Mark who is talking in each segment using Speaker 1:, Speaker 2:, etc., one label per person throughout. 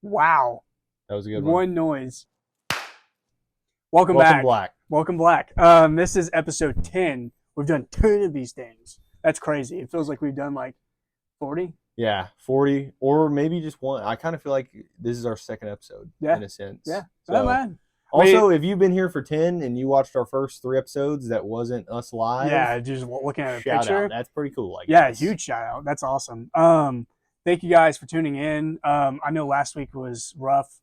Speaker 1: Wow.
Speaker 2: That was a good one.
Speaker 1: One noise. Welcome back.
Speaker 2: Black.
Speaker 1: Welcome back. This is episode 10. We've done 10 of these things. That's crazy. It feels like we've done like 40.
Speaker 2: Yeah, 40 or maybe just one. I kind of feel like this is our second episode in a sense.
Speaker 1: Yeah.
Speaker 2: So,
Speaker 1: Oh, man.
Speaker 2: Also, if you've been here for 10 and you watched our first 3 episodes that wasn't us live.
Speaker 1: Yeah, just looking at a
Speaker 2: shout
Speaker 1: picture.
Speaker 2: Out. That's pretty cool.
Speaker 1: Huge shout out. That's awesome. Thank you guys for tuning in. I know last week was rough.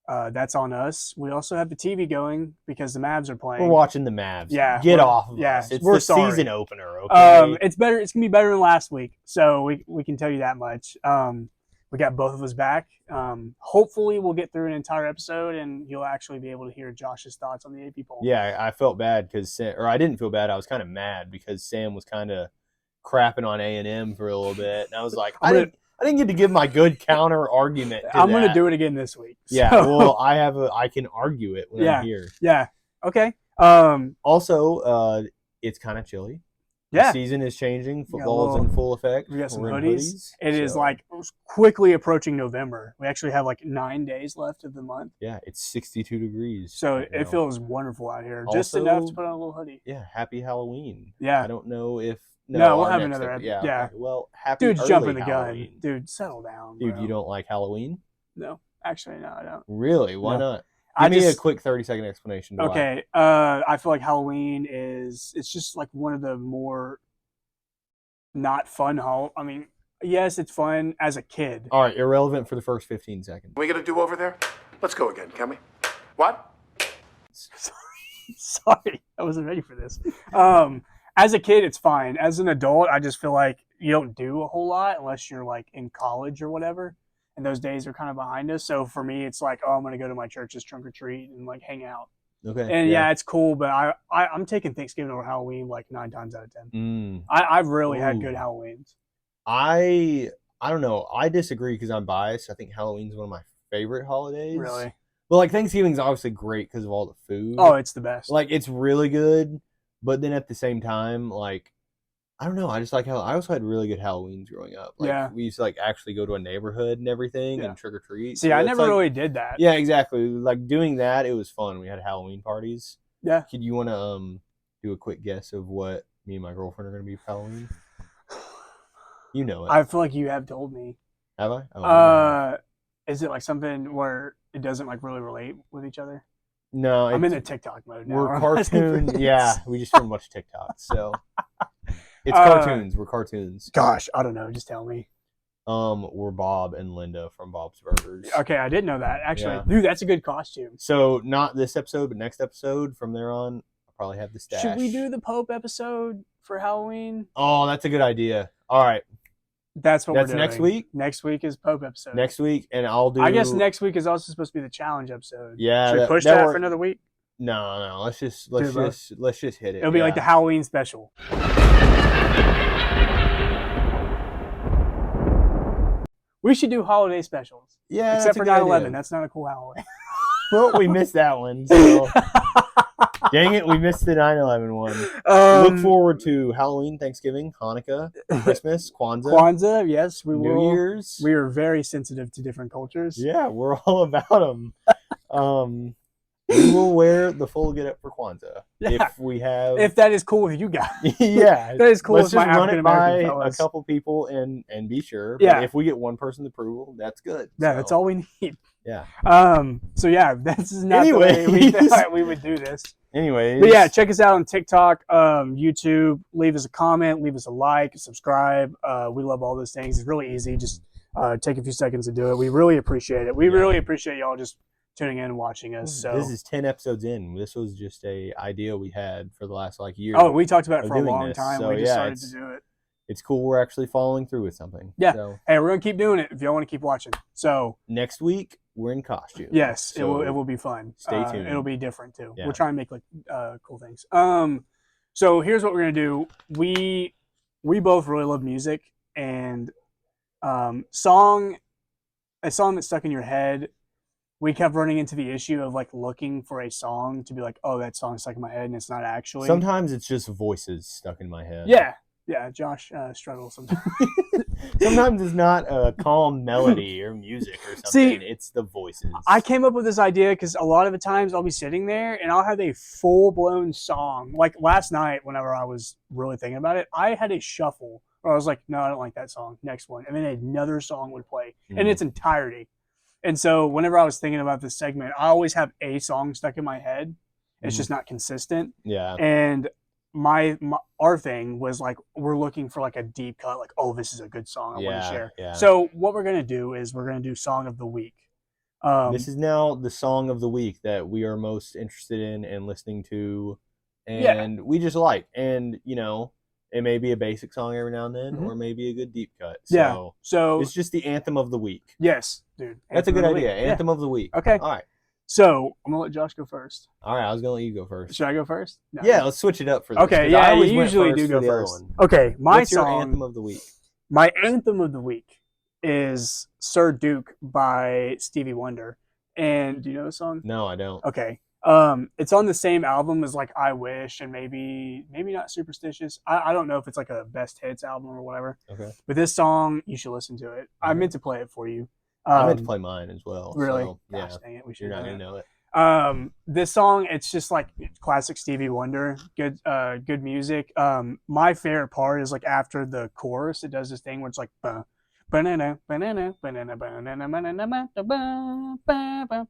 Speaker 1: That's on us. We also have the TV going because the Mavs are playing.
Speaker 2: We're watching the Mavs.
Speaker 1: Yeah,
Speaker 2: Get off of us. It's
Speaker 1: we're
Speaker 2: the
Speaker 1: sorry.
Speaker 2: Season opener, okay?
Speaker 1: It's better. It's going to be better than last week. So we can tell you that much. We got both of us back. Hopefully we'll get through an entire episode and you'll actually be able to hear Josh's thoughts on the AP poll.
Speaker 2: Yeah, I felt bad I didn't feel bad. I was kind of mad because Sam was kind of crapping on A&M for a little bit. And I was like, I didn't get to give my good counter argument to
Speaker 1: I'm going to do it again this week.
Speaker 2: So. Yeah, well, I can argue it when I'm here.
Speaker 1: Yeah, okay.
Speaker 2: Also, it's kind of chilly.
Speaker 1: Yeah.
Speaker 2: The season is changing. Football's in full effect.
Speaker 1: We got some hoodies. It is like quickly approaching November. We actually have like 9 days left of the month.
Speaker 2: Yeah, it's 62 degrees.
Speaker 1: So it feels wonderful out here. Also, just enough to put on a little hoodie.
Speaker 2: Yeah, happy Halloween.
Speaker 1: Yeah.
Speaker 2: I don't know if...
Speaker 1: No, we'll have another episode. Yeah.
Speaker 2: Okay. Well, happy
Speaker 1: Dude's jumping the
Speaker 2: Halloween.
Speaker 1: gun. Dude, settle down,
Speaker 2: Dude,
Speaker 1: bro.
Speaker 2: you don't like Halloween?
Speaker 1: No. Actually, no, I don't.
Speaker 2: Really? Why not? Give me a quick 30-second explanation.
Speaker 1: Okay. I feel like Halloween it's just like one of the more not fun I mean, yes, it's fun as a kid.
Speaker 2: All right, irrelevant for the first 15 seconds.
Speaker 3: We get a do-over there? Let's go again, can we? What?
Speaker 1: Sorry, I wasn't ready for this. As a kid, it's fine. As an adult, I just feel like you don't do a whole lot unless you're like in college or whatever. And those days are kind of behind us. So for me, it's like, I'm going to go to my church's trunk or treat and like hang out.
Speaker 2: Okay.
Speaker 1: And yeah, it's cool, but I'm taking Thanksgiving over Halloween like 9 times out of 10. I've really had good Halloweens.
Speaker 2: I don't know. I disagree because I'm biased. I think Halloween's one of my favorite holidays.
Speaker 1: Really?
Speaker 2: Well, like Thanksgiving's obviously great because of all the food.
Speaker 1: Oh, it's the best.
Speaker 2: Like it's really good, but then at the same time, like I don't know. I just like how I also had really good Halloweens growing up. Like, we used to like actually go to a neighborhood and everything and trick or treat.
Speaker 1: See, I never really did that.
Speaker 2: Yeah, exactly. Like doing that, it was fun. We had Halloween parties.
Speaker 1: Yeah.
Speaker 2: Could you want to do a quick guess of what me and my girlfriend are going to be for Halloween? You know it.
Speaker 1: I feel like you have told me.
Speaker 2: Have I? Oh,
Speaker 1: is it like something where it doesn't like really relate with each other?
Speaker 2: No,
Speaker 1: I'm in the TikTok mode now.
Speaker 2: We're cartoon. Yeah, we just film a bunch of TikToks, so it's cartoons. We're cartoons.
Speaker 1: Gosh, I don't know. Just tell me.
Speaker 2: We're Bob and Linda from Bob's Burgers.
Speaker 1: Okay, I didn't know that. Actually, dude, that's a good costume.
Speaker 2: So not this episode, but next episode from there on, I'll probably have the stash.
Speaker 1: Should we do the Pope episode for Halloween?
Speaker 2: Oh, that's a good idea. All right.
Speaker 1: That's we're doing.
Speaker 2: Next week?
Speaker 1: Next week is Pope episode.
Speaker 2: Next week, and I'll do...
Speaker 1: I guess next week is also supposed to be the challenge episode.
Speaker 2: Yeah.
Speaker 1: Should we push that for another week?
Speaker 2: No. Let's just hit it.
Speaker 1: It'll be like the Halloween special. We should do holiday specials.
Speaker 2: Yeah,
Speaker 1: except for 9/11. That's not a cool Halloween.
Speaker 2: Well, we missed that one. So. Dang it, we missed the 9/11 one. Look forward to Halloween, Thanksgiving, Hanukkah, Christmas, Kwanzaa.
Speaker 1: Kwanzaa, yes, we will.
Speaker 2: New Year's.
Speaker 1: We are very sensitive to different cultures.
Speaker 2: Yeah, we're all about them. We will wear the full get up for Kwanzaa if
Speaker 1: that is cool with you guys.
Speaker 2: Yeah,
Speaker 1: that is cool.
Speaker 2: Let's
Speaker 1: with
Speaker 2: just
Speaker 1: my
Speaker 2: run it by
Speaker 1: fellas.
Speaker 2: a couple people and be sure.
Speaker 1: Yeah,
Speaker 2: but if we get one person's approval, that's good.
Speaker 1: Yeah, that's all we need.
Speaker 2: Yeah.
Speaker 1: So yeah, this is not the way we thought we would do this.
Speaker 2: Anyways.
Speaker 1: But yeah, check us out on TikTok, YouTube. Leave us a comment, leave us a like, subscribe. We love all those things. It's really easy. Just take a few seconds to do it. We really appreciate it. We really appreciate y'all just tuning in and watching us. So
Speaker 2: this is 10 episodes in. This was just a idea we had for the last year.
Speaker 1: Oh, we talked about it for a long time.
Speaker 2: So,
Speaker 1: we just started to do it.
Speaker 2: It's cool we're actually following through with something.
Speaker 1: Yeah.
Speaker 2: So,
Speaker 1: hey, we're gonna keep doing it if y'all want to keep watching. So
Speaker 2: next week we're in costume.
Speaker 1: Yes, so it will be fun.
Speaker 2: Stay tuned.
Speaker 1: It'll be different too.
Speaker 2: Yeah.
Speaker 1: We'll try and make like cool things. So here's what we're gonna do. We both really love music, and a song that stuck in your head. We kept running into the issue of like looking for a song to be like, oh, that song stuck in my head, and it's not actually.
Speaker 2: Sometimes it's just voices stuck in my head.
Speaker 1: Yeah. Yeah, Josh struggles sometimes.
Speaker 2: Sometimes it's not a calm melody or music or something.
Speaker 1: See,
Speaker 2: it's the voices.
Speaker 1: I came up with this idea because a lot of the times I'll be sitting there and I'll have a full-blown song. Like last night, whenever I was really thinking about it, I had a shuffle where I was like, no, I don't like that song. Next one. And then another song would play in its entirety. And so whenever I was thinking about this segment, I always have a song stuck in my head. It's just not consistent.
Speaker 2: Yeah.
Speaker 1: And our thing was like, we're looking for like a deep cut, like, oh, this is a good song I want to share.
Speaker 2: Yeah.
Speaker 1: So what we're gonna do is we're gonna do Song of the Week.
Speaker 2: This is now the song of the week that we are most interested in and listening to, and we just like. And you know, it may be a basic song every now and then, or maybe a good deep cut. So,
Speaker 1: so
Speaker 2: it's just the anthem of the week.
Speaker 1: yes, dude,
Speaker 2: That's a good idea. Anthem of the week.
Speaker 1: Okay.
Speaker 2: All right.
Speaker 1: So I'm gonna let Josh go first.
Speaker 2: All right. I was gonna let you go first.
Speaker 1: Should I go first? No.
Speaker 2: Yeah, let's switch it up for this.
Speaker 1: Okay.
Speaker 2: 'cause
Speaker 1: Yeah,
Speaker 2: I
Speaker 1: you
Speaker 2: always went
Speaker 1: usually do
Speaker 2: for
Speaker 1: go
Speaker 2: the other
Speaker 1: first.
Speaker 2: one.
Speaker 1: Okay,
Speaker 2: What's your anthem of the week?
Speaker 1: My anthem of the week is "Sir Duke" by Stevie Wonder. And do you know the song?
Speaker 2: No, I don't.
Speaker 1: Okay. It's on the same album as like "I Wish" and maybe not "Superstitious." I don't know if it's like a best hits album or whatever.
Speaker 2: Okay.
Speaker 1: But this song, you should listen to it. I meant to play it for you.
Speaker 2: I meant to play mine as well.
Speaker 1: Really?
Speaker 2: So,
Speaker 1: Gosh,
Speaker 2: yeah.
Speaker 1: dang it, we should.
Speaker 2: You're not gonna know it.
Speaker 1: This song, it's just like classic Stevie Wonder, good music. My favorite part is like after the chorus, it does this thing where it's like banana banana banana banana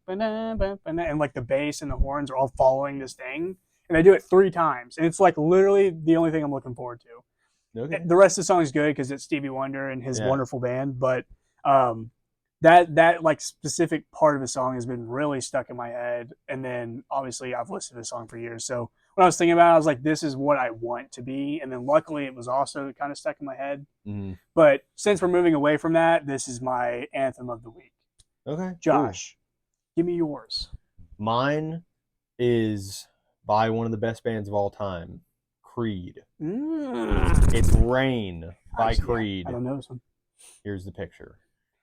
Speaker 1: banana and like the bass and the horns are all following this thing, and they do it 3 times, and it's like literally the only thing I'm looking forward to.
Speaker 2: Okay.
Speaker 1: The rest of the song is good because it's Stevie Wonder and his wonderful band, but that like specific part of the song has been really stuck in my head. And then obviously I've listened to the song for years. So when I was thinking about it, I was like, this is what I want to be. And then luckily it was also kind of stuck in my head.
Speaker 2: Mm-hmm.
Speaker 1: But since we're moving away from that, this is my anthem of the week.
Speaker 2: Okay.
Speaker 1: Josh, give me yours.
Speaker 2: Mine is by one of the best bands of all time, Creed. It's Rain by Creed.
Speaker 1: I don't know this one.
Speaker 2: Here's the picture.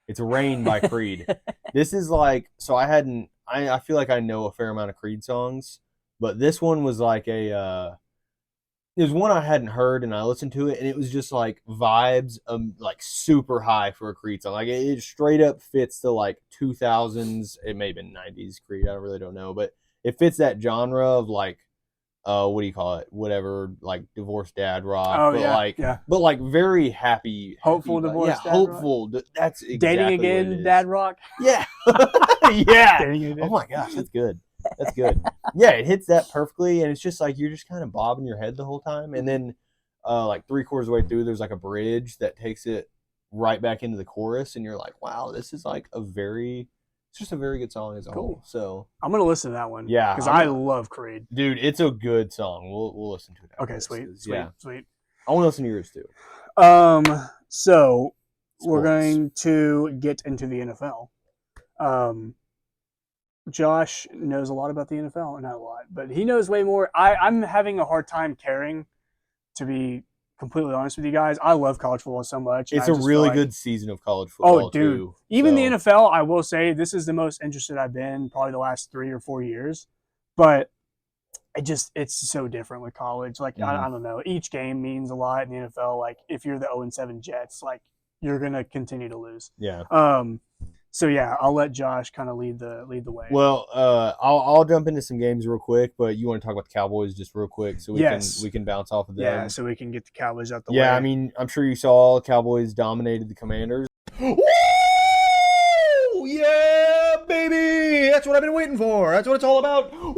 Speaker 2: It's Rain by Creed. This is like, so I feel like I know a fair amount of Creed songs, but this one was like it was one I hadn't heard, and I listened to it, and it was just like vibes like super high for a Creed song. Like it straight up fits the like 2000s, it may have been 90s Creed, I really don't know, but it fits that genre of like, what do you call it? Whatever, like divorced dad rock, but like very happy,
Speaker 1: hopeful divorced dad
Speaker 2: hopeful. Rock. That's exactly
Speaker 1: dating again, dad rock.
Speaker 2: Yeah, yeah. Oh my gosh, that's good. That's good. Yeah, it hits that perfectly, and it's just like you're just kind of bobbing your head the whole time, and then like 3/4 of the way through, there's like a bridge that takes it right back into the chorus, and you're like, wow, this is like it's just a very good song as a whole. So
Speaker 1: I'm gonna listen to that one.
Speaker 2: Yeah,
Speaker 1: because I love Creed.
Speaker 2: Dude, it's a good song. We'll listen to it.
Speaker 1: Okay, sweet.
Speaker 2: I want to listen to yours too.
Speaker 1: So
Speaker 2: Sports.
Speaker 1: We're going to get into the NFL. Josh knows a lot about the NFL, not a lot, but he knows way more. I'm having a hard time caring, to be completely honest with you guys. I love college football so much.
Speaker 2: It's a really good season of college football.
Speaker 1: Oh, dude.
Speaker 2: Too,
Speaker 1: even the NFL, I will say, this is the most interested I've been probably the last 3 or 4 years. But it's so different with college. Like, I don't know. Each game means a lot in the NFL. Like, if you're the 0-7 Jets, like, you're going to continue to lose.
Speaker 2: Yeah.
Speaker 1: So yeah, I'll let Josh kind of lead the way.
Speaker 2: Well, I'll jump into some games real quick, but you want to talk about the Cowboys just real quick so we can bounce off of them.
Speaker 1: Yeah, so we can get the Cowboys out the way.
Speaker 2: Yeah, I mean, I'm sure you saw Cowboys dominated the Commanders. Woo! Yeah, baby! That's what I've been waiting for. That's what it's all about. Woo!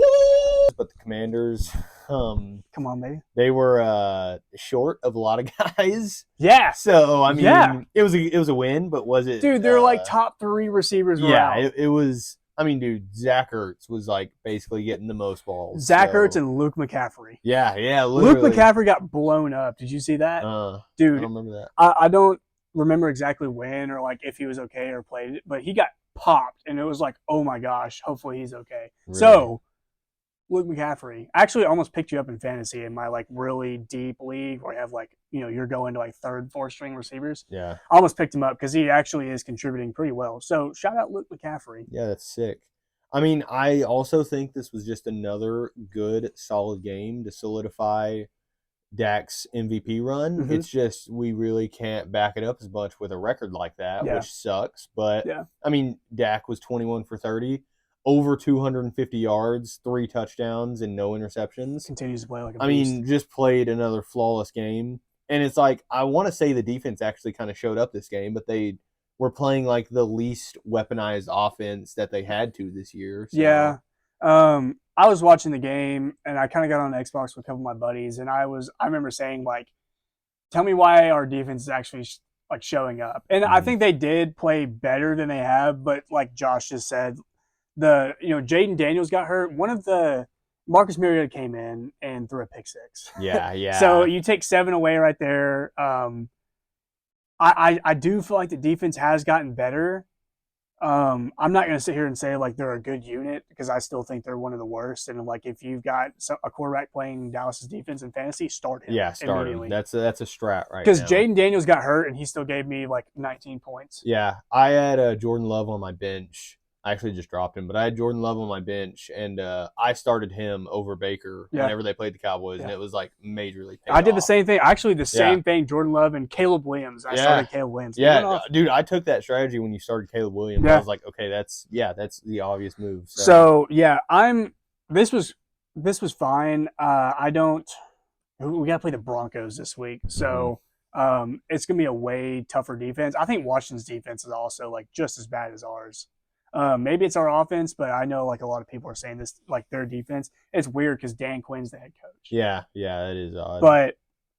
Speaker 2: But the Commanders,
Speaker 1: come on, baby.
Speaker 2: They were short of a lot of guys.
Speaker 1: Yeah.
Speaker 2: So I mean, it was a win, but was it?
Speaker 1: Dude, they're like top 3 receivers.
Speaker 2: It was. I mean, dude, Zach Ertz was like basically getting the most balls.
Speaker 1: Zach Ertz and Luke McCaffrey.
Speaker 2: Yeah, literally.
Speaker 1: Luke McCaffrey got blown up. Did you see that?
Speaker 2: Dude, I don't remember that.
Speaker 1: I don't remember exactly when or like if he was okay or played it, but he got popped, and it was like, oh my gosh, hopefully he's okay. Really? So Luke McCaffrey actually almost picked you up in fantasy in my like really deep league where I have like, you're going to like 3rd, 4th string receivers.
Speaker 2: Yeah.
Speaker 1: I almost picked him up because he actually is contributing pretty well. So shout out Luke McCaffrey.
Speaker 2: Yeah, that's sick. I mean, I also think this was just another good, solid game to solidify Dak's MVP run.
Speaker 1: Mhm.
Speaker 2: It's just we really can't back it up as much with a record like that,
Speaker 1: Yeah.
Speaker 2: which sucks. But
Speaker 1: Yeah.
Speaker 2: I mean, Dak was 21 for 30, over 250 yards, 3 touchdowns, and no interceptions.
Speaker 1: Continues to play like a
Speaker 2: I
Speaker 1: beast.
Speaker 2: mean, just played another flawless game. And it's like, I want to say the defense actually kind of showed up this game, but they were playing like the least weaponized offense that they had to this year. So.
Speaker 1: Yeah. I was watching the game and I kind of got on Xbox with a couple of my buddies, and I remember saying, like, tell me why our defense is actually like showing up. And I
Speaker 2: Mhm.
Speaker 1: think they did play better than they have, but like Josh just said, Jaden Daniels got hurt. One of the Marcus Mariota came in and threw a pick six.
Speaker 2: Yeah, yeah.
Speaker 1: So you take 7 away right there. I do feel like the defense has gotten better. I'm not going to sit here and say like they're a good unit, because I still think they're one of the worst. And like, if you've got a quarterback playing Dallas's defense in fantasy, start him.
Speaker 2: Yeah, start him.
Speaker 1: immediately.
Speaker 2: That's a strat right now.
Speaker 1: Because Jaden Daniels got hurt and he still gave me like 19 points.
Speaker 2: Yeah, I had Jordan Love on my bench. I actually just dropped him, but I had Jordan Love on my bench, and I started him over Baker whenever they played the Cowboys, and it was like majorly paid
Speaker 1: I did the
Speaker 2: off.
Speaker 1: same thing. Actually, the same thing. Jordan Love and Caleb Williams. I started Caleb Williams.
Speaker 2: Yeah, dude, I took that strategy when you started Caleb Williams.
Speaker 1: Yeah.
Speaker 2: I was like, okay, that's the obvious move.
Speaker 1: So yeah, This was fine. We got to play the Broncos this week, so it's gonna be a way tougher defense. I think Washington's defense is also like just as bad as ours. Maybe it's our offense, but I know like a lot of people are saying this, like their defense. It's weird because Dan Quinn's the head coach.
Speaker 2: Yeah, that is odd.
Speaker 1: But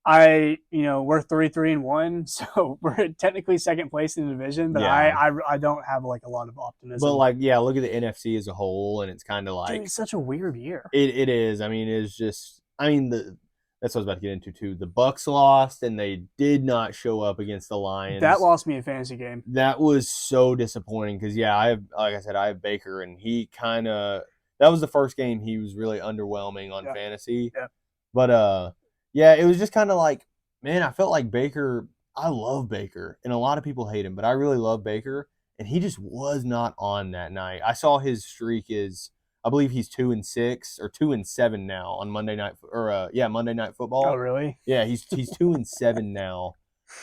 Speaker 1: we're 3-3-1, so we're technically second place in the division. But I don't have like a lot of optimism.
Speaker 2: But like, yeah, look at the NFC as a whole, and it's kind of like,
Speaker 1: dude, it's such a weird year.
Speaker 2: It is. I mean, it's just. I mean, that's what I was about to get into too. The Bucks lost, and they did not show up against the Lions.
Speaker 1: That lost me a fantasy game.
Speaker 2: That was so disappointing because I have Baker, and he kind of, that was the first game he was really underwhelming on fantasy.
Speaker 1: Yeah.
Speaker 2: But it was just kind of like, man, I felt like Baker. I love Baker, and a lot of people hate him, but I really love Baker, and he just was not on that night. I saw his streak is, I believe he's 2-6 or 2-7 now on Monday Night Football.
Speaker 1: Oh, really?
Speaker 2: Yeah, he's 2-7 now,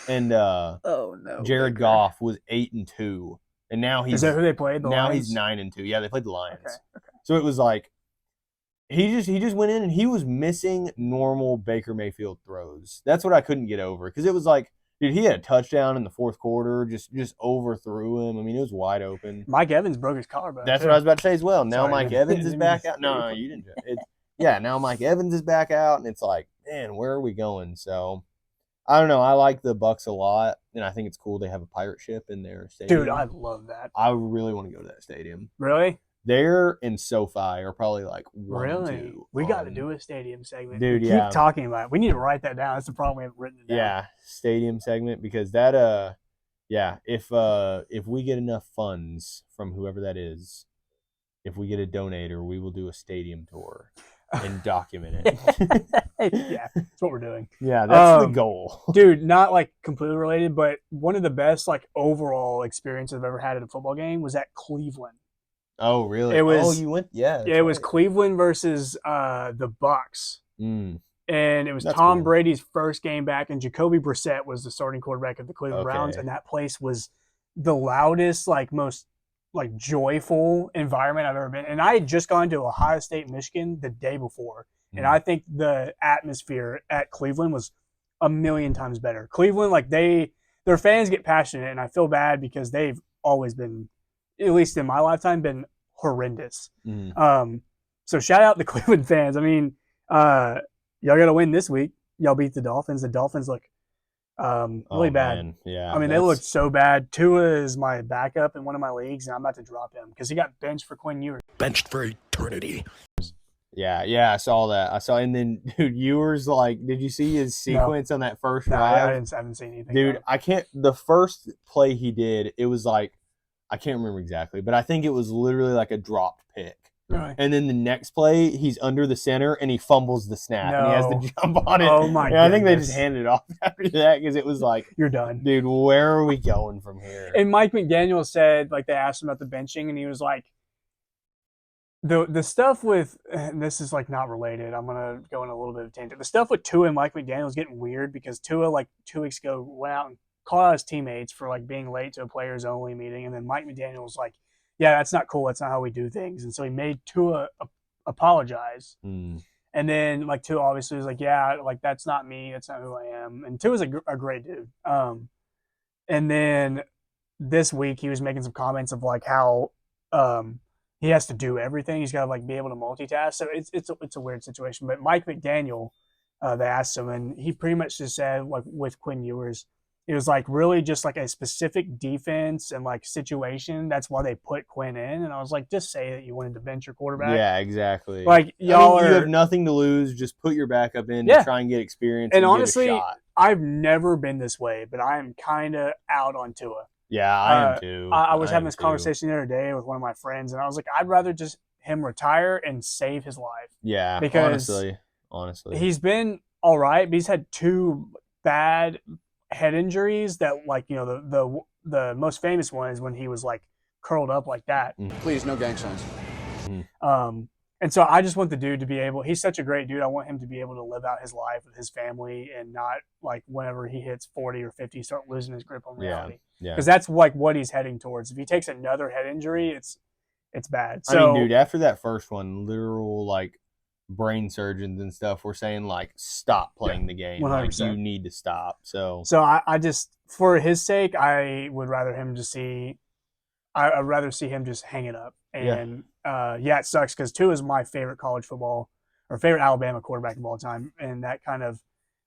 Speaker 2: and
Speaker 1: oh no,
Speaker 2: Jared
Speaker 1: Baker.
Speaker 2: Goff was 8-2, and now he's,
Speaker 1: is that who they played?
Speaker 2: He's 9-2. Yeah, they played the Lions.
Speaker 1: Okay.
Speaker 2: So it was like he just went in and he was missing normal Baker Mayfield throws. That's what I couldn't get over, because it was like, dude, he had a touchdown in the fourth quarter, just overthrew him. I mean, it was wide open.
Speaker 1: Mike Evans broke his collarbone.
Speaker 2: That's what I was about to say as well. Now
Speaker 1: Sorry,
Speaker 2: Mike Evans is back out. No, you didn't. Now Mike Evans is back out, and it's like, man, where are we going? So, I don't know. I like the Bucks a lot, and I think it's cool they have a pirate ship in their stadium.
Speaker 1: Dude, I love that.
Speaker 2: I really want to go to that stadium.
Speaker 1: Really?
Speaker 2: There and SoFi are probably like 1,
Speaker 1: Really?
Speaker 2: 2.
Speaker 1: We got to do a stadium segment.
Speaker 2: Dude,
Speaker 1: we keep talking about it. We need to write that down. That's the problem. We haven't written it down.
Speaker 2: Yeah, stadium segment, because that if we get enough funds from whoever that is, if we get a donator, we will do a stadium tour and document it.
Speaker 1: Yeah, that's what we're doing.
Speaker 2: Yeah, that's the goal.
Speaker 1: Dude, not like completely related, but one of the best like overall experiences I've ever had at a football game was at Cleveland.
Speaker 2: Oh, really?
Speaker 1: It was,
Speaker 2: you went? Yeah.
Speaker 1: It was Cleveland versus the Bucks.
Speaker 2: Mm.
Speaker 1: And it was Tom Brady's first game back, and Jacoby Brissett was the starting quarterback of the Cleveland Browns, and that place was the loudest, like most like joyful environment I've ever been. And I had just gone to Ohio State, Michigan the day before, and I think the atmosphere at Cleveland was a million times better. Cleveland, like their fans get passionate, and I feel bad because they've always been, at least in my lifetime, been horrendous. So shout out the Cleveland fans. I mean, y'all got to win this week. Y'all beat the Dolphins. The Dolphins look really bad.
Speaker 2: Man. Yeah,
Speaker 1: I mean, they look so bad. Tua is my backup in one of my leagues, and I'm about to drop him because he got benched for Quinn Ewers.
Speaker 3: Benched for eternity.
Speaker 2: Yeah, I saw that. And then, dude, Ewers, like, did you see his sequence on that first drive?
Speaker 1: I haven't seen anything.
Speaker 2: Dude, the first play he did, it was like, I can't remember exactly, but I think it was literally like a dropped pick.
Speaker 1: Really?
Speaker 2: And then the next play, he's under the center and he fumbles the snap and he has to jump on it.
Speaker 1: Oh my god!
Speaker 2: I think they just handed it off after that because it was like,
Speaker 1: you're done,
Speaker 2: dude. Where are we going from here?
Speaker 1: And Mike McDaniel said, like, they asked him about the benching, and he was like, the stuff with and this is like not related. I'm gonna go in a little bit of a tangent. The stuff with Tua and Mike McDaniel is getting weird because Tua like 2 weeks ago went out and called out his teammates for like being late to a players only meeting, and then Mike McDaniel was like, "Yeah, that's not cool. That's not how we do things." And so he made Tua apologize.
Speaker 2: Mm.
Speaker 1: And then like Tua obviously was like, "Yeah, like that's not me. That's not who I am." And Tua's a great dude. And then this week he was making some comments of like how he has to do everything. He's got to like be able to multitask. So it's a weird situation. But Mike McDaniel, they asked him, and he pretty much just said like with Quinn Ewers, it was like really just like a specific defense and like situation. That's why they put Quinn in. And I was like, just say that you wanted to bench your quarterback.
Speaker 2: Yeah, exactly.
Speaker 1: Like y'all
Speaker 2: you
Speaker 1: are.
Speaker 2: have nothing to lose. Just put your backup in
Speaker 1: Yeah.
Speaker 2: to try and get experience
Speaker 1: And
Speaker 2: and
Speaker 1: honestly,
Speaker 2: get a shot.
Speaker 1: I've never been this way, but I am kind of out on Tua.
Speaker 2: Yeah, I am too.
Speaker 1: I was having
Speaker 2: am
Speaker 1: this
Speaker 2: too.
Speaker 1: conversation the other day with one of my friends, and I was like, I'd rather just him retire and save his life.
Speaker 2: Yeah,
Speaker 1: Because
Speaker 2: honestly,
Speaker 1: He's been all right, but he's had 2 bad head injuries that, like, you know, the most famous one is when he was like curled up like that.
Speaker 3: Please, no gang signs.
Speaker 1: And so I just want the dude to be able. He's such a great dude. I want him to be able to live out his life with his family and not like whenever he hits 40 or 50, start losing his grip on reality.
Speaker 2: Yeah.
Speaker 1: Because that's like what he's heading towards. If he takes another head injury, it's bad. So,
Speaker 2: I mean, dude, after that first one, literal like brain surgeons and stuff were saying like, stop playing the game. Like
Speaker 1: 100%.
Speaker 2: you need to stop. So
Speaker 1: I just, for his sake, I would rather him just see. I'd rather see him just hang it up. And it sucks because Tua is my favorite college football or favorite Alabama quarterback of all time, and that kind of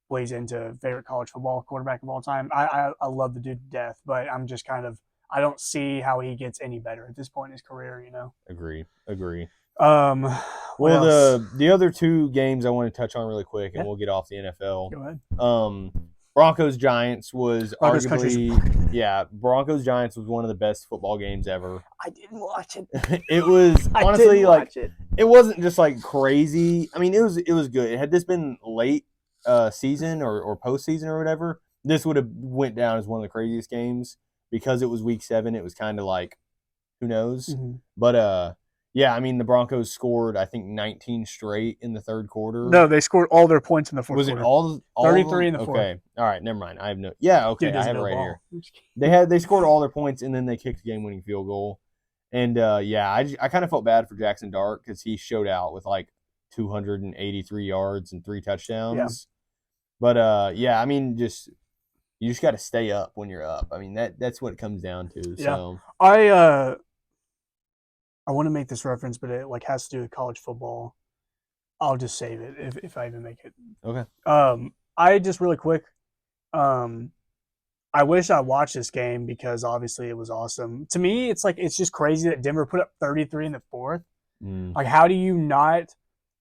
Speaker 1: plays into favorite college football quarterback of all time. I love the dude to death, but I'm just kind of I don't see how he gets any better at this point in his career. You know.
Speaker 2: agree.
Speaker 1: What
Speaker 2: Well,
Speaker 1: else?
Speaker 2: the other 2 games I want to touch on really quick, and
Speaker 1: Yeah.
Speaker 2: we'll get off the NFL.
Speaker 1: Go ahead.
Speaker 2: Broncos Giants was
Speaker 1: Broncos
Speaker 2: arguably Broncos Giants was one of the best football games ever.
Speaker 1: I didn't watch it.
Speaker 2: It was
Speaker 1: I
Speaker 2: honestly
Speaker 1: didn't
Speaker 2: like
Speaker 1: watch it.
Speaker 2: it wasn't just like crazy. I mean, it was good. Had this been late season or postseason or whatever, this would have went down as one of the craziest games because it was week 7. It was kind of like who knows,
Speaker 1: Mm-hmm.
Speaker 2: but yeah, I mean the Broncos scored I think 19 straight in the third quarter.
Speaker 1: No, they scored all their points in the fourth
Speaker 2: Was
Speaker 1: quarter.
Speaker 2: it all
Speaker 1: 33
Speaker 2: of them?
Speaker 1: in the fourth.
Speaker 2: Okay, all right, never mind. I have no. Yeah, okay,
Speaker 1: Dude
Speaker 2: I
Speaker 1: doesn't
Speaker 2: have it
Speaker 1: know
Speaker 2: right
Speaker 1: ball.
Speaker 2: here. They scored all their points and then they kicked the game-winning field goal. And I kind of felt bad for Jackson Dart because he showed out with like 283 yards and 3 touchdowns.
Speaker 1: Yeah.
Speaker 2: But I mean, you just got to stay up when you're up. I mean that's what it comes down to.
Speaker 1: Yeah.
Speaker 2: So
Speaker 1: I want to make this reference, but it like has to do with college football. I'll just save it if I even make it.
Speaker 2: okay.
Speaker 1: I just really quick. I wish I watched this game because obviously it was awesome. To me, it's like it's just crazy that Denver put up 33 in the fourth. Like, how do you not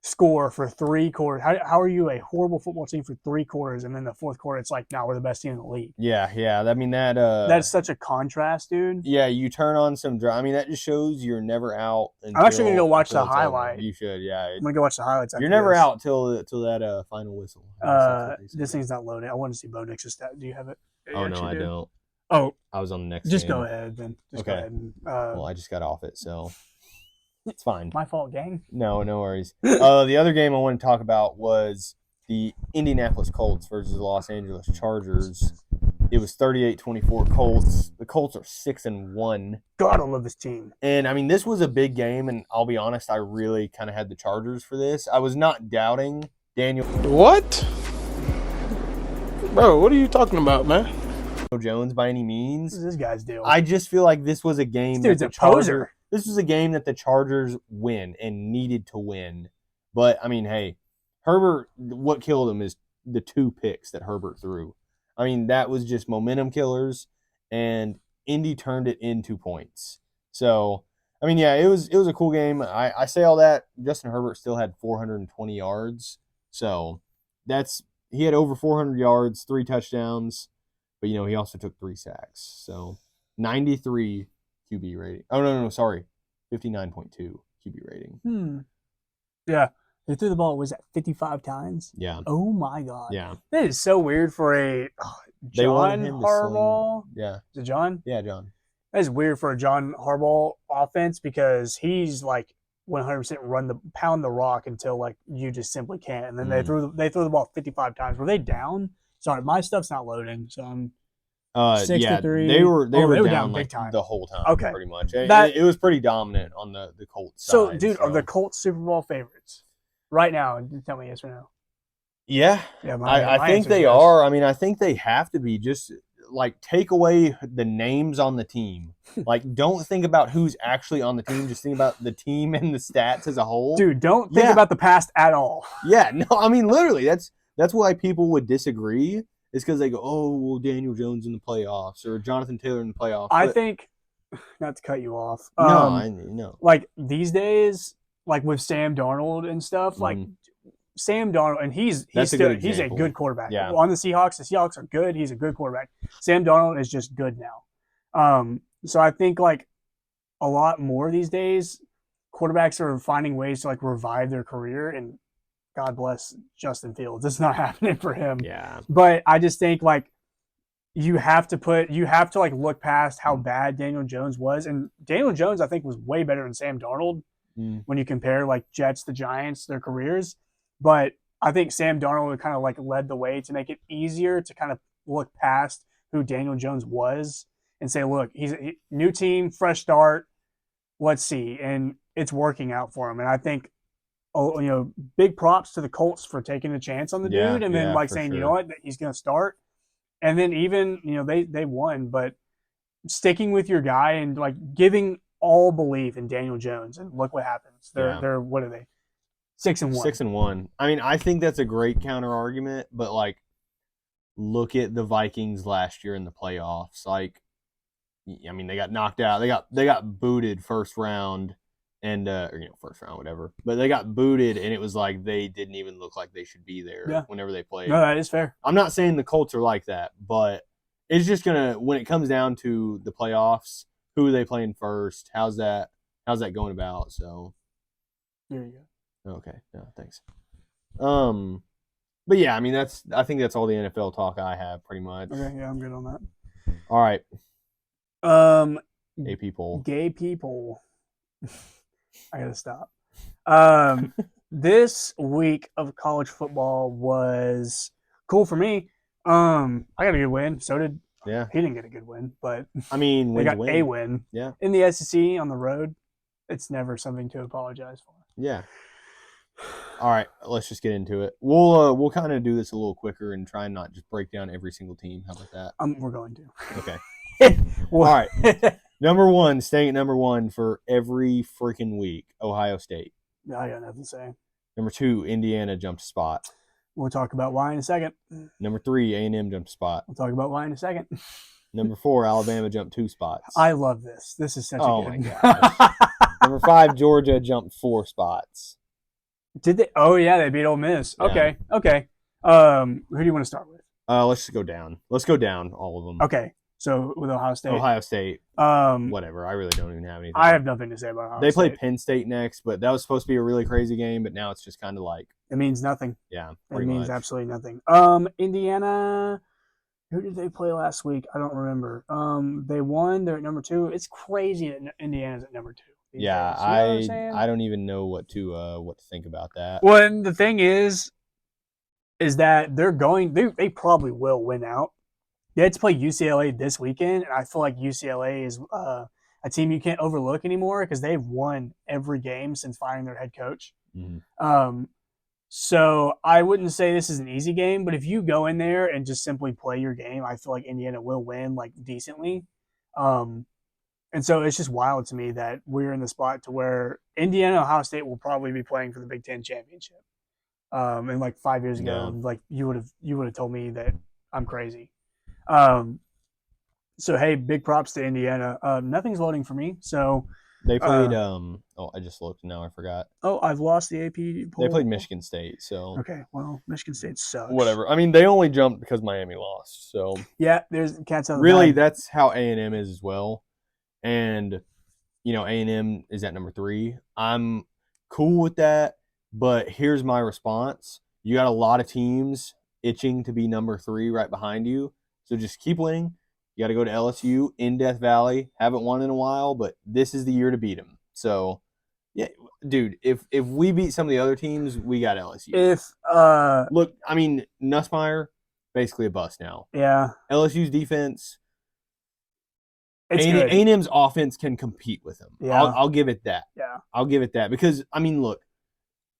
Speaker 1: score for 3 quarters? How are you a horrible football team for 3 quarters, and then the fourth quarter it's like, no, we're the best team in the league.
Speaker 2: Yeah. I mean that.
Speaker 1: That's such a contrast, dude.
Speaker 2: Yeah, you turn on some drama. I mean, that just shows you're never out.
Speaker 1: I'm actually gonna go watch the
Speaker 2: until it's over.
Speaker 1: highlight.
Speaker 2: You should, yeah.
Speaker 1: I'm gonna go watch the highlights.
Speaker 2: You're
Speaker 1: after
Speaker 2: never
Speaker 1: this.
Speaker 2: out till that final whistle. I guess that's what they say.
Speaker 1: This thing's not loading. I want to see Bo Nix's stat. Do you have it? You
Speaker 2: Oh no,
Speaker 1: actually
Speaker 2: I
Speaker 1: do?
Speaker 2: don't.
Speaker 1: Oh,
Speaker 2: I was on the next.
Speaker 1: just
Speaker 2: game.
Speaker 1: go ahead then. Just go
Speaker 2: Okay.
Speaker 1: ahead. And,
Speaker 2: Well, I just got off it, so it's fine.
Speaker 1: my fault, gang.
Speaker 2: No worries. The other game I want to talk about was the Indianapolis Colts versus the Los Angeles Chargers. It was 38-24 Colts. The Colts are 6-1.
Speaker 1: God, I love this team.
Speaker 2: And I mean, this was a big game, and I'll be honest, I really kind of had the Chargers for this. I was not doubting Daniel
Speaker 4: What? Bro, what are you talking about, man?
Speaker 2: Jones by any
Speaker 1: What
Speaker 2: means.
Speaker 1: is this guy's deal?
Speaker 2: I just feel like this was a game
Speaker 1: This dude's
Speaker 2: that
Speaker 1: a
Speaker 2: the Chargers,
Speaker 1: poser.
Speaker 2: this was a game that the Chargers win and needed to win. But I mean, hey, Herbert, what killed him is the 2 picks that Herbert threw. I mean, that was just momentum killers, and Indy turned it into points. So, I mean, yeah, it was a cool game. I say all that. Justin Herbert still had 420 yards. So he had over 400 yards, 3 touchdowns, but he also took 3 sacks. So 93 QB rating. Oh no, sorry, 59.2 QB rating.
Speaker 1: Yeah, he threw the ball. Was that 55 times?
Speaker 2: Yeah,
Speaker 1: Oh my God.
Speaker 2: yeah.
Speaker 1: That is so weird for a
Speaker 2: They wanted
Speaker 1: John
Speaker 2: him to
Speaker 1: Harbaugh.
Speaker 2: Yeah,
Speaker 1: Is it John?
Speaker 2: yeah, John.
Speaker 1: That is weird for a John Harbaugh offense because he's like 100% pound the rock until like you just simply can't. And then they
Speaker 2: Mm.
Speaker 1: threw the ball 55 times. Were they down? Sorry, my stuff's not loading, so I'm 6 to
Speaker 2: Yeah,
Speaker 1: 3.
Speaker 2: they were
Speaker 1: they were
Speaker 2: down
Speaker 1: big
Speaker 2: like
Speaker 1: time.
Speaker 2: the whole time,
Speaker 1: Okay.
Speaker 2: pretty much.
Speaker 1: That-
Speaker 2: It was pretty dominant on the Colts
Speaker 1: So,
Speaker 2: side.
Speaker 1: dude, are the Colts Super Bowl favorites right now? Tell me yes or no.
Speaker 2: Yeah,
Speaker 1: Yeah,
Speaker 2: I
Speaker 1: my
Speaker 2: think
Speaker 1: answer's
Speaker 2: they
Speaker 1: yes.
Speaker 2: are. I mean, I think they have to be. Just like take away the names on the team. Like, don't think about who's actually on the team. Just think about the team and the stats as a whole.
Speaker 1: Dude, don't think
Speaker 2: Yeah.
Speaker 1: about the past at all.
Speaker 2: Yeah, no, I mean, literally, that's why people would disagree. Is because they go, oh, well, Daniel Jones in the playoffs or Jonathan Taylor in the playoffs.
Speaker 1: I
Speaker 2: But-
Speaker 1: think, not to cut you off.
Speaker 2: no, I no.
Speaker 1: Like these days, like with Sam Darnold and stuff, like
Speaker 2: Mhm.
Speaker 1: Sam Darnold, and he's
Speaker 2: That's a
Speaker 1: still,
Speaker 2: good
Speaker 1: he's a
Speaker 2: example.
Speaker 1: good quarterback.
Speaker 2: Yeah.
Speaker 1: On the Seahawks are good. He's a good quarterback. Sam Darnold is just good now. So I think like a lot more these days, quarterbacks are finding ways to like revive their career, and God bless Justin Fields. It's not happening for him.
Speaker 2: Yeah,
Speaker 1: But I just think like you have to like look past how bad Daniel Jones was, and Daniel Jones I think was way better than Sam Darnold when you compare like Jets to Giants, their careers. But I think Sam Darnold kind of like led the way to make it easier to kind of look past who Daniel Jones was and say, look, he's a new team, fresh start. Let's see, and it's working out for him. And I think, big props to the Colts for taking a chance on the
Speaker 2: Yeah,
Speaker 1: dude, and then
Speaker 2: yeah,
Speaker 1: like
Speaker 2: for
Speaker 1: saying, you
Speaker 2: sure.
Speaker 1: know what, he's going to start. And then even they won, but sticking with your guy and like giving all belief in Daniel Jones, and look what happens. They're what are they? 6-1.
Speaker 2: 6-1. I mean, I think that's a great counter argument, but like, look at the Vikings last year in the playoffs. Like, I mean, they got knocked out. They got booted first round, and first round, whatever. But they got booted, and it was like they didn't even look like they should be there
Speaker 1: Yeah.
Speaker 2: whenever they played.
Speaker 1: No, that is fair.
Speaker 2: I'm not saying the Colts are like that, but it's just gonna when it comes down to the playoffs, who are they playing first? How's that going about? So
Speaker 1: There you go.
Speaker 2: okay, no, thanks. But yeah, I mean I think that's all the NFL talk I have pretty much.
Speaker 1: Okay, yeah, I'm good on that.
Speaker 2: All right,
Speaker 1: Gay
Speaker 2: people.
Speaker 1: people. I gotta stop. This week of college football was cool for me. I got a good win. So did
Speaker 2: Yeah,
Speaker 1: he. Didn't get a good win, but
Speaker 2: I mean,
Speaker 1: they
Speaker 2: win
Speaker 1: got
Speaker 2: to win.
Speaker 1: a win.
Speaker 2: Yeah.
Speaker 1: In the SEC on the road, it's never something to apologize for.
Speaker 2: Yeah. All right, let's just get into it. We'll kind of do this a little quicker and try and not just break down every single team. How about that?
Speaker 1: We're going to.
Speaker 2: Okay.
Speaker 1: Well,
Speaker 2: All right. Number one, staying at number one for every freaking week, Ohio State.
Speaker 1: I got nothing to say.
Speaker 2: Number two, Indiana jumped a spot.
Speaker 1: We'll talk about why in a second.
Speaker 2: Number three, A&M jumped a spot.
Speaker 1: We'll talk about why in a second.
Speaker 2: Number four, Alabama jumped 2 spots.
Speaker 1: I love this. This is such
Speaker 2: Oh
Speaker 1: a
Speaker 2: my
Speaker 1: good.
Speaker 2: gosh. Number 5, Georgia jumped 4 spots.
Speaker 1: Did they? Oh yeah, they beat Ole Miss.
Speaker 2: Yeah.
Speaker 1: Okay. Who do you want to start with?
Speaker 2: Let's just go down. Let's go down all of them.
Speaker 1: Okay, so with Ohio State.
Speaker 2: Ohio State,
Speaker 1: Um,
Speaker 2: whatever. I really don't even have anything.
Speaker 1: I have nothing to say about Ohio
Speaker 2: They play
Speaker 1: State.
Speaker 2: Penn State next, but that was supposed to be a really crazy game, but now it's just kind of like,
Speaker 1: It means nothing.
Speaker 2: yeah,
Speaker 1: It
Speaker 2: pretty
Speaker 1: means
Speaker 2: much.
Speaker 1: absolutely nothing. Indiana. Who did they play last week? I don't remember. They won. They're at number 2. It's crazy that Indiana's at number 2. these
Speaker 2: Yeah,
Speaker 1: days. You know what I'm saying?
Speaker 2: I don't even know what to think about that.
Speaker 1: Well, and the thing is that they probably will win out. They had to play UCLA this weekend, and I feel like UCLA is a team you can't overlook anymore because they've won every game since firing their head coach.
Speaker 2: Mhm.
Speaker 1: So I wouldn't say this is an easy game, but if you go in there and just simply play your game, I feel like Indiana will win like decently. And so it's just wild to me that we're in the spot to where Indiana and Ohio State will probably be playing for the Big Ten championship. And like 5 years ago,
Speaker 2: Yeah.
Speaker 1: like you would have told me that I'm crazy. So hey, big props to Indiana. Nothing's loading for me. So
Speaker 2: They played. I just looked. Now I forgot.
Speaker 1: I've lost the AP poll.
Speaker 2: They played Michigan State. So
Speaker 1: Okay, well, Michigan State sucks.
Speaker 2: whatever. I mean, they only jumped because Miami lost. So
Speaker 1: Yeah, there's cats out of the
Speaker 2: really,
Speaker 1: bag.
Speaker 2: that's how A&M is as well. And A&M is at number 3. I'm cool with that. But here's my response: you got a lot of teams itching to be number 3 right behind you. So just keep winning. You got to go to LSU in Death Valley. Haven't won in a while, but this is the year to beat them. So, yeah, dude, if we beat some of the other teams, we got LSU.
Speaker 1: If
Speaker 2: Look, I mean, Nussmeier, basically a bust now.
Speaker 1: yeah,
Speaker 2: LSU's defense,
Speaker 1: it's good.
Speaker 2: A&M's offense can compete with them.
Speaker 1: Yeah.
Speaker 2: I'll give it that.
Speaker 1: Yeah.
Speaker 2: I'll give it that because I mean, look,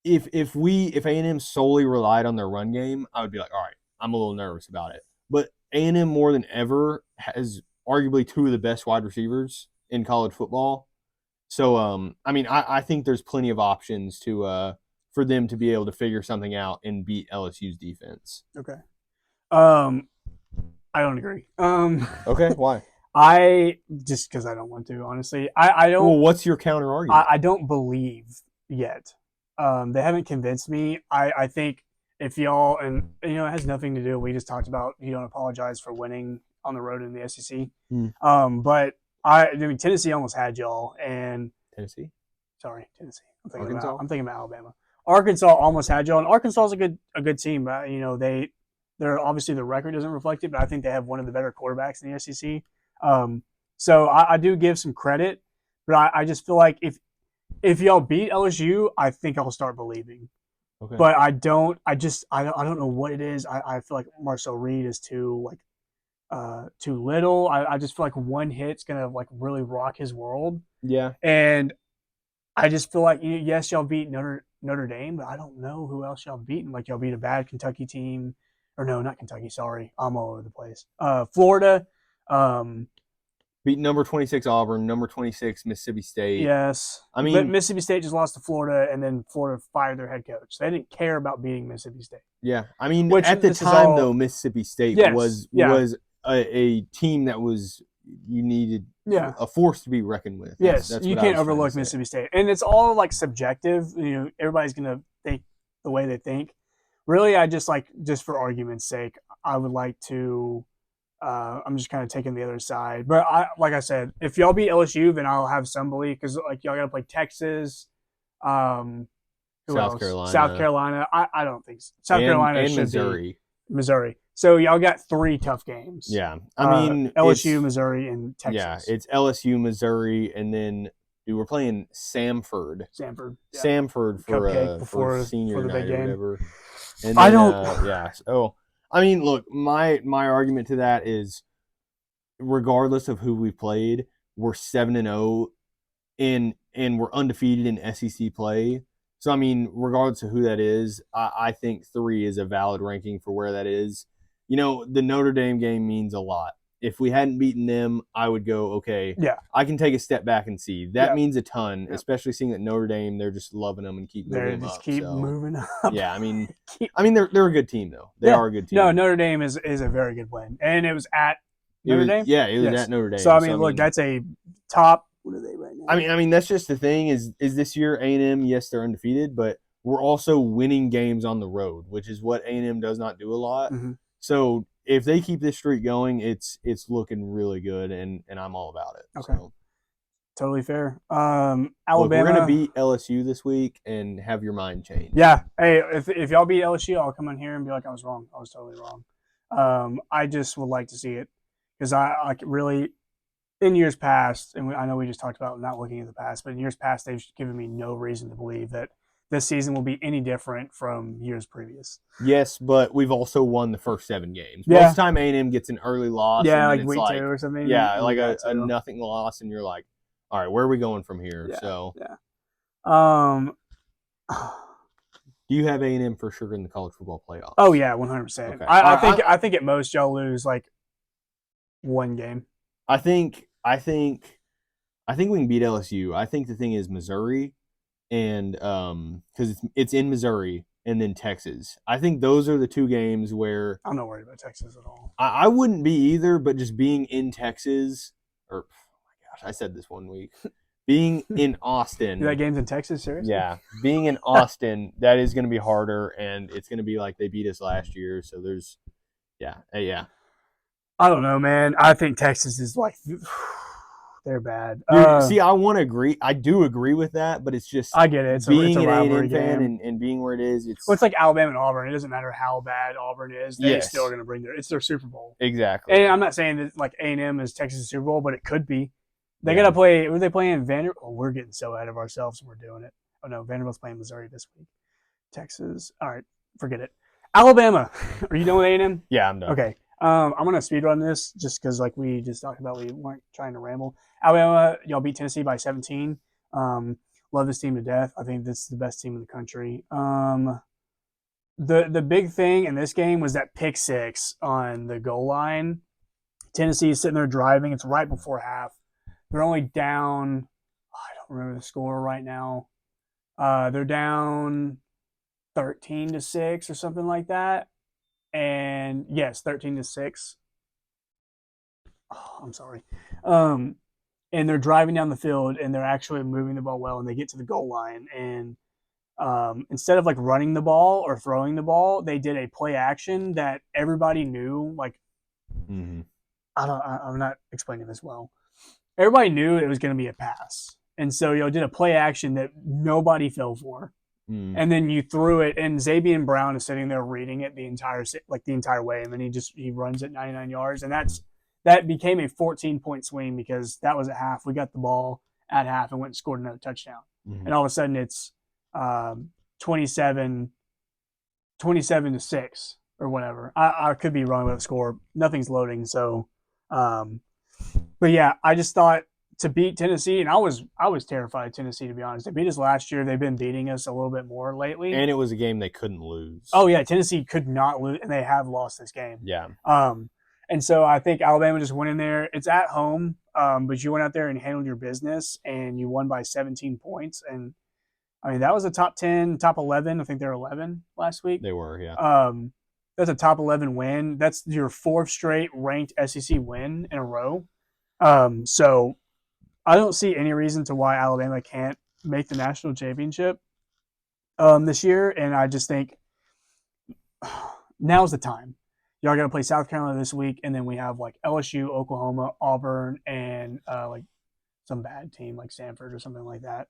Speaker 2: if A&M solely relied on their run game, I would be like, all right, I'm a little nervous about it. But A&M more than ever has arguably two of the best wide receivers in college football. So I mean, I think there's plenty of options to for them to be able to figure something out and beat LSU's defense.
Speaker 1: Okay. I don't agree.
Speaker 2: Okay, why?
Speaker 1: I just because I don't want to, honestly. I don't.
Speaker 2: Well, what's your counter argument?
Speaker 1: I don't believe yet. They haven't convinced me. I think if y'all and it has nothing to do. We just talked about you don't apologize for winning on the road in the SEC. But I mean Tennessee almost had y'all, and
Speaker 2: Tennessee.
Speaker 1: Sorry, Tennessee. I'm
Speaker 2: Arkansas?
Speaker 1: I'm thinking about Alabama. Arkansas almost had y'all, and Arkansas is a good team. They're obviously the record doesn't reflect it, but I think they have one of the better quarterbacks in the SEC. So I do give some credit, but I just feel like if y'all beat LSU, I think I'll start believing.
Speaker 2: Okay.
Speaker 1: But I don't know what it is. I feel like Marcel Reed is too little. I just feel like one hit's gonna like really rock his world.
Speaker 2: Yeah.
Speaker 1: And I just feel like yes, y'all beat Notre Dame, but I don't know who else y'all beaten. Like y'all beat a bad Kentucky team, or no, not Kentucky. Sorry, I'm all over the place. Florida.
Speaker 2: Beat number 26 Auburn, number 26 Mississippi State.
Speaker 1: Yes.
Speaker 2: I mean,
Speaker 1: Mississippi State just lost to Florida, and then Florida fired their head coach. They didn't care about beating Mississippi State.
Speaker 2: yeah. I mean,
Speaker 1: Which
Speaker 2: at the
Speaker 1: this is
Speaker 2: time
Speaker 1: all-
Speaker 2: though, Mississippi State
Speaker 1: Yes,
Speaker 2: was
Speaker 1: yeah.
Speaker 2: a team that was you needed
Speaker 1: Yeah.
Speaker 2: a force to be reckoned with.
Speaker 1: Yes,
Speaker 2: That's
Speaker 1: you
Speaker 2: what I
Speaker 1: can't
Speaker 2: was trying to
Speaker 1: overlook
Speaker 2: say.
Speaker 1: Mississippi State, and it's all like subjective. Everybody's gonna think the way they think. Really, I just for argument's sake, I would like to. I'm just kind of taking the other side, but like I said, if y'all beat LSU, then I'll have some belief because like y'all got to play Texas, who
Speaker 2: South
Speaker 1: else?
Speaker 2: Carolina.
Speaker 1: South Carolina. I don't think so. South Carolina
Speaker 2: and
Speaker 1: should
Speaker 2: Missouri.
Speaker 1: be Missouri. So y'all got 3 tough games.
Speaker 2: Yeah. I mean,
Speaker 1: LSU,
Speaker 2: it's-
Speaker 1: Missouri, and Texas.
Speaker 2: Yeah, it's LSU, Missouri, and then we're playing Samford.
Speaker 1: Samford. Yeah.
Speaker 2: Samford
Speaker 1: Cupcake
Speaker 2: for
Speaker 1: before
Speaker 2: senior
Speaker 1: the
Speaker 2: night
Speaker 1: big
Speaker 2: or
Speaker 1: game.
Speaker 2: whatever. And
Speaker 1: I
Speaker 2: then,
Speaker 1: don't-
Speaker 2: yeah. So I mean, look, my argument to that is, regardless of who we played, we're 7-0, and we're undefeated in SEC play. So I mean, regardless of who that is, I think 3 is a valid ranking for where that is. The Notre Dame game means a lot. If we hadn't beaten them, I would go, okay,
Speaker 1: Yeah.
Speaker 2: I can take a step back and see. That
Speaker 1: Yeah.
Speaker 2: means a ton,
Speaker 1: Yeah.
Speaker 2: especially seeing that Notre Dame, they're just loving them and keep moving
Speaker 1: They
Speaker 2: them
Speaker 1: just
Speaker 2: up.
Speaker 1: keep
Speaker 2: So,
Speaker 1: moving up.
Speaker 2: yeah, I mean they're a good team though. They
Speaker 1: Yeah.
Speaker 2: are a good team.
Speaker 1: No, Notre Dame is a very good win, and it was at
Speaker 2: It
Speaker 1: Notre
Speaker 2: was,
Speaker 1: Dame.
Speaker 2: yeah, it was
Speaker 1: Yes.
Speaker 2: at Notre Dame.
Speaker 1: So I mean, look, that's a top. What are they right now?
Speaker 2: I mean that's just the thing is this year A&M, yes, they're undefeated, but we're also winning games on the road, which is what A&M does not do a lot.
Speaker 1: Mhm.
Speaker 2: So if they keep this streak going, it's looking really good, and I'm all about it.
Speaker 1: Okay.
Speaker 2: So,
Speaker 1: Totally fair.
Speaker 2: look,
Speaker 1: Alabama.
Speaker 2: we're gonna beat LSU this week and have your mind change.
Speaker 1: Yeah. Hey, if y'all beat LSU, I'll come in here and be like, I was wrong. I was totally wrong. I just would like to see it because I really, in years past, and I know we just talked about not looking at the past, but in years past, they've given me no reason to believe that this season will be any different from years previous.
Speaker 2: Yes, but we've also won the first 7 games.
Speaker 1: Yeah.
Speaker 2: Most of the time A&M gets an early loss.
Speaker 1: Yeah,
Speaker 2: and
Speaker 1: like
Speaker 2: then
Speaker 1: week
Speaker 2: it's
Speaker 1: 2 or something.
Speaker 2: Yeah,
Speaker 1: and
Speaker 2: like
Speaker 1: that
Speaker 2: a
Speaker 1: too.
Speaker 2: nothing loss, and you're like, all right, where are we going from here?
Speaker 1: Yeah.
Speaker 2: So,
Speaker 1: Um.
Speaker 2: do you have A&M for sure in the college football playoffs?
Speaker 1: Oh yeah, 100%.
Speaker 2: Okay.
Speaker 1: I think at most y'all lose like 1 game.
Speaker 2: I think we can beat LSU. I think the thing is Missouri, and because it's in Missouri and then Texas. I think those are the 2 games where
Speaker 1: I'm not worried about Texas at all.
Speaker 2: I wouldn't be either, but just being in Texas, or oh my gosh, I said this one week, being in Austin.
Speaker 1: That game's in Texas, seriously?
Speaker 2: Yeah, being in Austin, that is going to be harder, and it's going to be like they beat us last year. So there's, yeah.
Speaker 1: I don't know, man. I think Texas is like they're bad.
Speaker 2: Dude, see, I want to agree. I do agree with that, but it's just
Speaker 1: I get it. It's
Speaker 2: being
Speaker 1: a
Speaker 2: an
Speaker 1: rivalry
Speaker 2: A&M fan
Speaker 1: game.
Speaker 2: and being where it is. It's
Speaker 1: Well, it's like Alabama and Auburn. It doesn't matter how bad Auburn is; they
Speaker 2: Yes.
Speaker 1: still are going to bring it's their Super Bowl.
Speaker 2: exactly.
Speaker 1: And I'm not saying that like A&M is Texas Super Bowl, but it could be. They
Speaker 2: Yeah.
Speaker 1: got to play. Were they playing Vanderbilt? Oh, we're getting so ahead of ourselves when we're doing it. Oh no, Vanderbilt's playing Missouri this week. Texas. All right, forget it. Alabama. Are you done with A&M?
Speaker 2: Yeah, I'm done.
Speaker 1: Okay. I'm gonna speed run this just because like we just talked about, we weren't trying to ramble. Alabama, y'all beat Tennessee by 17. Love this team to death. I think this is the best team in the country. The big thing in this game was that pick six on the goal line. Tennessee is sitting there driving. It's right before half. They're only down. I don't remember the score right now. They're down 13-6 or something like that. And yes, 13-6. Oh, I'm sorry. And they're driving down the field and they're actually moving the ball well, and they get to the goal line, and instead of like running the ball or throwing the ball, they did a play action that everybody knew. Like,
Speaker 2: Mm-hmm.
Speaker 1: I'm not explaining this well. Everybody knew it was going to be a pass, and so did a play action that nobody fell for.
Speaker 2: Mm.
Speaker 1: And then you threw it, and Xavier Brown is sitting there reading it the entire way, and then he runs it 99 yards, and that became a 14-point swing because that was at half. We got the ball at half and went and scored another touchdown,
Speaker 2: Mm-hmm.
Speaker 1: and all of a sudden it's 27-6 or whatever. I could be wrong about the score. Nothing's loading, so. But yeah, I just thought to beat Tennessee, and I was terrified of Tennessee, to be honest. They beat us last year. They've been beating us a little bit more lately.
Speaker 2: And it was a game they couldn't lose.
Speaker 1: Oh yeah, Tennessee could not lose, and they have lost this game.
Speaker 2: Yeah.
Speaker 1: And so I think Alabama just went in there. It's at home, but you went out there and handled your business, and you won by 17 points. And I mean, that was a top 10, top 11. I think they were 11 last week.
Speaker 2: They were, yeah.
Speaker 1: That's a top 11 win. That's your fourth straight ranked SEC win in a row. So I don't see any reason to why Alabama can't make the national championship this year. And I just think now's the time. Y'all got to play South Carolina this week, and then we have like LSU, Oklahoma, Auburn, and like some bad team like Stanford or something like that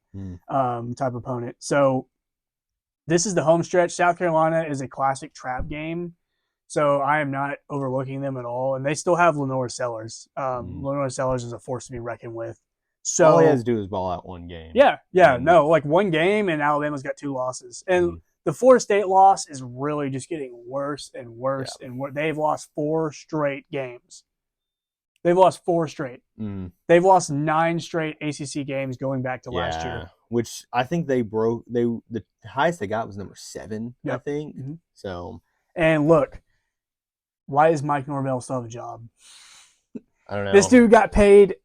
Speaker 1: type opponent. So this is the home stretch. South Carolina is a classic trap game, so I am not overlooking them at all. And they still have Lenore Sellers. Lenore Sellers is a force to be reckoned with. So
Speaker 2: all he has to do is ball out one game.
Speaker 1: Yeah, no, like one game, and Alabama's got 2 losses. And the Florida State loss is really just getting worse and worse and worse. They've lost 4 straight games. They've lost 4 straight. They've lost 9 straight ACC games going back to last year.
Speaker 2: Which I think they broke. The highest they got was number 7, I think.
Speaker 1: Mm-hmm.
Speaker 2: So,
Speaker 1: and look, why does Mike Norvell still have a job?
Speaker 2: I don't know.
Speaker 1: This dude got paid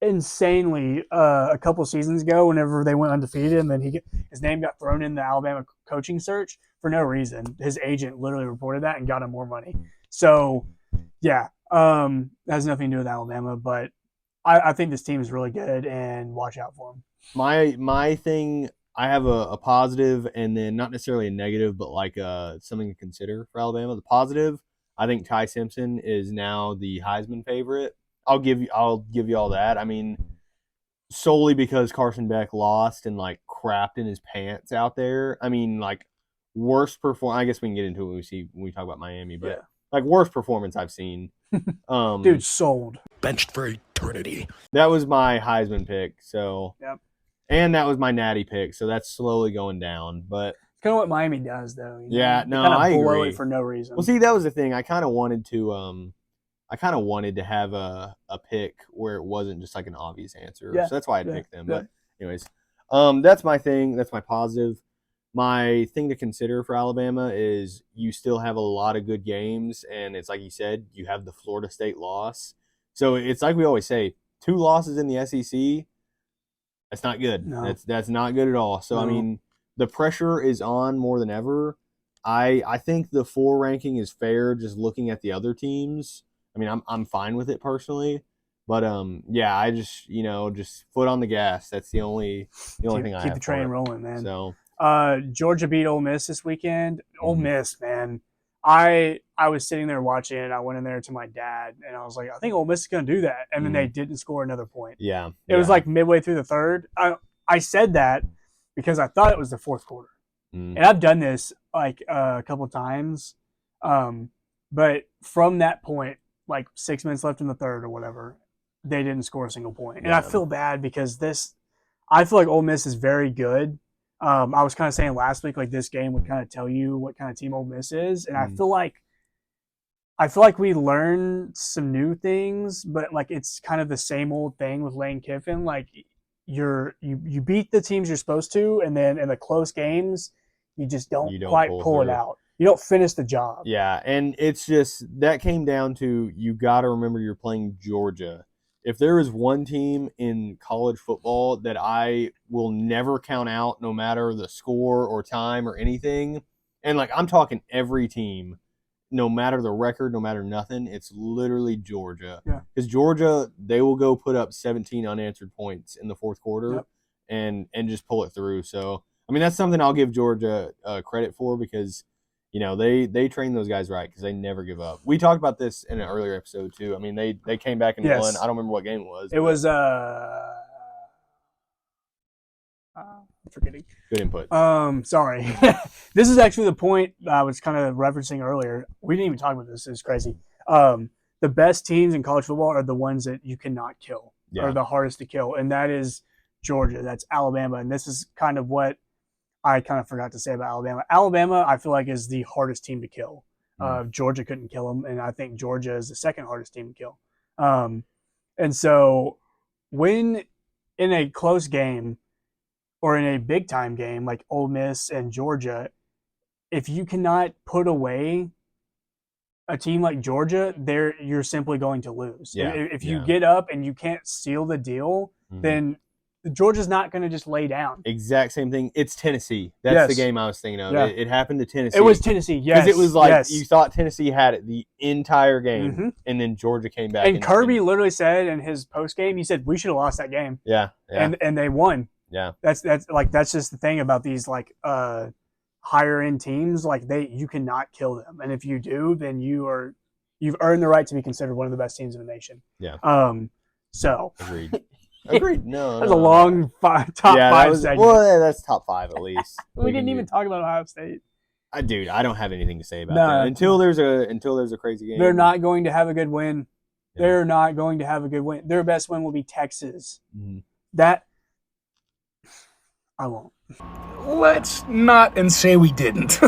Speaker 1: insanely a couple seasons ago whenever they went undefeated, and then his name got thrown in the Alabama coaching search for no reason. His agent literally reported that and got him more money. So, yeah, has nothing to do with Alabama, but I think this team is really good, and watch out for them.
Speaker 2: My thing, I have a positive and then not necessarily a negative, but like something to consider for Alabama. The positive, I think Ty Simpson is now the Heisman favorite. I'll give you all that. I mean, solely because Carson Beck lost and like crapped in his pants out there. I mean, like worst performance. I guess we can get into it when we talk about Miami, but like worst performance I've seen.
Speaker 1: Dude, sold.
Speaker 4: Benched for eternity.
Speaker 2: That was my Heisman pick. So, and that was my Natty pick. So that's slowly going down, but.
Speaker 1: Kind of what Miami does, though.
Speaker 2: Yeah, no,
Speaker 1: I
Speaker 2: agree.
Speaker 1: It for no reason.
Speaker 2: Well, see, that was the thing. I kind of wanted to have a pick where it wasn't just like an obvious answer. So that's why I picked them. But anyways, that's my thing. That's my positive. My thing to consider for Alabama is you still have a lot of good games, and it's like you said, you have the Florida State loss. So it's like we always say, 2 losses in the SEC. That's not good.
Speaker 1: No.
Speaker 2: That's not good at all. So I mean, the pressure is on more than ever. I think the 4 ranking is fair. Just looking at the other teams. I mean, I'm fine with it personally, but I just just foot on the gas. That's the only thing I have.
Speaker 1: Keep the train rolling, man.
Speaker 2: So
Speaker 1: Georgia beat Ole Miss this weekend. Ole Miss, man. I was sitting there watching it. I went in there to my dad, and I was like, I think Ole Miss is going to do that. And then they didn't score another point.
Speaker 2: Yeah.
Speaker 1: It was like midway through the third. I said that because I thought it was the fourth quarter. And I've done this like a couple of times. But from that point, like 6 minutes left in the third or whatever, they didn't score a single point. And I feel bad because I feel like Ole Miss is very good, I was kind of saying last week, like this game would kind of tell you what kind of team Ole Miss is, and I feel like we learned some new things, but like it's kind of the same old thing with Lane Kiffin. Like you beat the teams you're supposed to, and then in the close games, you just don't, quite pull it out. You don't finish the job.
Speaker 2: Yeah, and it's just that came down to you got to remember you're playing Georgia. If there is one team in college football that I will never count out, no matter the score or time or anything, and like I'm talking every team, no matter the record, no matter nothing, it's literally Georgia.
Speaker 1: Yeah.
Speaker 2: Because Georgia, they will go put up 17 unanswered points in the fourth quarter,
Speaker 1: Yep.
Speaker 2: and just pull it through. So I mean that's something I'll give Georgia credit for because. You know, they train those guys right because they never give up. We talked about this in an earlier episode too. I mean, they came back and
Speaker 1: Yes.
Speaker 2: won. I don't remember what game it was.
Speaker 1: It was I'm forgetting.
Speaker 2: Good input.
Speaker 1: Sorry. This is actually the point I was kind of referencing earlier. We didn't even talk about this. It's crazy. The best teams in college football are the ones that you cannot kill, are the hardest to kill, and that is Georgia. That's Alabama, and this is kind of what I kind of forgot to say about Alabama. Alabama, I feel like, is the hardest team to kill. Georgia couldn't kill them, and I think Georgia is the second hardest team to kill. And so when in a close game or in a big-time game like Ole Miss and Georgia, if you cannot put away a team like Georgia, you're simply going to lose.
Speaker 2: Yeah.
Speaker 1: If you get up and you can't seal the deal, then Georgia's not going to just lay down.
Speaker 2: Exact same thing. It's Tennessee. That's the game I was thinking of.
Speaker 1: Yeah.
Speaker 2: It happened to Tennessee.
Speaker 1: It was Tennessee, yes.
Speaker 2: Because it was like you thought Tennessee had it the entire game, and then Georgia came back.
Speaker 1: And Kirby literally said in his post game, he said, "We should have lost that game."
Speaker 2: Yeah.
Speaker 1: And they won.
Speaker 2: Yeah.
Speaker 1: That's just the thing about these like higher end teams. Like you cannot kill them, and if you do, then you've earned the right to be considered one of the best teams in the nation.
Speaker 2: Yeah.
Speaker 1: So.
Speaker 2: Agreed. No,
Speaker 1: that's a long top five segment.
Speaker 2: Well, that's top five at least.
Speaker 1: We didn't even talk about Ohio State.
Speaker 2: Dude, I don't have anything to say about that until there's a crazy game.
Speaker 1: They're not going to have a good win. Yeah. They're not going to have a good win. Their best win will be Texas. That I won't.
Speaker 5: Let's not and say we didn't.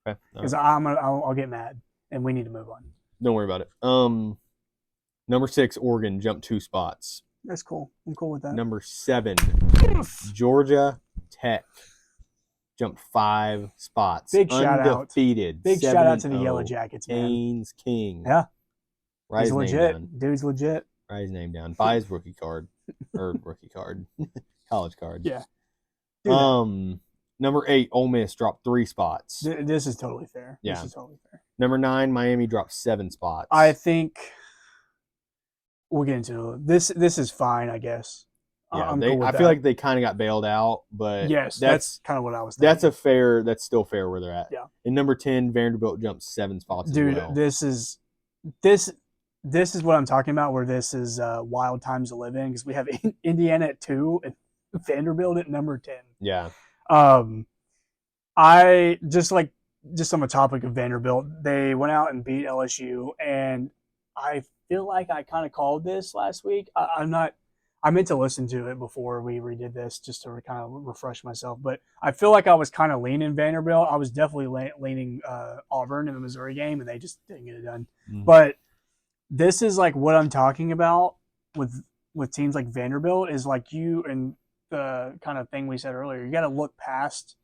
Speaker 1: Because I'll get mad, and we need to move on.
Speaker 2: Don't worry about it. Number 6, Oregon jumped 2 spots.
Speaker 1: That's cool. I'm cool with that.
Speaker 2: Number 7, Georgia Tech jumped 5 spots.
Speaker 1: Big shout out.
Speaker 2: Undefeated.
Speaker 1: Big shout out to the Yellow Jackets, man.
Speaker 2: Haynes King.
Speaker 1: Yeah.
Speaker 2: Write
Speaker 1: He's legit. Dude's legit.
Speaker 2: Write his name down. Buy his rookie card. College card.
Speaker 1: Yeah.
Speaker 2: Number 8, Ole Miss dropped 3 spots.
Speaker 1: This is totally fair.
Speaker 2: Yeah.
Speaker 1: This is totally fair.
Speaker 2: Number 9, Miami dropped 7 spots.
Speaker 1: I think we'll get into it. This is fine, I guess.
Speaker 2: Yeah,
Speaker 1: cool
Speaker 2: I feel like they kind of got bailed out, but
Speaker 1: yes, that's kind of what I was thinking.
Speaker 2: That's still fair where they're at.
Speaker 1: Yeah.
Speaker 2: And number 10, Vanderbilt jumped 7 spots.
Speaker 1: Dude,
Speaker 2: as well.
Speaker 1: this is what I'm talking about. Where this is wild times to live in because we have Indiana at 2 and Vanderbilt at number 10.
Speaker 2: Yeah.
Speaker 1: I just on the topic of Vanderbilt, they went out and beat LSU, and I feel like I kind of called this last week. I meant to listen to it before we redid this just to kind of refresh myself, but I feel like I was kind of leaning Vanderbilt. I was definitely leaning Auburn in the Missouri game, and they just didn't get it done. But this is like what I'm talking about with teams like Vanderbilt is like you and the kind of thing we said earlier. You got to look past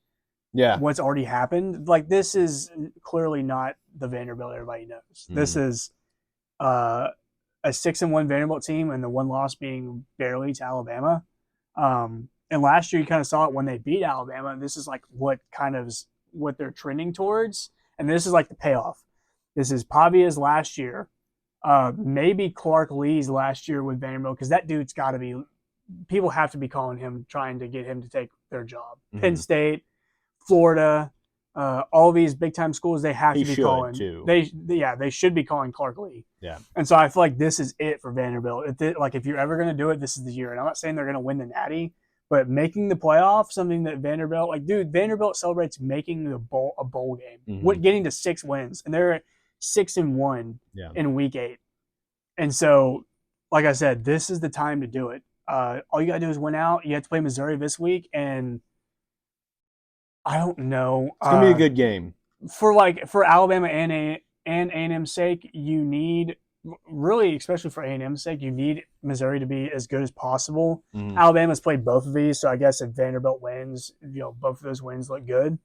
Speaker 1: what's already happened. Like this is clearly not the Vanderbilt everybody knows. This is a 6-1 Vanderbilt team, and the one loss being barely to Alabama. And last year you kind of saw it when they beat Alabama. This is like what they're trending towards, and this is like the payoff. This is Pavia's last year, maybe Clark Lee's last year with Vanderbilt, because that dude's got to be. People have to be calling him, trying to get him to take their job. Penn State, Florida. All these big time schools, they have to be calling.
Speaker 2: Too.
Speaker 1: They should be calling Clark Lee.
Speaker 2: Yeah.
Speaker 1: And so I feel like this is it for Vanderbilt. If you're ever going to do it, this is the year. And I'm not saying they're going to win the Natty, but making the playoff, something that Vanderbilt celebrates making a bowl game, getting to 6 wins, and they're 6-1 in week 8. And so, like I said, this is the time to do it. All you got to do is win out. You have to play Missouri this week, and I don't know.
Speaker 2: It's gonna be a good game.
Speaker 1: For Alabama and A&M's sake, you need really, especially for A&M's sake, you need Missouri to be as good as possible.
Speaker 2: Mhm.
Speaker 1: Alabama's played both of these, so I guess if Vanderbilt wins, both of those wins look good.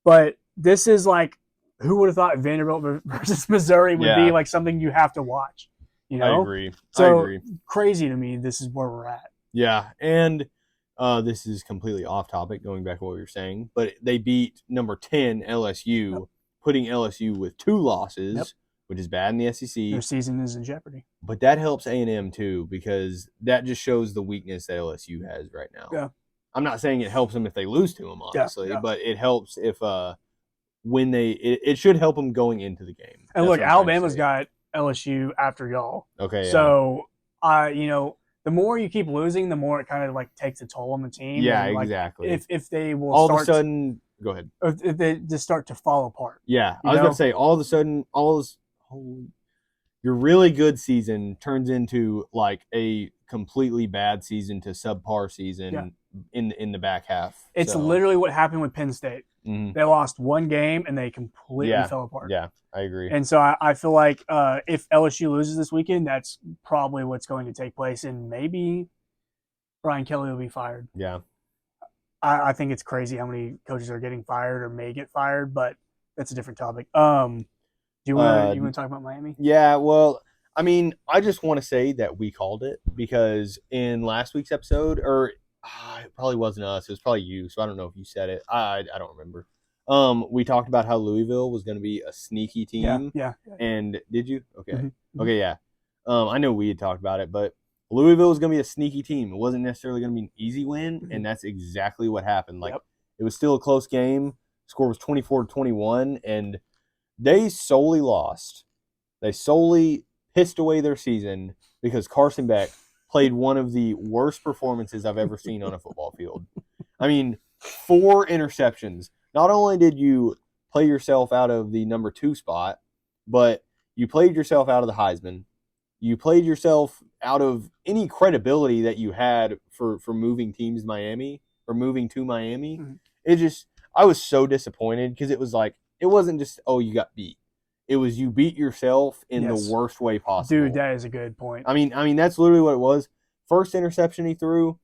Speaker 1: But this is like, who would have thought Vanderbilt versus Missouri would be
Speaker 2: Yeah.
Speaker 1: like something you have to watch? You know,
Speaker 2: I agree.
Speaker 1: So-
Speaker 2: I agree.
Speaker 1: crazy to me. This is where we're at.
Speaker 2: Yeah, and this is completely off topic, going back to what you were saying, but they beat number 10 LSU, putting LSU with 2 losses,
Speaker 1: Yep.
Speaker 2: which is bad in the SEC.
Speaker 1: Their season is in jeopardy.
Speaker 2: But that helps A&M too, because that just shows the weakness that LSU has right now.
Speaker 1: Yeah.
Speaker 2: I'm not saying it helps them if they lose to them, honestly,
Speaker 1: yeah.
Speaker 2: but it helps if when it should help them going into the game.
Speaker 1: And
Speaker 2: That's
Speaker 1: look,
Speaker 2: what I'm trying to
Speaker 1: Alabama's
Speaker 2: say.
Speaker 1: got LSU after y'all.
Speaker 2: Okay.
Speaker 1: So, the more you keep losing, the more it kind of like takes a toll on the team.
Speaker 2: yeah,
Speaker 1: and, like,
Speaker 2: exactly.
Speaker 1: If they will
Speaker 2: all
Speaker 1: start,
Speaker 2: of a sudden, go ahead.
Speaker 1: if they just start to fall apart.
Speaker 2: Yeah,
Speaker 1: You
Speaker 2: I was
Speaker 1: know?
Speaker 2: going to say, all of a sudden, your really good season turns into like a completely bad season to subpar season in the back half.
Speaker 1: It's
Speaker 2: So,
Speaker 1: literally what happened with Penn State.
Speaker 2: mhm.
Speaker 1: They lost one game and they completely
Speaker 2: Yeah,
Speaker 1: fell apart.
Speaker 2: Yeah, I agree.
Speaker 1: And so I feel like if LSU loses this weekend, that's probably what's going to take place, and maybe Brian Kelly will be fired.
Speaker 2: Yeah.
Speaker 1: I think it's crazy how many coaches are getting fired or may get fired, but that's a different topic. Do you want to talk about Miami?
Speaker 2: Yeah, well, I mean, I just want to say that we called it because in last week's episode, or it probably wasn't us, it was probably you, so I don't know if you said it. I don't remember. We talked about how Louisville was going to be a sneaky team.
Speaker 1: Yeah.
Speaker 2: And did you? Okay.
Speaker 1: Mhm.
Speaker 2: Okay, yeah. I know we had talked about it, but Louisville was going to be a sneaky team. It wasn't necessarily going to be an easy win, and that's exactly what happened. Like, It was still a close game. Score was 24-21, and they solely lost. They solely pissed away their season because Carson Beck played one of the worst performances I've ever seen on a football field. I mean, 4 interceptions. Not only did you play yourself out of the number 2 spot, but you played yourself out of the Heisman. You played yourself out of any credibility that you had for moving teams to Miami or moving to Miami.
Speaker 1: Mhm.
Speaker 2: I was so disappointed because it was like, it wasn't just, oh, you got beat. It was you beat yourself in
Speaker 1: Yes.
Speaker 2: the worst way possible.
Speaker 1: Dude, that is a good point.
Speaker 2: I mean, that's literally what it was. First interception he threw,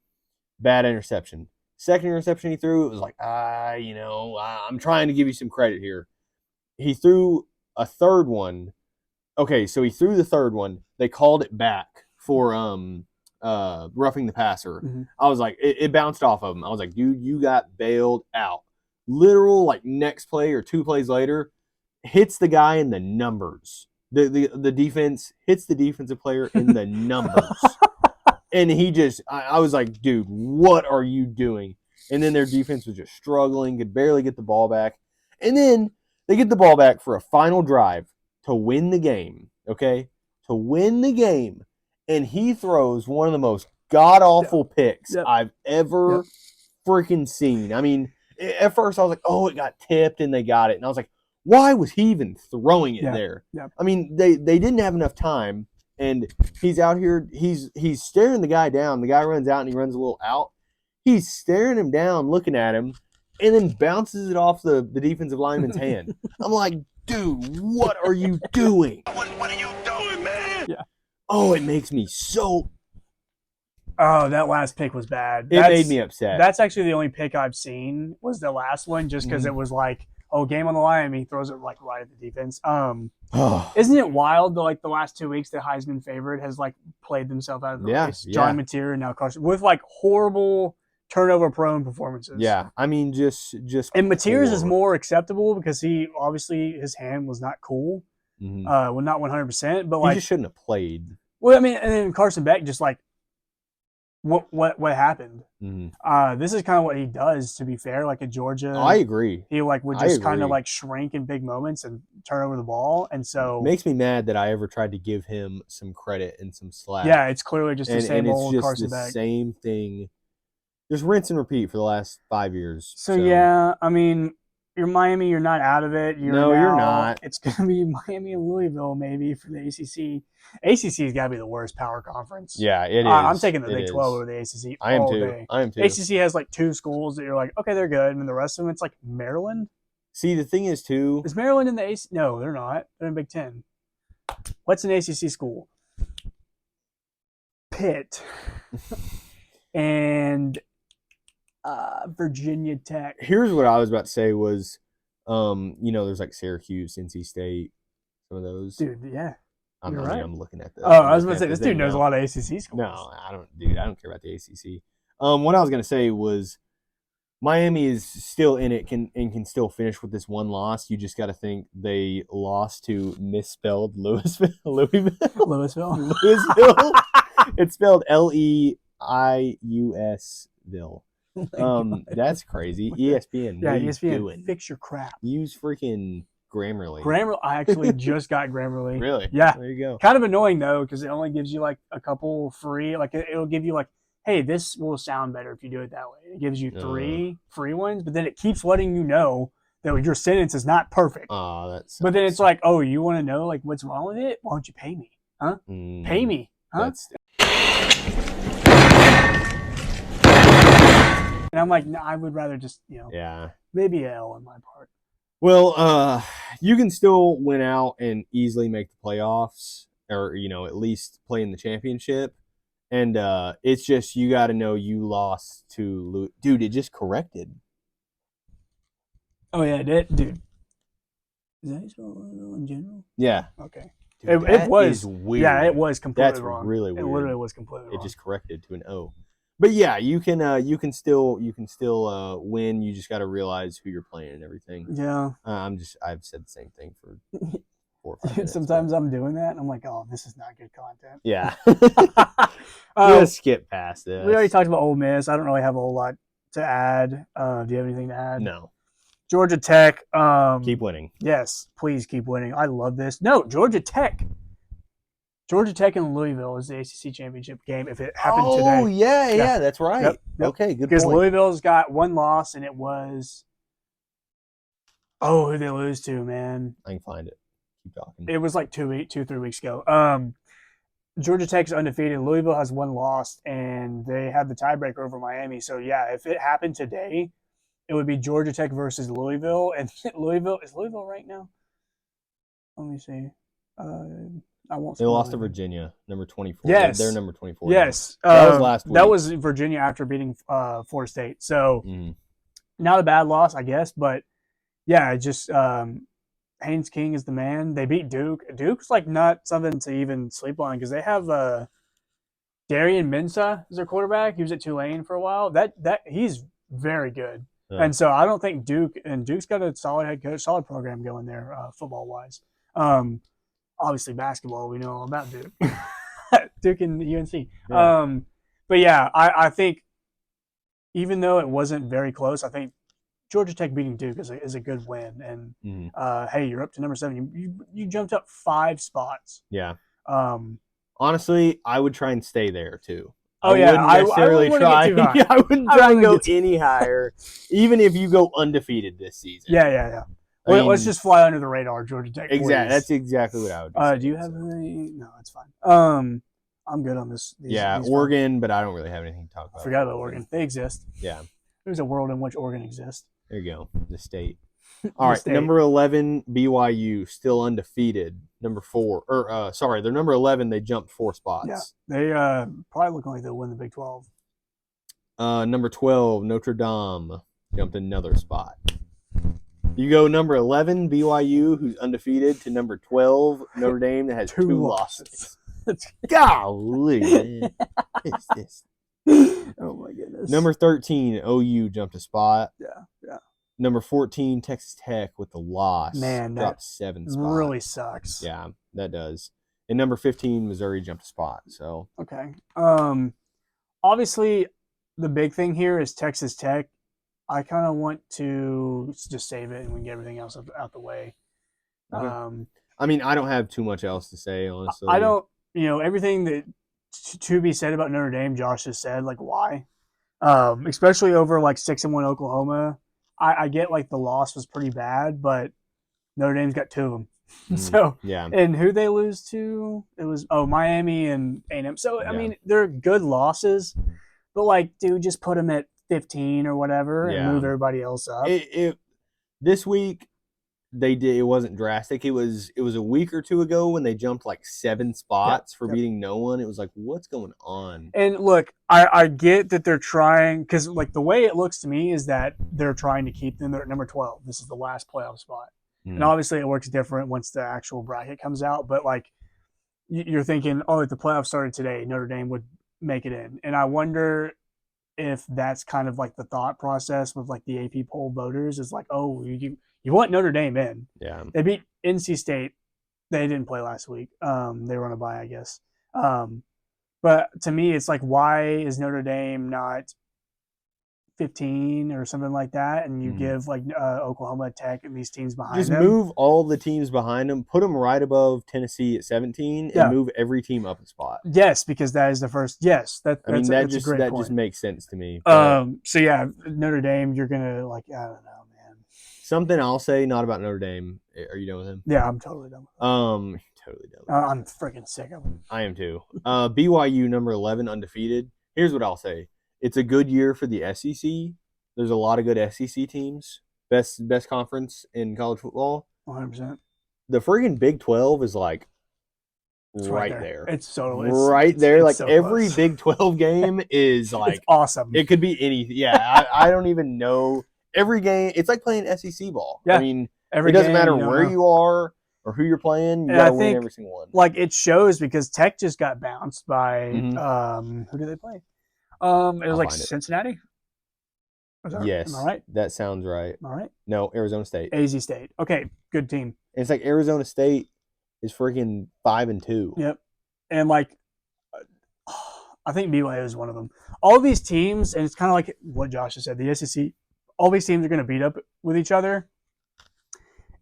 Speaker 2: bad interception. Second interception he threw, it was like, I'm trying to give you some credit here. He threw a third one. Okay, so he threw the third one. They called it back for roughing the passer.
Speaker 1: Mhm.
Speaker 2: I was like, it bounced off of him. I was like, dude, you got bailed out. Literal, like, next play or 2 plays later, hits the guy in the numbers. The defense hits the defensive player in the numbers. And I was like, dude, what are you doing? And then their defense was just struggling, could barely get the ball back. And then they get the ball back for a final drive to win the game, okay? To win the game. And he throws one of the most god-awful picks I've ever freaking seen. I mean, at first I was like, oh, it got tipped and they got it. And I was like, why was he even throwing it there?
Speaker 1: Yeah.
Speaker 2: I mean, they didn't have enough time. And he's out here, he's staring the guy down. The guy runs out and he runs a little out. He's staring him down, looking at him, and then bounces it off the defensive lineman's hand. I'm like, dude, what are you doing?
Speaker 3: What are you doing, man?
Speaker 1: Yeah.
Speaker 2: Oh, it makes me so...
Speaker 1: Oh, that last pick was bad.
Speaker 2: It made me upset.
Speaker 1: That's actually the only pick I've seen was the last one, just because it was like, oh, game on the line, and he throws it like right at the defense. Isn't it wild that like the last 2 weeks the Heisman favorite has like played themselves out of the race? John Mateer and now Carson with like horrible turnover prone performances.
Speaker 2: Yeah, I mean just
Speaker 1: and Mateer's is
Speaker 2: poor.
Speaker 1: more acceptable because he obviously his hand was not cool.
Speaker 2: Mhm.
Speaker 1: Well, not 100%, but
Speaker 2: He
Speaker 1: like,
Speaker 2: just shouldn't have played.
Speaker 1: well, I mean, and then Carson Beck just like, what happened?
Speaker 2: Mhm.
Speaker 1: This is kind of what he does. To be fair, like at Georgia,
Speaker 2: I agree.
Speaker 1: he like would
Speaker 2: I
Speaker 1: just kind of
Speaker 2: agree.
Speaker 1: like shrink in big moments and turn over the ball, and so
Speaker 2: Makes me mad that I ever tried to give him some credit and some slack.
Speaker 1: yeah, it's clearly just the
Speaker 2: and
Speaker 1: same
Speaker 2: it's
Speaker 1: old
Speaker 2: just
Speaker 1: Carson
Speaker 2: the
Speaker 1: Beck.
Speaker 2: same thing. Just rinse and repeat for the last 5 years.
Speaker 1: So yeah, I mean, you're Miami. You're not out of it.
Speaker 2: No, you're not.
Speaker 1: It's gonna be Miami and Louisville maybe for the ACC. ACC's got to be the worst power conference.
Speaker 2: Yeah, it is.
Speaker 1: I'm taking the
Speaker 2: It
Speaker 1: Big
Speaker 2: is.
Speaker 1: 12 over the ACC.
Speaker 2: I am
Speaker 1: all
Speaker 2: too.
Speaker 1: Day.
Speaker 2: I am too.
Speaker 1: ACC has like 2 schools that you're like, okay, they're good, and then the rest of them, it's like Maryland.
Speaker 2: See, the thing is too.
Speaker 1: Is Maryland in the ACC? No, they're not. They're in Big Ten. What's an ACC school? Pitt and Virginia Tech.
Speaker 2: Here's what I was about to say was, there's like Syracuse, NC State, some of those.
Speaker 1: Dude, yeah. You're right.
Speaker 2: I'm looking at the.
Speaker 1: Oh, I was going to say, this dude knows a lot of ACC schools.
Speaker 2: No, I don't, dude. I don't care about the ACC. What I was gonna say was, Miami is still in it, can still finish with this one loss. You just got to think they lost to misspelled Louisville.
Speaker 1: Louisville.
Speaker 2: It's spelled Leiusville. That's crazy. ESPN.
Speaker 1: Yeah,
Speaker 2: what are you
Speaker 1: ESPN.
Speaker 2: doing?
Speaker 1: Fix your crap.
Speaker 2: Use freaking Grammarly.
Speaker 1: I actually just got Grammarly.
Speaker 2: Really?
Speaker 1: Yeah.
Speaker 2: There you go.
Speaker 1: Kind of annoying though, because it only gives you like a couple free. Like it'll give you like, hey, this will sound better if you do it that way. It gives you 3 free ones, but then it keeps letting you know that your sentence is not perfect.
Speaker 2: Oh, that's.
Speaker 1: But then it's like, oh, you want to know like what's wrong with it? Why don't you pay me? Huh? Pay me? Huh? And I'm like, no, I would rather just
Speaker 2: Yeah.
Speaker 1: maybe a L on my part.
Speaker 2: Well, you can still win out and easily make the playoffs, or at least play in the championship. And it's just you got to know you lost to dude. It just corrected.
Speaker 1: Oh yeah, dude. Is that Louisville in general?
Speaker 2: Yeah.
Speaker 1: Okay.
Speaker 2: Dude,
Speaker 1: It was
Speaker 2: weird.
Speaker 1: Yeah, it was completely
Speaker 2: That's
Speaker 1: wrong.
Speaker 2: really weird.
Speaker 1: It literally was completely wrong.
Speaker 2: It just corrected to an O. But yeah, you can still win. You just got to realize who you're playing and everything.
Speaker 1: Yeah.
Speaker 2: I've said the same thing for 4 or 5 minutes.
Speaker 1: Sometimes I'm doing that and I'm like, oh, this is not good content.
Speaker 2: Yeah.
Speaker 1: Uh,
Speaker 2: Just skip past this.
Speaker 1: we already talked about Ole Miss. I don't really have a whole lot to add. Do you have anything to add?
Speaker 2: No.
Speaker 1: Georgia Tech.
Speaker 2: Keep winning.
Speaker 1: Yes, please keep winning. I love this. No, Georgia Tech. Georgia Tech and Louisville is the ACC championship game if it happened today.
Speaker 2: Oh, yeah, that's right.
Speaker 1: Yep.
Speaker 2: Okay, good
Speaker 1: Because
Speaker 2: point.
Speaker 1: Louisville's got 1 loss and it was. Oh, who they lose to, man?
Speaker 2: I can find it. Keep talking.
Speaker 1: It was like 3 weeks ago. Georgia Tech's undefeated. Louisville has 1 loss, and they had the tiebreaker over Miami. So yeah, if it happened today, it would be Georgia Tech versus Louisville. And is Louisville right now? Let me see. I won't.
Speaker 2: They lost to Virginia, number 24.
Speaker 1: Yes.
Speaker 2: They're number 24.
Speaker 1: Yes,
Speaker 2: That was last week.
Speaker 1: That was Virginia after beating Florida State. So
Speaker 2: Mhm.
Speaker 1: not a bad loss, I guess. But yeah, just Haynes King is the man. They beat Duke. Duke's like not something to even sleep on because they have Darian Mensah as their quarterback. He was at Tulane for a while. That he's very good.
Speaker 2: Yeah.
Speaker 1: And so I don't think Duke's got a solid head coach, solid program going there, football wise. Obviously basketball, we know all about Duke. Duke and UNC.
Speaker 2: Yeah.
Speaker 1: But yeah, I think even though it wasn't very close, I think Georgia Tech beating Duke is a good win. And
Speaker 2: Mhm.
Speaker 1: hey, you're up to number 7. You jumped up 5 spots.
Speaker 2: Yeah.
Speaker 1: Um,
Speaker 2: Honestly, I would try and stay there too.
Speaker 1: Oh, yeah,
Speaker 2: wouldn't
Speaker 1: I
Speaker 2: necessarily
Speaker 1: wouldn't
Speaker 2: try.
Speaker 1: get too high.
Speaker 2: I wouldn't
Speaker 1: I
Speaker 2: try and
Speaker 1: wouldn't
Speaker 2: go
Speaker 1: get too-
Speaker 2: any higher, even if you go undefeated this season.
Speaker 1: yeah.
Speaker 2: I
Speaker 1: Well, let's
Speaker 2: mean,
Speaker 1: just fly under the radar, Georgia Tech.
Speaker 2: exactly.
Speaker 1: please.
Speaker 2: That's exactly what I would.
Speaker 1: Do you have any? No, it's fine. I'm good on this. These
Speaker 2: Oregon, but I don't really have anything to talk
Speaker 1: I
Speaker 2: about.
Speaker 1: forgot about Oregon. They exist.
Speaker 2: Yeah,
Speaker 1: There's a world in which Oregon exists.
Speaker 2: there you go. The state. All right,
Speaker 1: state.
Speaker 2: number 11 BYU still undefeated. Number 4, they're number 11. They jumped 4 spots.
Speaker 1: Yeah, they probably look like they'll win the Big 12.
Speaker 2: Number 12 Notre Dame jumped another spot. You go number 11 BYU, who's undefeated, to number 12 Notre Dame that has 2 losses. Golly, man. What is this?
Speaker 1: Oh my goodness.
Speaker 2: Number 13 OU jumped a spot.
Speaker 1: Yeah.
Speaker 2: Number 14 Texas Tech with the loss.
Speaker 1: Man, that
Speaker 2: dropped 7 spots.
Speaker 1: really sucks.
Speaker 2: Yeah, that does. And number 15 Missouri jumped a spot. So
Speaker 1: Okay. Obviously, the big thing here is Texas Tech. I kind of want to just save it and we can get everything else out the way.
Speaker 2: Okay. I mean, I don't have too much else to say, honestly.
Speaker 1: I don't, everything that to be said about Notre Dame, Josh just said, like why, especially over like 6-1 Oklahoma. I get like the loss was pretty bad, but Notre Dame's got 2 of them.
Speaker 2: Mm,
Speaker 1: So
Speaker 2: yeah.
Speaker 1: and who they lose to? It was Miami and A&M. So I
Speaker 2: Yeah.
Speaker 1: mean they're good losses, but like dude, just put them at 15 or whatever and
Speaker 2: Yeah.
Speaker 1: move everybody else up.
Speaker 2: This week they did. It wasn't drastic. It was a week or two ago when they jumped like 7 spots for
Speaker 1: Yep.
Speaker 2: beating no one. It was like, what's going on?
Speaker 1: And look, I get that they're trying because like the way it looks to me is that they're trying to keep them at number 12. This is the last playoff spot. And obviously it works different once the actual bracket comes out. But like you're thinking, oh, if the playoffs started today, Notre Dame would make it in. And I wonder if that's kind of like the thought process with like the AP poll voters is like, oh, you want Notre Dame in.
Speaker 2: Yeah.
Speaker 1: They beat NC State. They didn't play last week. They were on a bye, I guess. But to me, it's like, why is Notre Dame not 15 or something like that? And you give like Oklahoma, Tech, and these teams behind
Speaker 2: Just
Speaker 1: them.
Speaker 2: move all the teams behind them, put them right above Tennessee at 17, and
Speaker 1: Yeah.
Speaker 2: move every team up a spot.
Speaker 1: Yes, because that is the first. Yes, that's
Speaker 2: I mean,
Speaker 1: that's a great point.
Speaker 2: just makes sense to me. But
Speaker 1: So yeah, Notre Dame, you're gonna like, I don't know, man.
Speaker 2: something I'll say, not about Notre Dame. Are you done with him?
Speaker 1: Yeah, I'm totally done.
Speaker 2: Totally done.
Speaker 1: I'm freaking sick of them.
Speaker 2: I am too. BYU number 11 undefeated. Here's what I'll say. It's a good year for the SEC. There's a lot of good SEC teams. Best conference in college football.
Speaker 1: 100%.
Speaker 2: The friggin' Big 12 is like
Speaker 1: It's
Speaker 2: right there.
Speaker 1: It's so
Speaker 2: right there.
Speaker 1: it's
Speaker 2: Like
Speaker 1: so
Speaker 2: every
Speaker 1: close.
Speaker 2: Big 12 game is like
Speaker 1: it's awesome.
Speaker 2: it could be anything. Yeah, I don't even know. Every game, it's like playing SEC ball.
Speaker 1: Yeah.
Speaker 2: I mean,
Speaker 1: Every
Speaker 2: it doesn't
Speaker 1: game,
Speaker 2: matter
Speaker 1: you don't
Speaker 2: where
Speaker 1: know.
Speaker 2: you are or who you're playing. You
Speaker 1: And
Speaker 2: gotta
Speaker 1: I
Speaker 2: win
Speaker 1: think,
Speaker 2: every single one.
Speaker 1: Like it shows because Tech just got bounced by
Speaker 2: Mhm.
Speaker 1: who did they play? It was
Speaker 2: I'll
Speaker 1: like
Speaker 2: find it.
Speaker 1: Cincinnati. Was that,
Speaker 2: Yes,
Speaker 1: am I right?
Speaker 2: that sounds right.
Speaker 1: Am I right?
Speaker 2: No, Arizona State.
Speaker 1: AZ State. Okay, good team.
Speaker 2: It's like Arizona State is freaking 5-2.
Speaker 1: Yep. And like, I think BYU is one of them. All these teams, and it's kind of like what Josh has said. The SEC, all these teams are going to beat up with each other.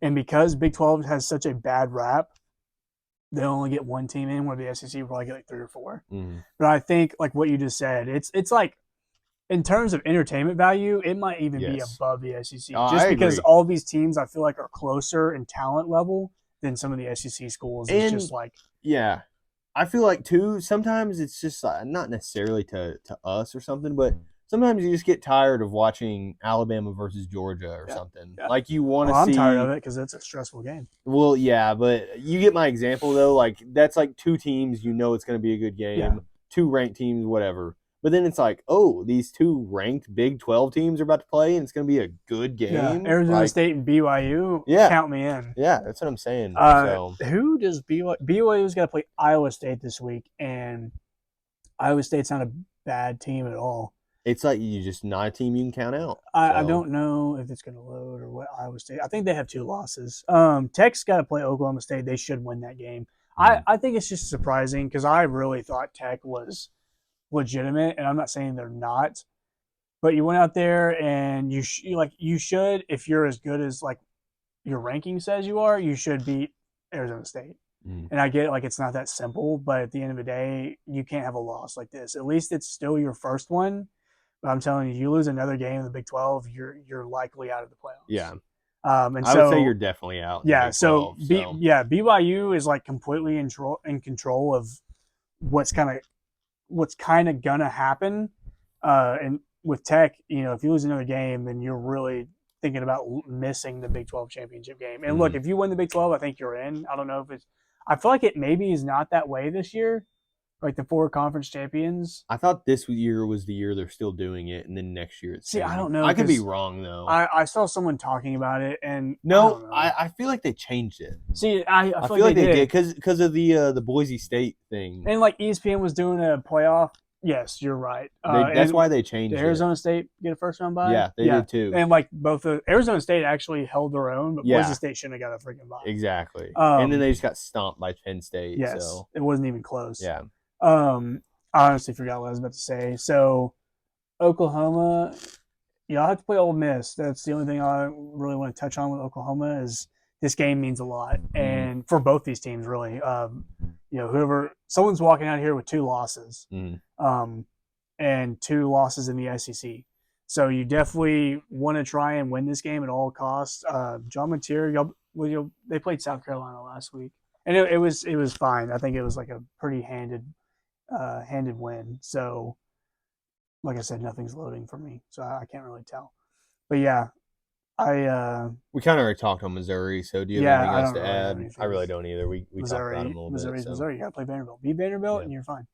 Speaker 1: And because Big 12 has such a bad rap, they only get one team in, where the SEC will probably get like 3 or 4.
Speaker 2: Mhm.
Speaker 1: But I think, like what you just said, it's like, in terms of entertainment value, it might even be
Speaker 2: Yes.
Speaker 1: above the SEC.
Speaker 2: Oh,
Speaker 1: just
Speaker 2: I
Speaker 1: because
Speaker 2: agree.
Speaker 1: all these teams, I feel like, are closer in talent level than some of the SEC schools. It's
Speaker 2: And-
Speaker 1: just like,
Speaker 2: Yeah. I feel like too, sometimes it's just not necessarily to us or something, but sometimes you just get tired of watching Alabama versus Georgia or something.
Speaker 1: Yeah.
Speaker 2: Like you want to
Speaker 1: well,
Speaker 2: see.
Speaker 1: I'm tired of it because it's a stressful game.
Speaker 2: Well, yeah, but you get my example though. Like that's like 2 teams, you know it's going to be a good game.
Speaker 1: Yeah.
Speaker 2: 2 ranked teams, whatever. But then it's like, oh, these 2 ranked Big 12 teams are about to play, and it's going to be a good game.
Speaker 1: Yeah, Arizona
Speaker 2: Like,
Speaker 1: State and BYU.
Speaker 2: Yeah.
Speaker 1: Count me in.
Speaker 2: Yeah, that's what I'm saying. So
Speaker 1: Who does BYU's got to play Iowa State this week, and Iowa State's not a bad team at all.
Speaker 2: it's like you just not a team you can count out.
Speaker 1: I
Speaker 2: So,
Speaker 1: don't know if it's going to load or what Iowa State. I think they have 2 losses. Tech's got to play Oklahoma State. They should win that game. I think it's just surprising because I really thought Tech was legitimate, and I'm not saying they're not. But you went out there and you should, if you're as good as like your ranking says you are, you should beat Arizona State.
Speaker 2: Mhm.
Speaker 1: And I get it, like it's not that simple, but at the end of the day, you can't have a loss like this. At least it's still your first one. But I'm telling you, you lose another game in the Big 12, you're likely out of the playoffs.
Speaker 2: Yeah.
Speaker 1: And
Speaker 2: I
Speaker 1: so
Speaker 2: would say you're definitely out. in the
Speaker 1: yeah.
Speaker 2: Big
Speaker 1: So
Speaker 2: 12,
Speaker 1: BYU is like completely in control of what's kind of gonna happen. And with Tech, if you lose another game, then you're really thinking about missing the Big 12 championship game. And look, if you win the Big 12, I think you're in. I don't know if it's. I feel like it maybe is not that way this year. Like the 4 conference champions.
Speaker 2: I thought this year was the year they're still doing it, and then next year it's.
Speaker 1: See, I don't know,
Speaker 2: I could be
Speaker 1: 'cause
Speaker 2: wrong though.
Speaker 1: I saw someone talking about it, and
Speaker 2: no,
Speaker 1: I
Speaker 2: I feel like they changed it.
Speaker 1: see. I
Speaker 2: I
Speaker 1: feel
Speaker 2: feel like
Speaker 1: they
Speaker 2: they
Speaker 1: did.
Speaker 2: did because of the Boise State thing.
Speaker 1: And like ESPN was doing a playoff. Yes, you're right.
Speaker 2: That's
Speaker 1: and
Speaker 2: why they changed
Speaker 1: did
Speaker 2: it.
Speaker 1: Arizona State get a first round bye?
Speaker 2: Yeah, they did too.
Speaker 1: And like Arizona State actually held their own, but
Speaker 2: Yeah.
Speaker 1: Boise State shouldn't have got a freaking bye.
Speaker 2: Exactly.
Speaker 1: Um,
Speaker 2: and then they just got stomped by Penn State.
Speaker 1: Yes,
Speaker 2: So
Speaker 1: it wasn't even close.
Speaker 2: yeah.
Speaker 1: I honestly forgot what I was about to say. So Oklahoma, y'all have to play Ole Miss. That's the only thing I really want to touch on with Oklahoma is this game means a lot, and for both these teams, really. Someone's walking out here with 2 losses,
Speaker 2: Mhm.
Speaker 1: and 2 losses in the SEC. So you definitely want to try and win this game at all costs. John Mateer, they played South Carolina last week, and it was fine. I think it was like a pretty handed win. So, like I said, nothing's loading for me, so I can't really tell. But yeah,
Speaker 2: We kind of already talked on Missouri, so do you have anything else to add? I really don't either. We talked about them a little
Speaker 1: Missouri's
Speaker 2: bit. So.
Speaker 1: Missouri. You got to play Vanderbilt. Beat Vanderbilt,
Speaker 2: Yeah.
Speaker 1: and you're fine.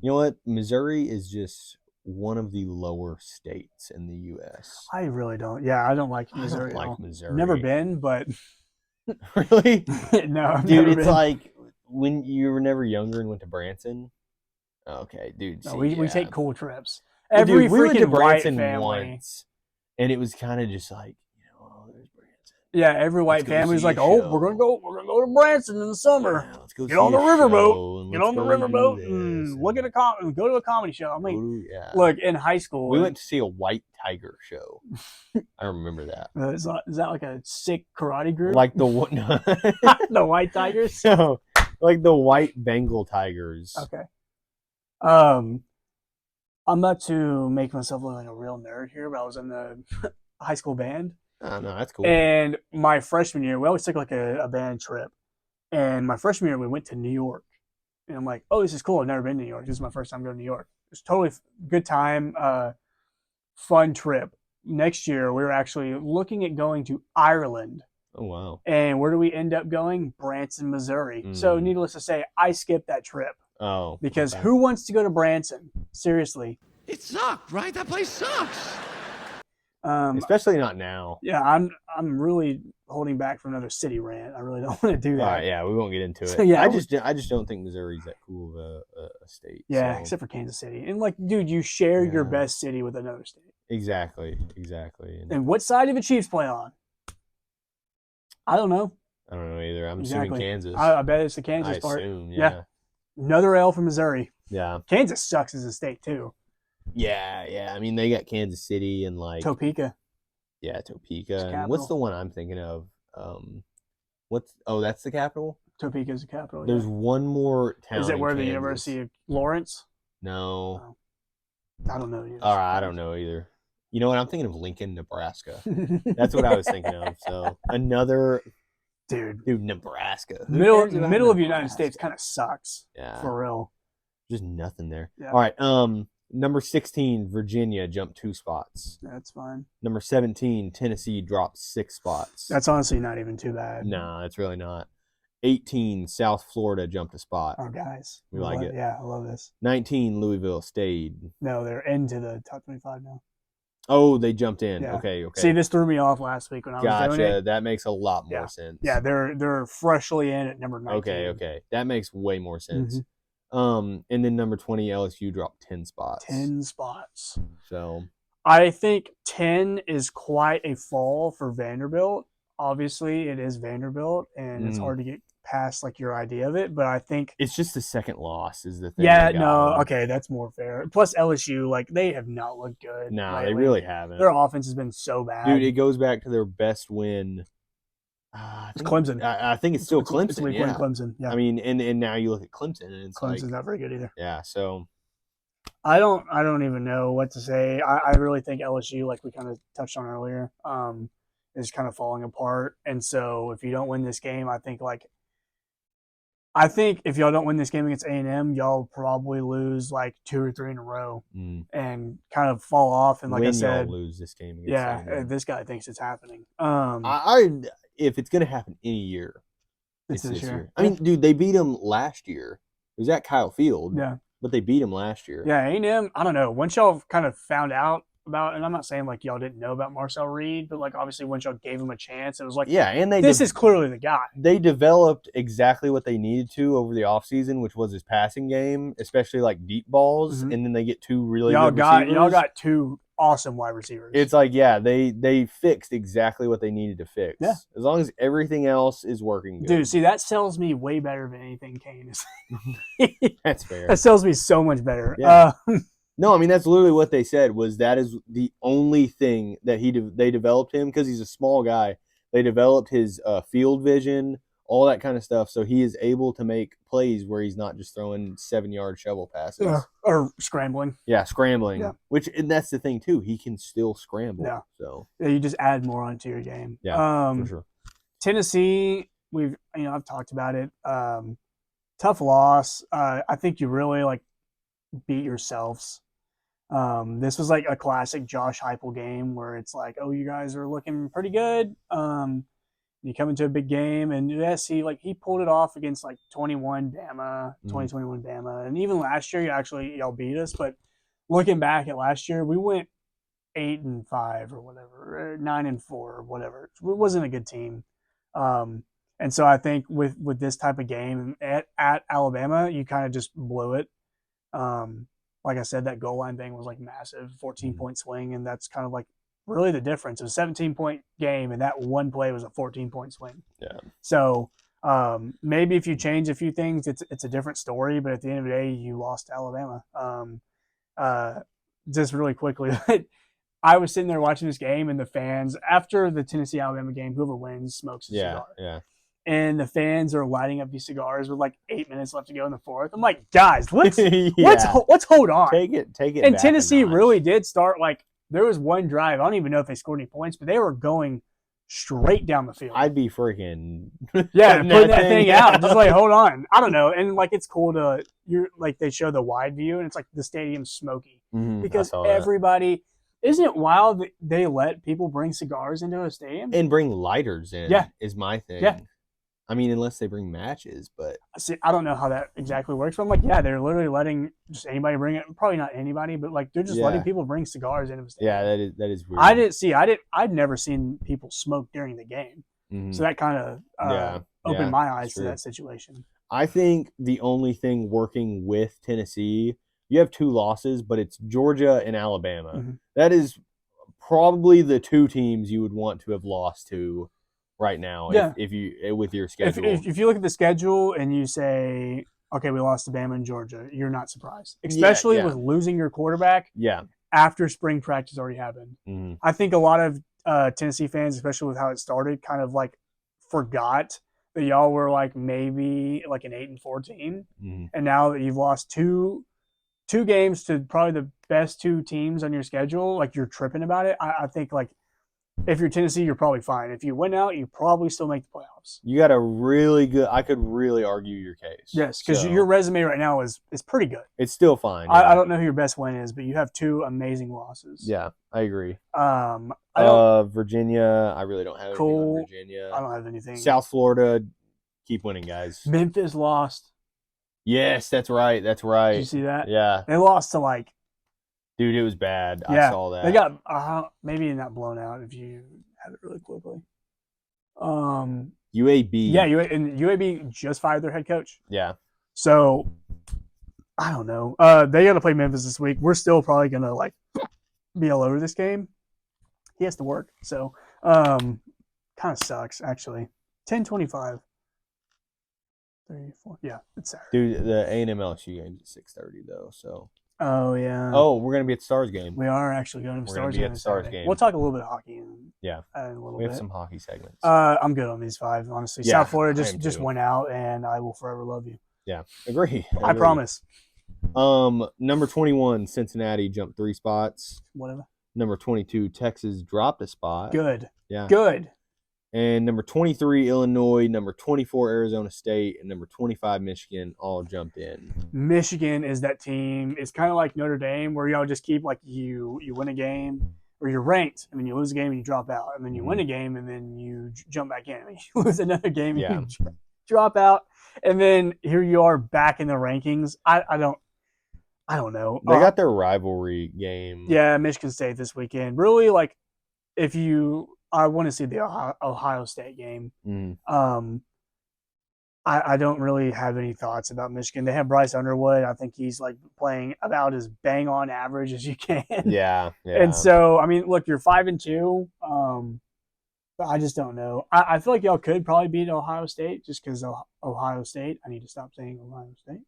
Speaker 2: You know what? Missouri is just one of the lower states in the U.S.
Speaker 1: I really don't. Yeah, I don't like Missouri.
Speaker 2: I don't
Speaker 1: at all.
Speaker 2: like Missouri.
Speaker 1: Never been, but
Speaker 2: Really?
Speaker 1: no, I've
Speaker 2: Dude,
Speaker 1: never
Speaker 2: it's
Speaker 1: been.
Speaker 2: like when you were never younger and went to Branson. Okay, dude.
Speaker 1: No,
Speaker 2: see,
Speaker 1: we
Speaker 2: yeah.
Speaker 1: take cool trips.
Speaker 2: Well,
Speaker 1: Every
Speaker 2: dude, we went to
Speaker 1: freaking white
Speaker 2: Branson
Speaker 1: family.
Speaker 2: once, and it was kind of just like, oh, there's Branson.
Speaker 1: Yeah, every white
Speaker 2: Let's go
Speaker 1: family's
Speaker 2: see
Speaker 1: like,
Speaker 2: a
Speaker 1: "Oh,
Speaker 2: show.
Speaker 1: we're gonna go to Branson in the summer.
Speaker 2: Yeah, let's go
Speaker 1: Get
Speaker 2: see
Speaker 1: on the
Speaker 2: a
Speaker 1: riverboat.
Speaker 2: show, and
Speaker 1: Get
Speaker 2: let's
Speaker 1: on the
Speaker 2: go do
Speaker 1: riverboat
Speaker 2: this,
Speaker 1: and look at go to a comedy show." I'm like,
Speaker 2: yeah.
Speaker 1: look, in high school,
Speaker 2: We went to see a White Tiger show. I remember that.
Speaker 1: is that like a sick karate group?
Speaker 2: Like the one,
Speaker 1: the White Tigers?
Speaker 2: no, like the White Bengal Tigers.
Speaker 1: Okay. I'm not to make myself look like a real nerd here, but I was in the high school band.
Speaker 2: Oh, no, that's cool.
Speaker 1: And my freshman year, we always took like a band trip. And my freshman year, we went to New York. And I'm like, oh, this is cool. I've never been to New York. This is my first time going to New York. It was totally good time, fun trip. Next year, we were actually looking at going to Ireland.
Speaker 2: Oh, wow.
Speaker 1: And where do we end up going? Branson, Missouri. So needless to say, I skipped that trip.
Speaker 2: Oh.
Speaker 1: Because
Speaker 2: okay.
Speaker 1: who wants to go to Branson? Seriously.
Speaker 6: It sucked, right? That place sucks.
Speaker 2: Especially not now.
Speaker 1: Yeah, I'm really holding back from another city rant. I really don't want to do that.
Speaker 2: All right, yeah, we won't get into it.
Speaker 1: So, yeah,
Speaker 2: I just don't think Missouri's that cool of a state.
Speaker 1: Yeah,
Speaker 2: so.
Speaker 1: except for Kansas City. And like, dude, you share your
Speaker 2: Yeah.
Speaker 1: best city with another state.
Speaker 2: Exactly.
Speaker 1: And what side do the Chiefs play on? I don't know.
Speaker 2: I don't know either. I'm
Speaker 1: Exactly.
Speaker 2: assuming Kansas.
Speaker 1: I bet it's the
Speaker 2: I
Speaker 1: Kansas part.
Speaker 2: assume,
Speaker 1: Yeah.
Speaker 2: yeah.
Speaker 1: Another L for Missouri.
Speaker 2: Yeah.
Speaker 1: Kansas sucks as a state too.
Speaker 2: Yeah. I mean, they got Kansas City and like
Speaker 1: Topeka.
Speaker 2: yeah, Topeka. And
Speaker 1: capital.
Speaker 2: what's the one I'm thinking of? That's the capital?
Speaker 1: Topeka is the capital.
Speaker 2: There's
Speaker 1: yeah.
Speaker 2: one more town.
Speaker 1: Is it
Speaker 2: in
Speaker 1: where the
Speaker 2: Kansas.
Speaker 1: University of Lawrence?
Speaker 2: No.
Speaker 1: I don't know.
Speaker 2: All right, I don't know either. You know what? I'm thinking of Lincoln, Nebraska. That's what I was thinking of. So another
Speaker 1: dude,
Speaker 2: Nebraska. Who
Speaker 1: middle
Speaker 2: cares about
Speaker 1: of the United
Speaker 2: Nebraska?
Speaker 1: States kind of sucks.
Speaker 2: Yeah.
Speaker 1: For real.
Speaker 2: Just nothing there.
Speaker 1: Yeah.
Speaker 2: All right. Number 16, Virginia jumped 2 spots.
Speaker 1: That's fine.
Speaker 2: Number 17, Tennessee dropped 6 spots.
Speaker 1: That's honestly not even too bad.
Speaker 2: No, it's really not. 18, South Florida jumped a spot.
Speaker 1: Oh, guys.
Speaker 2: We like it.
Speaker 1: Yeah, I love this.
Speaker 2: 19, Louisville stayed.
Speaker 1: No, they're into the top 25 now.
Speaker 2: Oh, they jumped in.
Speaker 1: Yeah.
Speaker 2: Okay.
Speaker 1: See, this threw me off last week when I was doing
Speaker 2: Gotcha.
Speaker 1: it.
Speaker 2: That makes a lot more
Speaker 1: Yeah.
Speaker 2: sense.
Speaker 1: Yeah, they're freshly in at number 19.
Speaker 2: Okay. That makes way more sense.
Speaker 1: Mhm.
Speaker 2: And then number 20, LSU dropped 10 spots.
Speaker 1: 10 spots.
Speaker 2: So
Speaker 1: I think 10 is quite a fall for Vanderbilt. Obviously, it is Vanderbilt, and it's hard to get past like your idea of it. But I think
Speaker 2: it's just the second loss is the thing.
Speaker 1: yeah,
Speaker 2: that got
Speaker 1: no,
Speaker 2: them.
Speaker 1: okay, that's more fair. Plus LSU, like they have not looked good.
Speaker 2: No, they
Speaker 1: lately.
Speaker 2: really haven't.
Speaker 1: Their offense has been so bad.
Speaker 2: Dude, it goes back to their best win. I
Speaker 1: It's
Speaker 2: think-
Speaker 1: Clemson.
Speaker 2: I think it's still Clemson.
Speaker 1: It's week
Speaker 2: yeah.
Speaker 1: 1 Clemson. Yeah,
Speaker 2: I mean, and now you look at Clemson, and it's
Speaker 1: Clemson's
Speaker 2: like,
Speaker 1: not very good either.
Speaker 2: yeah. So
Speaker 1: I don't even know what to say. I really think LSU, like we kind of touched on earlier, is kind of falling apart. And so if you don't win this game, I think if y'all don't win this game against A&M, y'all probably lose like 2 or 3 in a row and kind of fall off. And like
Speaker 2: when
Speaker 1: I said,
Speaker 2: y'all lose this game, against
Speaker 1: yeah,
Speaker 2: A&M.
Speaker 1: this guy thinks it's happening.
Speaker 2: If it's gonna happen any year,
Speaker 1: It's
Speaker 2: it's
Speaker 1: this
Speaker 2: this
Speaker 1: year.
Speaker 2: year. I mean, dude, they beat them last year. It was at Kyle Field.
Speaker 1: Yeah.
Speaker 2: But they beat them last year.
Speaker 1: Yeah, A&M, I don't know. Once y'all kind of found out about, and I'm not saying like y'all didn't know about Marcel Reed, but like obviously once y'all gave him a chance, it was like,
Speaker 2: Yeah, and
Speaker 1: this is clearly the guy.
Speaker 2: they developed exactly what they needed to over the offseason, which was his passing game, especially like deep balls,
Speaker 1: Mhm.
Speaker 2: and then they get 2 really
Speaker 1: Y'all
Speaker 2: good
Speaker 1: got
Speaker 2: receivers.
Speaker 1: 2 awesome wide receivers.
Speaker 2: It's like, yeah, they fixed exactly what they needed to fix.
Speaker 1: Yeah.
Speaker 2: As long as everything else is working good.
Speaker 1: dude, see that sells me way better than anything Kane is.
Speaker 2: That's fair.
Speaker 1: That sells me so much better.
Speaker 2: Yeah. No, I mean, that's literally what they said was that is the only thing that they developed him because he's a small guy. They developed his field vision, all that kind of stuff. So he is able to make plays where he's not just throwing 7-yard shovel passes.
Speaker 1: Or scrambling.
Speaker 2: Yeah, scrambling.
Speaker 1: Yeah.
Speaker 2: And that's the thing too. He can still scramble.
Speaker 1: Yeah.
Speaker 2: So
Speaker 1: Yeah, you just add more onto your game.
Speaker 2: yeah, for sure.
Speaker 1: Tennessee, I've talked about it. Tough loss. I think you really like beat yourselves. This was like a classic Josh Heupel game where it's like, oh, you guys are looking pretty good. You come into a big game, and yes, he pulled it off against like 2021 Bama, and even last year, y'all beat us. But looking back at last year, we went 8-5 or whatever, or 9-4 or whatever. It wasn't a good team. And so I think with this type of game at Alabama, you kind of just blew it. Like I said, that goal line thing was like massive, 14-point swing, and that's kind of like really the difference. It was a 17-point game, and that one play was a 14-point swing.
Speaker 2: Yeah.
Speaker 1: So maybe if you change a few things, it's a different story. But at the end of the day, you lost to Alabama. Just really quickly, I was sitting there watching this game, and the fans, after the Tennessee-Alabama game, whoever wins smokes a cigar.
Speaker 2: Yeah.
Speaker 1: And the fans are lighting up these cigars with like 8 minutes left to go in the fourth. I'm like, guys, let's hold on.
Speaker 2: Take it.
Speaker 1: And
Speaker 2: back
Speaker 1: Tennessee
Speaker 2: a notch.
Speaker 1: really did start like there was one drive. I don't even know if they scored any points, but they were going straight down the field.
Speaker 2: I'd be freaking
Speaker 1: putting that thing out. Just like, hold on. I don't know. And like it's cool to they show the wide view and it's like the stadium's smoky. Because everybody isn't it wild that they let people bring cigars into a stadium?
Speaker 2: And bring lighters in is my thing.
Speaker 1: Yeah.
Speaker 2: I mean, unless they bring matches, but
Speaker 1: see, I don't know how that exactly works. But I'm like, yeah, they're literally letting just anybody bring it. Probably not anybody, but like they're just letting people bring cigars into the stadium.
Speaker 2: Yeah, that is weird.
Speaker 1: I'd never seen people smoke during the game, so that kind of opened my eyes to that situation.
Speaker 2: I think the only thing working with Tennessee, you have 2 losses, but it's Georgia and Alabama.
Speaker 1: Mm-hmm.
Speaker 2: That is probably the 2 teams you would want to have lost to right now if you with your schedule.
Speaker 1: If you look at the schedule and you say, okay, we lost to Bama and Georgia, you're not surprised, especially with losing your quarterback.
Speaker 2: Yeah.
Speaker 1: After spring practice already happened.
Speaker 2: Mm-hmm.
Speaker 1: I think a lot of Tennessee fans, especially with how it started, kind of like forgot that y'all were like maybe like an 8-4 team, and now that you've lost two games to probably the best 2 teams on your schedule, like you're tripping about it. I think like if you're Tennessee, you're probably fine. If you win out, you probably still make the playoffs.
Speaker 2: You got a really good. I could really argue your case.
Speaker 1: Yes, because your resume right now is pretty good.
Speaker 2: It's still fine. Yeah.
Speaker 1: I don't know who your best win is, but you have 2 amazing losses.
Speaker 2: Yeah, I agree. Virginia, I really don't have anything on Virginia.
Speaker 1: I don't have anything.
Speaker 2: South Florida, keep winning, guys.
Speaker 1: Memphis lost.
Speaker 2: Yes, that's right. That's right.
Speaker 1: Did you see that?
Speaker 2: Yeah.
Speaker 1: They lost to like.
Speaker 2: Dude, it was bad.
Speaker 1: Yeah,
Speaker 2: I saw that.
Speaker 1: They got maybe not blown out if you have it really quickly.
Speaker 2: UAB.
Speaker 1: Yeah, UAB just fired their head coach.
Speaker 2: Yeah.
Speaker 1: So I don't know. They got to play Memphis this week. We're still probably gonna like be all over this game. He has to work, so kind of sucks actually. 10:25. 34. Yeah, it's Saturday.
Speaker 2: Dude, the A&M LSU game is at 6:30 though. So.
Speaker 1: Oh yeah.
Speaker 2: Oh, we're gonna be at the Stars game.
Speaker 1: We are actually going to the Stars game.
Speaker 2: At the Stars game.
Speaker 1: We'll talk a little bit of hockey. In a little
Speaker 2: we have
Speaker 1: bit.
Speaker 2: some hockey segments.
Speaker 1: I'm good on these 5, honestly.
Speaker 2: Yeah,
Speaker 1: South Florida just went out, and I will forever love you.
Speaker 2: Yeah, agree.
Speaker 1: I promise.
Speaker 2: Number 21, Cincinnati jumped 3 spots.
Speaker 1: Whatever.
Speaker 2: Number 22, Texas dropped a spot.
Speaker 1: Good.
Speaker 2: Yeah.
Speaker 1: Good.
Speaker 2: And number 23, Illinois, number 24, Arizona State, and number 25, Michigan all jumped in.
Speaker 1: Michigan is that team. It's kind of like Notre Dame, where y'all just keep like you win a game, or you're ranked, and then you lose a game and you drop out, and then you win a game and then you jump back in, and you lose another game and you drop out, and then here you are back in the rankings. I don't know.
Speaker 2: They got their rivalry game.
Speaker 1: Yeah, Michigan State this weekend. Really, like I want to see the Ohio State game. I don't really have any thoughts about Michigan. They have Bryce Underwood. I think he's like playing about as bang on average as you can.
Speaker 2: Yeah.
Speaker 1: And so, I mean, look, you're 5-2. But I just don't know. I feel like y'all could probably beat Ohio State just because Ohio State. I need to stop saying Ohio State.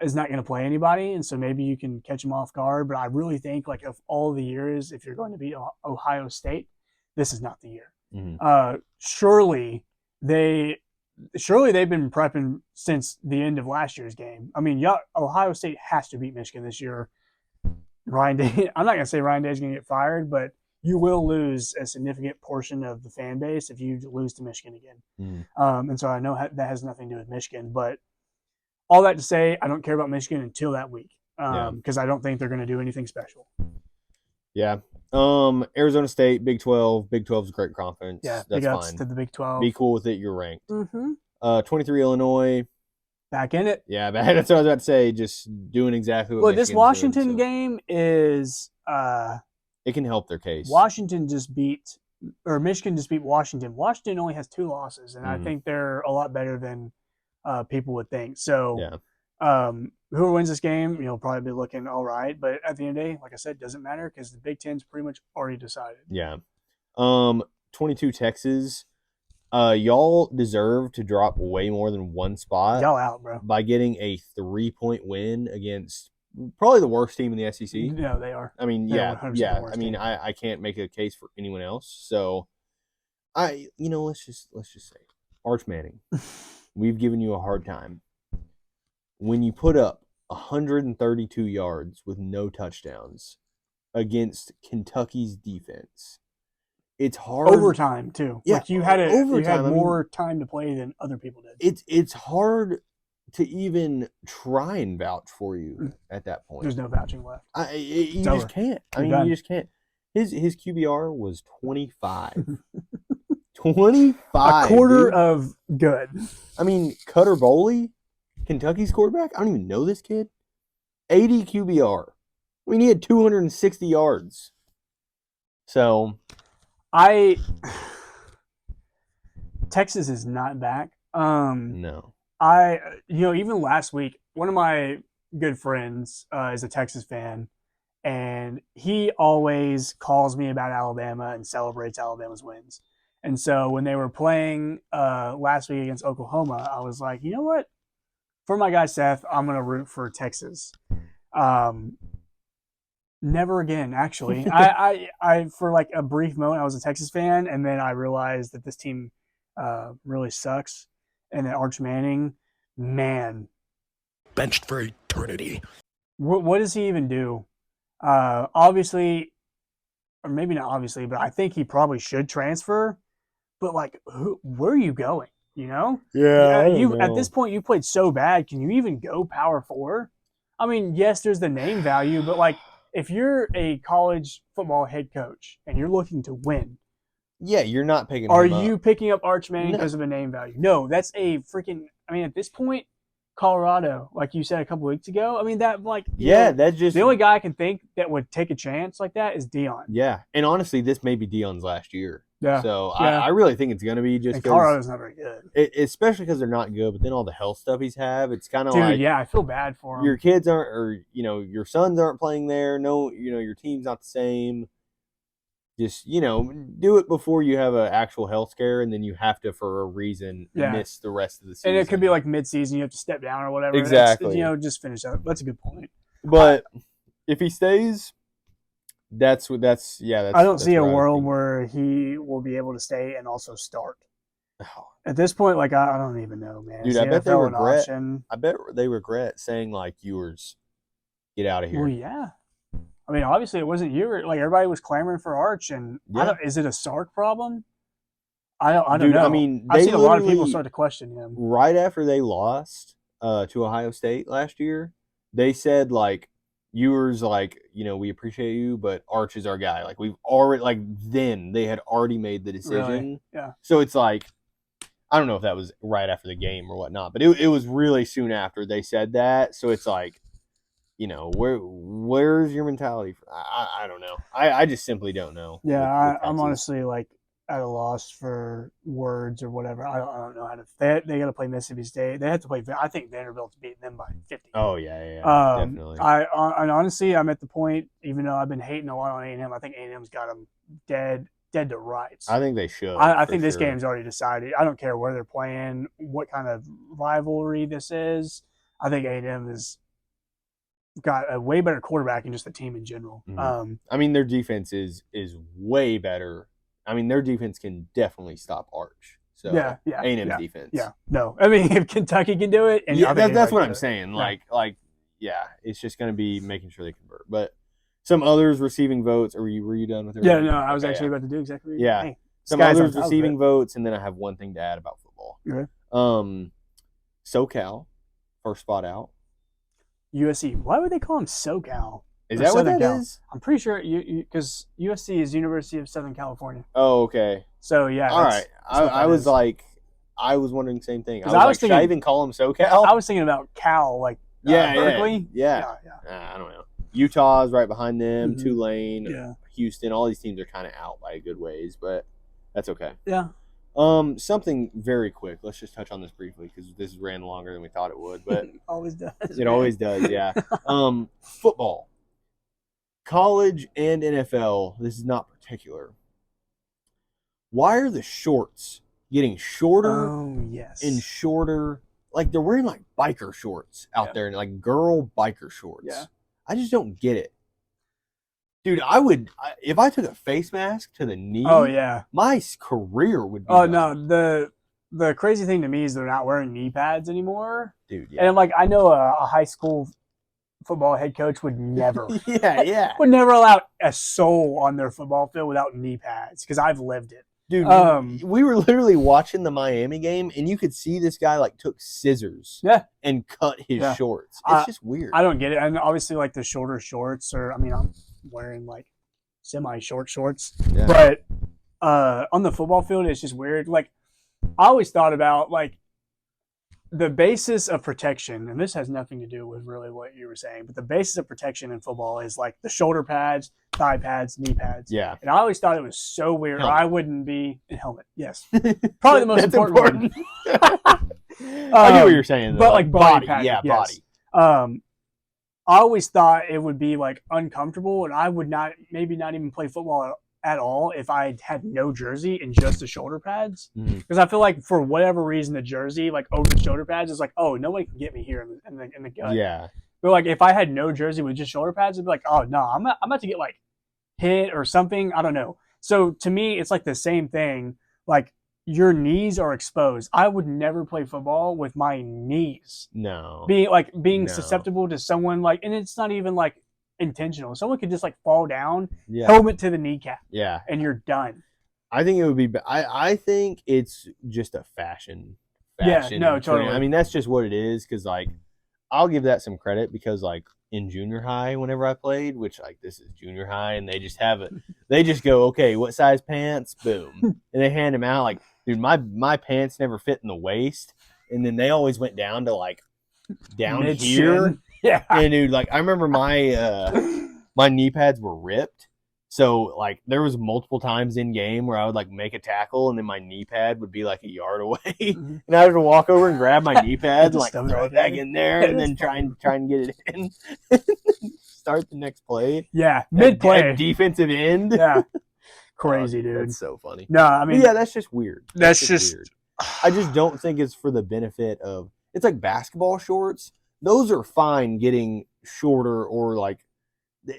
Speaker 1: Is not going to play anybody, and so maybe you can catch them off guard. But I really think, like, of all the years, if you're going to beat Ohio State, this is not the year. Surely surely they've been prepping since the end of last year's game. I mean, Ohio State has to beat Michigan this year. Ryan Day, I'm not going to say Ryan Day is going to get fired, but you will lose a significant portion of the fan base if you lose to Michigan again. And so I know that has nothing to do with Michigan, but all that to say, I don't care about Michigan until that week because I don't think they're going to do anything special.
Speaker 2: Yeah. Arizona State, Big 12. Big 12 is a great conference.
Speaker 1: Yeah,
Speaker 2: that's
Speaker 1: big ups
Speaker 2: fine.
Speaker 1: to the Big 12.
Speaker 2: Be cool with it. You're ranked.
Speaker 1: Mm-hmm.
Speaker 2: 23 Illinois.
Speaker 1: Back in it.
Speaker 2: Yeah, but that's what I was about to say. Just doing exactly what.
Speaker 1: Well, this
Speaker 2: Michigan's
Speaker 1: Washington
Speaker 2: doing, so
Speaker 1: game is
Speaker 2: it can help their case.
Speaker 1: Michigan just beat Washington. Washington only has 2 losses, and I
Speaker 2: Mhm.
Speaker 1: think they're a lot better than people would think. So,
Speaker 2: Yeah.
Speaker 1: whoever wins this game, you'll probably be looking all right. But at the end of the day, like I said, it doesn't matter because the Big Ten's pretty much already decided.
Speaker 2: Yeah. 22 Texas. Y'all deserve to drop way more than one spot
Speaker 1: Y'all out, bro.
Speaker 2: by getting a 3-point win against probably the worst team in the SEC.
Speaker 1: No, they are.
Speaker 2: I mean,
Speaker 1: They're
Speaker 2: yeah,
Speaker 1: 100%
Speaker 2: yeah.
Speaker 1: the worst
Speaker 2: I mean,
Speaker 1: team.
Speaker 2: I can't make a case for anyone else. So, let's just say, Arch Manning, we've given you a hard time. When you put up 132 yards with no touchdowns against Kentucky's defense, it's hard.
Speaker 1: Overtime too.
Speaker 2: Yeah,
Speaker 1: Like you had
Speaker 2: overtime, I mean-
Speaker 1: more time to play than other people did.
Speaker 2: It's hard to even try and vouch for you at that point.
Speaker 1: There's no vouching left.
Speaker 2: You
Speaker 1: over.
Speaker 2: just can't. I
Speaker 1: You're
Speaker 2: mean,
Speaker 1: done.
Speaker 2: you just can't. His QBR was 25. 25.
Speaker 1: A quarter
Speaker 2: dude.
Speaker 1: of good.
Speaker 2: I mean, Cutter Boley, Kentucky's quarterback. I don't even know this kid. 80 QBR. I mean, he had 260 yards. So,
Speaker 1: Texas is not back.
Speaker 2: no.
Speaker 1: Even last week, one of my good friends is a Texas fan, and he always calls me about Alabama and celebrates Alabama's wins. And so when they were playing last week against Oklahoma, I was like, you know what? For my guy Seth, I'm gonna root for Texas. Never again, actually. I for like a brief moment, I was a Texas fan, and then I realized that this team really sucks, and that Arch Manning, man,
Speaker 6: Benched for eternity.
Speaker 1: what does he even do? Obviously, or maybe not obviously, but I think he probably should transfer. But like, where are you going? You know?
Speaker 2: Yeah.
Speaker 1: At this point, you played so bad. Can you even go Power 4? I mean, yes, there's the name value, but like, if you're a college football head coach and you're looking to win,
Speaker 2: Yeah, you're not picking
Speaker 1: are
Speaker 2: him up.
Speaker 1: you picking up Arch Manning
Speaker 2: No.
Speaker 1: because of a name value? No, that's a freaking. I mean, at this point, Colorado, like you said a couple weeks ago. I mean, that like
Speaker 2: Yeah, that's just
Speaker 1: the only guy I can think that would take a chance like that is Dion.
Speaker 2: Yeah, and honestly, this may be Dion's last year.
Speaker 1: Yeah.
Speaker 2: So
Speaker 1: Yeah.
Speaker 2: I really think it's gonna be just
Speaker 1: And
Speaker 2: 'cause
Speaker 1: Colorado's not very good.
Speaker 2: especially because they're not good. But then all the health stuff he's have, it's kind of
Speaker 1: Dude,
Speaker 2: like
Speaker 1: yeah, I feel bad for him.
Speaker 2: your kids aren't, or your sons aren't playing there. No, your team's not the same. Just do it before you have an actual health scare, and then you have to, for a reason,
Speaker 1: Yeah.
Speaker 2: miss the rest of the season.
Speaker 1: And it could be like mid-season, you have to step down or whatever.
Speaker 2: Exactly.
Speaker 1: Just finish up. That's a good point.
Speaker 2: But if he stays, that's.
Speaker 1: I don't see a
Speaker 2: what I would
Speaker 1: world
Speaker 2: think.
Speaker 1: where he will be able to stay and also start.
Speaker 2: Oh,
Speaker 1: At this point, like I don't even know, man.
Speaker 2: Dude,
Speaker 1: Is
Speaker 2: I
Speaker 1: the
Speaker 2: bet they
Speaker 1: NFL an
Speaker 2: regret-
Speaker 1: option?
Speaker 2: I bet they regret saying like Ewers, get out of here.
Speaker 1: Well, yeah. I mean, obviously, it wasn't you. Like everybody was clamoring for Arch, and
Speaker 2: Yeah.
Speaker 1: is it a Sark problem? I don't
Speaker 2: Dude,
Speaker 1: know.
Speaker 2: I mean,
Speaker 1: I've
Speaker 2: they
Speaker 1: seen a lot of people
Speaker 2: literally-
Speaker 1: start to question him.
Speaker 2: Right after they lost to Ohio State last year, they said like Ewers, like we appreciate you, but Arch is our guy. Like we've already then they had already made the decision.
Speaker 1: Really? Yeah.
Speaker 2: So it's like I don't know if that was right after the game or whatnot, but it was really soon after they said that. So it's like, where's your mentality? I don't know. I just simply don't know.
Speaker 1: Yeah,
Speaker 2: with
Speaker 1: I'm
Speaker 2: Texas.
Speaker 1: honestly like at a loss for words or whatever. I don't know how to. They got to play Mississippi State. They have to play. I think Vanderbilt's beating them by 50.
Speaker 2: Oh yeah, definitely.
Speaker 1: And honestly, I'm at the point. Even though I've been hating a lot on A&M, I think A&M's got them dead to rights.
Speaker 2: I think they should.
Speaker 1: I
Speaker 2: for
Speaker 1: think this
Speaker 2: sure.
Speaker 1: game's already decided. I don't care where they're playing, what kind of rivalry this is. I think A&M has got a way better quarterback and just the team in general.
Speaker 2: Mhm. I mean, their defense is way better. I mean, their defense can definitely stop Arch. So
Speaker 1: Yeah, yeah,
Speaker 2: A&M's
Speaker 1: yeah,
Speaker 2: defense.
Speaker 1: Yeah, no. I mean, if Kentucky can do it, and
Speaker 2: Yeah,
Speaker 1: I think
Speaker 2: that's what
Speaker 1: anybody
Speaker 2: I'm
Speaker 1: can
Speaker 2: saying.
Speaker 1: Yeah.
Speaker 2: Like, yeah, it's just going to be making sure they convert. But some others receiving votes. Were you done with it?
Speaker 1: Yeah, no, I was
Speaker 2: Okay,
Speaker 1: actually
Speaker 2: yeah.
Speaker 1: about to do exactly.
Speaker 2: Yeah.
Speaker 1: Hey,
Speaker 2: Some
Speaker 1: sky's on
Speaker 2: others
Speaker 1: top of
Speaker 2: receiving
Speaker 1: it.
Speaker 2: votes, and then I have one thing to add about football.
Speaker 1: Okay.
Speaker 2: SoCal, first spot out.
Speaker 1: USC. Why would they call them SoCal?
Speaker 2: Is
Speaker 1: Or
Speaker 2: that what
Speaker 1: Southern
Speaker 2: that
Speaker 1: Cal?
Speaker 2: is?
Speaker 1: I'm pretty sure because USC is University of Southern California.
Speaker 2: Oh, okay.
Speaker 1: So yeah.
Speaker 2: All right.
Speaker 1: that's what
Speaker 2: I
Speaker 1: that
Speaker 2: was
Speaker 1: is.
Speaker 2: like, I was wondering the same thing. I
Speaker 1: 'Cause
Speaker 2: was
Speaker 1: I
Speaker 2: like,
Speaker 1: was
Speaker 2: should I
Speaker 1: thinking-
Speaker 2: even call them SoCal?
Speaker 1: I was thinking about Cal, like Berkeley.
Speaker 2: Yeah.
Speaker 1: Yeah.
Speaker 2: I don't know. Utah's right behind them.
Speaker 1: Mhm.
Speaker 2: Tulane,
Speaker 1: Yeah.
Speaker 2: Houston. All these teams are kind of out by a good ways, but that's okay.
Speaker 1: Yeah.
Speaker 2: Something very quick. Let's just touch on this briefly because this ran longer than we thought it would, but
Speaker 1: Always does.
Speaker 2: it
Speaker 1: man.
Speaker 2: always does. Yeah. Football, college and NFL. This is not particular. Why are the shorts getting shorter
Speaker 1: Oh yes.
Speaker 2: and shorter? Like they're wearing like biker shorts out
Speaker 1: Yeah.
Speaker 2: there, and like girl biker shorts.
Speaker 1: Yeah.
Speaker 2: I just don't get it. Dude, if I took a face mask to the knee,
Speaker 1: Oh yeah.
Speaker 2: my career would be
Speaker 1: Oh
Speaker 2: done.
Speaker 1: no. The crazy thing to me is they're not wearing knee pads anymore.
Speaker 2: Dude, yeah.
Speaker 1: And like I know a high school football head coach would never
Speaker 2: yeah.
Speaker 1: would never allow a soul on their football field without knee pads because I've lived it.
Speaker 2: Dude,
Speaker 1: Um,
Speaker 2: we were literally watching the Miami game, and you could see this guy like took scissors
Speaker 1: Yeah.
Speaker 2: and cut his
Speaker 1: Yeah.
Speaker 2: shorts.
Speaker 1: I-
Speaker 2: It's just weird.
Speaker 1: I don't get it. And obviously like the shorter shorts I'm wearing like semi short shorts.
Speaker 2: Yeah.
Speaker 1: But on the football field it's just weird. Like I always thought about like the basis of protection, and this has nothing to do with really what you were saying, but the basis of protection in football is like the shoulder pads, thigh pads, kney pads.
Speaker 2: Yeah.
Speaker 1: And I always thought it was so weird.
Speaker 2: Helmet.
Speaker 1: I wouldn't be helmet. Yes, probably the most
Speaker 2: That's
Speaker 1: important.
Speaker 2: I get what you're saying, though.
Speaker 1: but like body
Speaker 2: body.
Speaker 1: padding,
Speaker 2: Yeah,
Speaker 1: yes.
Speaker 2: body.
Speaker 1: I always thought it would be like uncomfortable, and I would maybe not even play football at all if I had no jersey and just the shoulder pads.
Speaker 2: Mhm.
Speaker 1: Because I feel like for whatever reason, the jersey like over the shoulder pads is like, oh, nobody can get me here in the gut.
Speaker 2: Yeah.
Speaker 1: But like if I had no jersey with just shoulder pads, it'd be like, oh no, I'm about to get like hit or something. I don't know. So to me, it's like the same thing. Like your knees are exposed. I would never play football with my knees
Speaker 2: No.
Speaker 1: being
Speaker 2: No.
Speaker 1: susceptible to someone like, and it's not even like intentional. Someone could just like fall down,
Speaker 2: Yeah.
Speaker 1: helmet to the kneecap,
Speaker 2: Yeah.
Speaker 1: and you're done.
Speaker 2: I think it would be. I think it's just a fashion.
Speaker 1: Yeah, no,
Speaker 2: trend.
Speaker 1: totally.
Speaker 2: I mean, that's just what it is. Because like, I'll give that some credit because like in junior high, whenever I played, which like this is junior high, and they just have it. They just go, okay, what size pants? Boom, and they hand them out. Like, dude, my pants never fit in the waist, and then they always went down to like down
Speaker 1: Mid-shin.
Speaker 2: here.
Speaker 1: Yeah.
Speaker 2: And dude, like I remember my knee pads were ripped. So like there was multiple times in game where I would like make a tackle and then my knee pad would be like a yard away,
Speaker 1: Mhm.
Speaker 2: and I would walk over and grab my knee pad and like
Speaker 1: Stuff it
Speaker 2: throw
Speaker 1: right
Speaker 2: it back
Speaker 1: there.
Speaker 2: in there and then try and get it in. Start the next play.
Speaker 1: Yeah. Mid play.
Speaker 2: At defensive end.
Speaker 1: Yeah.
Speaker 2: Oh,
Speaker 1: Crazy, dude.
Speaker 2: That's so funny.
Speaker 1: No, I
Speaker 2: But
Speaker 1: mean,
Speaker 2: yeah, that's just weird.
Speaker 1: that's just-
Speaker 2: weird. I just don't think it's for the benefit of. It's like basketball shorts. Those are fine getting shorter or like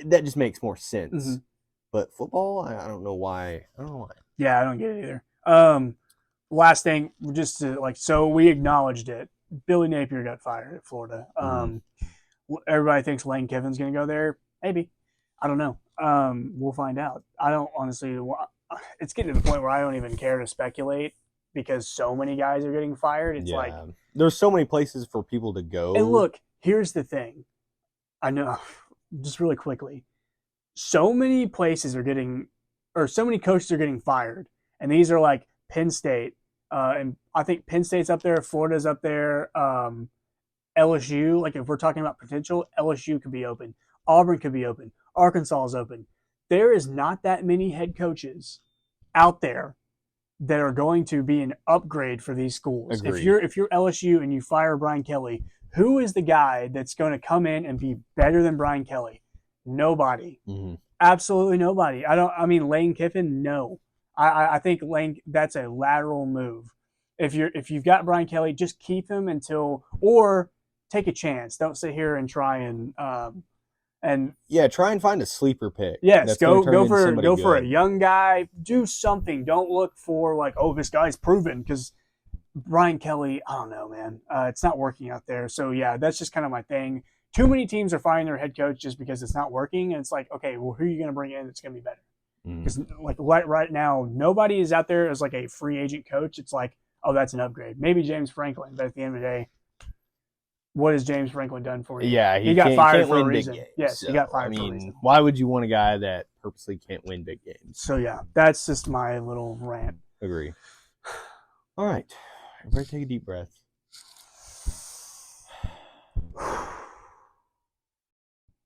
Speaker 2: that just makes more sense.
Speaker 1: Mhm.
Speaker 2: But football, I don't know why.
Speaker 1: yeah, I don't get it either. Last thing, just to like, so we acknowledged it. Billy Napier got fired at Florida. Everybody thinks Lane Kiffin's going to go there. Maybe. I don't know. We'll find out. I don't honestly. It's getting to the point where I don't even care to speculate because so many guys are getting fired. It's like,
Speaker 2: there's so many places for people to go.
Speaker 1: and look, here's the thing. I know, just really quickly, so many places are getting, or so many coaches are getting fired, and these are like Penn State, and I think Penn State's up there, Florida's up there, LSU. Like if we're talking about potential, LSU could be open, Auburn could be open, Arkansas is open. There is not that many head coaches out there that are going to be an upgrade for these schools.
Speaker 2: Agreed.
Speaker 1: If you're LSU and you fire Brian Kelly, who is the guy that's going to come in and be better than Brian Kelly? Nobody.
Speaker 2: Mhm.
Speaker 1: Absolutely nobody. I mean Lane Kiffin, no. I think Lane, that's a lateral move. If you've got Brian Kelly, just keep him until, or take a chance. Don't sit here and try and And
Speaker 2: Yeah, try and find a sleeper pick.
Speaker 1: yes,
Speaker 2: that's gonna turn
Speaker 1: go
Speaker 2: into
Speaker 1: for
Speaker 2: somebody
Speaker 1: a
Speaker 2: good.
Speaker 1: young guy. Do something. Don't look for like, oh, this guy's proven, because Brian Kelly, I don't know, man. It's not working out there. So yeah, that's just kind of my thing. Too many teams are firing their head coach just because it's not working, and it's like, okay, well, who are you going to bring in that's going to be better?
Speaker 2: Mm.
Speaker 1: Because like right now, nobody is out there as like a free agent coach. It's like, oh, that's an upgrade. Maybe James Franklin, but at the end of the day, what has James Franklin done for you?
Speaker 2: Yeah,
Speaker 1: he got
Speaker 2: can't-
Speaker 1: fired
Speaker 2: can't
Speaker 1: for a
Speaker 2: win big
Speaker 1: reason.
Speaker 2: games,
Speaker 1: Yes, he
Speaker 2: so,
Speaker 1: got fired
Speaker 2: I
Speaker 1: for a
Speaker 2: mean,
Speaker 1: reason.
Speaker 2: why would you want a guy that purposely can't win big games?
Speaker 1: So yeah, that's just my little rant.
Speaker 2: Agree. All right, everybody take a deep breath.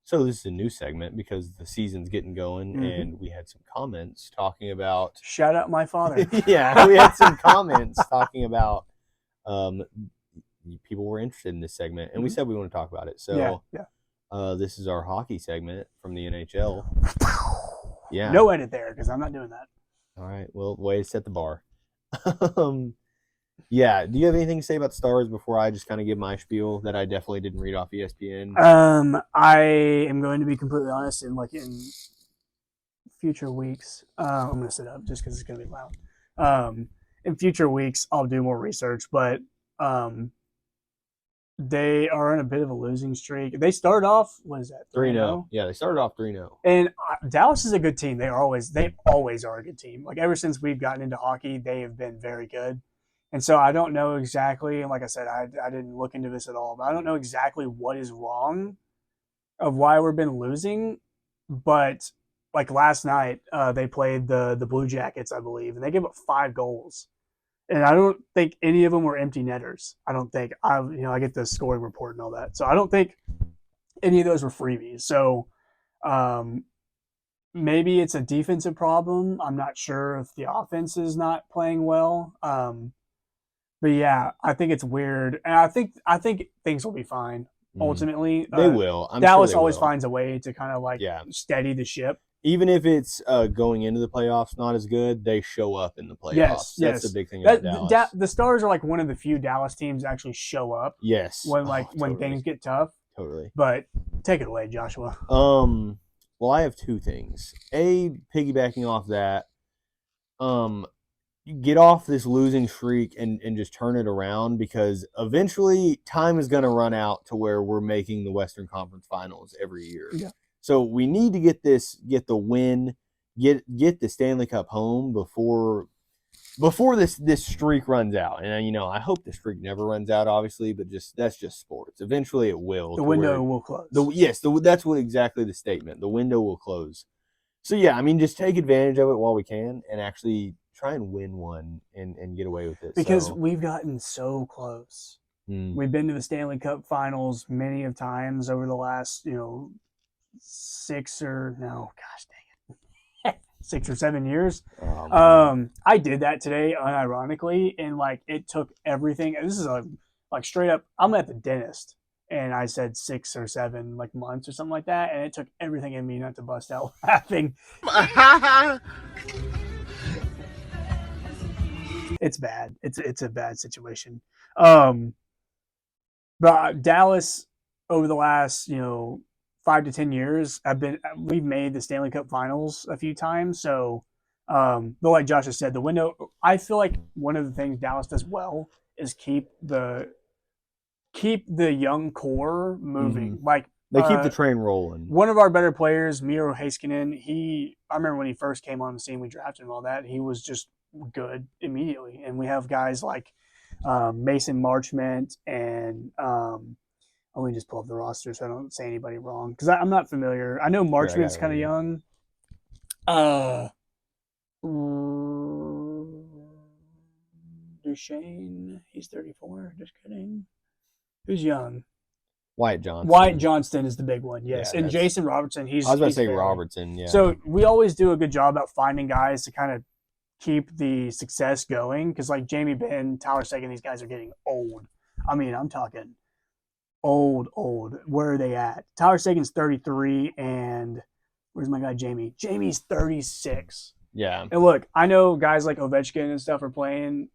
Speaker 2: So this is a new segment because the season's getting going,
Speaker 1: Mhm.
Speaker 2: and we had some comments talking about.
Speaker 1: Shout out my father.
Speaker 2: Yeah, we had some comments talking about. People were interested in this segment, and we said we want to talk about it. So
Speaker 1: yeah.
Speaker 2: this is our hockey segment from the NHL. Yeah.
Speaker 1: No edit there because I'm not doing that.
Speaker 2: All right. Well, way to set the bar. Yeah. Do you have anything to say about the Stars before I just kind of give my spiel that I definitely didn't read off ESPN?
Speaker 1: I am going to be completely honest, in future weeks, I'm going to sit up just because it's going to be loud. In future weeks, I'll do more research, but they are in a bit of a losing streak. They started off, what is that,
Speaker 2: 3-0. Yeah, they started off 3-0.
Speaker 1: And Dallas is a good team. They always are a good team. Like ever since we've gotten into hockey, they have been very good. And so I don't know exactly, and like I said, I didn't look into this at all, but I don't know exactly what is wrong of why we've been losing. But like last night, they played the Blue Jackets, I believe, and they gave up 5 goals. And I don't think any of them were empty netters. I don't think I get the scoring report and all that. So I don't think any of those were freebies. So maybe it's a defensive problem. I'm not sure if the offense is not playing well. But yeah, I think it's weird, and I think things will be fine. Ultimately,
Speaker 2: They will. I'm
Speaker 1: Dallas
Speaker 2: sure they
Speaker 1: always
Speaker 2: will.
Speaker 1: finds a way to kind of steady the ship.
Speaker 2: Even if it's going into the playoffs not as good, they show up in the playoffs.
Speaker 1: Yes,
Speaker 2: That's the big thing about Dallas.
Speaker 1: The Stars are like one of the few Dallas teams that actually show up.
Speaker 2: Yes.
Speaker 1: When
Speaker 2: totally.
Speaker 1: things get tough.
Speaker 2: Totally.
Speaker 1: But take it away, Joshua.
Speaker 2: Well, I have 2 things. Piggybacking off that, you get off this losing streak and just turn it around, because eventually time is going to run out to where we're making the Western Conference Finals every year.
Speaker 1: Yeah.
Speaker 2: So we need to get the win, get the Stanley Cup home before this streak runs out. And I hope the streak never runs out, obviously, but that's just sports. Eventually it will.
Speaker 1: The window will close.
Speaker 2: That's what exactly the statement. The window will close. So yeah, I mean, just take advantage of it while we can and actually try and win one and get away with it.
Speaker 1: Because we've gotten so close. We've been to the Stanley Cup Finals many of times over the last, 6 or 7 years. I did that today unironically, and it took everything. This is straight up, I'm at the dentist and I said 6 or 7 months or something like that, and it took everything in me not to bust out laughing. It's bad. It's a bad situation. But Dallas over the last 5 to 10 years we've made the Stanley Cup Finals a few times. So, but like Josh has said, the window. I feel like one of the things Dallas does well is keep the young core moving.
Speaker 2: Mm-hmm. They keep the train rolling.
Speaker 1: One of our better players, Miro Heiskanen, I remember when he first came on the scene, we drafted him and all that. He was just good immediately. And we have guys like Mason Marchment and let me just pull up the roster so I don't say anybody wrong, because I'm not familiar. I know Marchment's kind of young. Duchesne, he's 34. Just kidding. Who's young?
Speaker 2: Wyatt Johnston.
Speaker 1: Wyatt Johnston is the big one, yes.
Speaker 2: Yeah,
Speaker 1: and Jason Robertson,
Speaker 2: I was about to say Robertson, yeah.
Speaker 1: So we always do a good job about finding guys to kind of keep the success going, because like Jamie Benn, Tyler Seguin, these guys are getting old. I mean, I'm talking old. Where are they at? Tyler Seguin's 33, and where's my guy Jamie? Jamie's 36.
Speaker 2: Yeah.
Speaker 1: And look, I know guys like Ovechkin and stuff are playing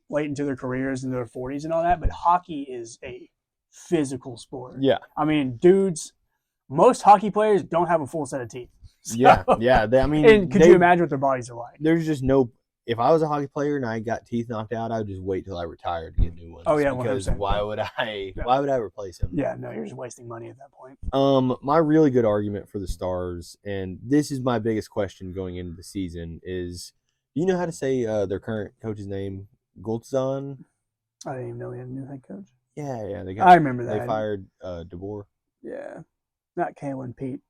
Speaker 1: late into their careers, in their 40s and all that, but hockey is a physical sport.
Speaker 2: Yeah.
Speaker 1: I mean, dudes most hockey players don't have a full set of teeth. So-
Speaker 2: Yeah, yeah. I mean,
Speaker 1: And could you imagine what their bodies are like?
Speaker 2: There's just no. If I was a hockey player and I got teeth knocked out, I would just wait till I retired to get new ones.
Speaker 1: Oh, yeah,
Speaker 2: because
Speaker 1: 100%.
Speaker 2: why would I?
Speaker 1: Yeah.
Speaker 2: Why would I replace him?
Speaker 1: Yeah, no, you're just wasting money at that point.
Speaker 2: My really good argument for the Stars, and this is my biggest question going into the season, is do you know how to say their current coach's name? Goldzon?
Speaker 1: I didn't even know we had a new head coach.
Speaker 2: Yeah.
Speaker 1: I remember
Speaker 2: They
Speaker 1: that.
Speaker 2: fired DeBoer.
Speaker 1: Yeah, not Kalen Pete.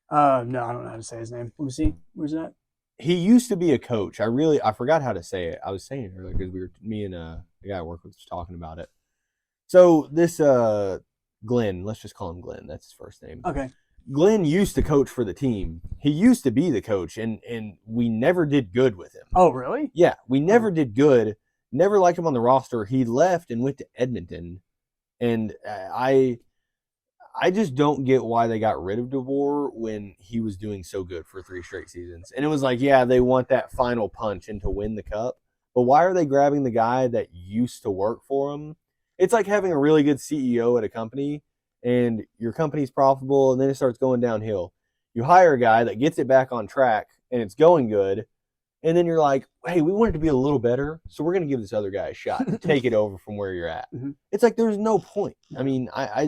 Speaker 1: No, I don't know how to say his name. Let me see. Where's that?
Speaker 2: He used to be a coach. I forgot how to say it. I was saying it earlier because me and the guy I work with was talking about it. So this Glenn, let's just call him Glenn. That's his first name.
Speaker 1: Okay.
Speaker 2: Glenn used to coach for the team. He used to be the coach, and we never did good with him.
Speaker 1: Oh, really?
Speaker 2: Yeah, we never did good. Never liked him on the roster. He left and went to Edmonton, and I just don't get why they got rid of DeBoer when he was doing so good for 3 straight seasons. And it was like, yeah, they want that final punch and to win the cup. But why are they grabbing the guy that used to work for them? It's like having a really good CEO at a company and your company's profitable and then it starts going downhill. You hire a guy that gets it back on track and it's going good. And then you're like, hey, we want it to be a little better, so we're going to give this other guy a shot to take it over from where you're at.
Speaker 1: Mhm.
Speaker 2: It's like there's no point. I mean, I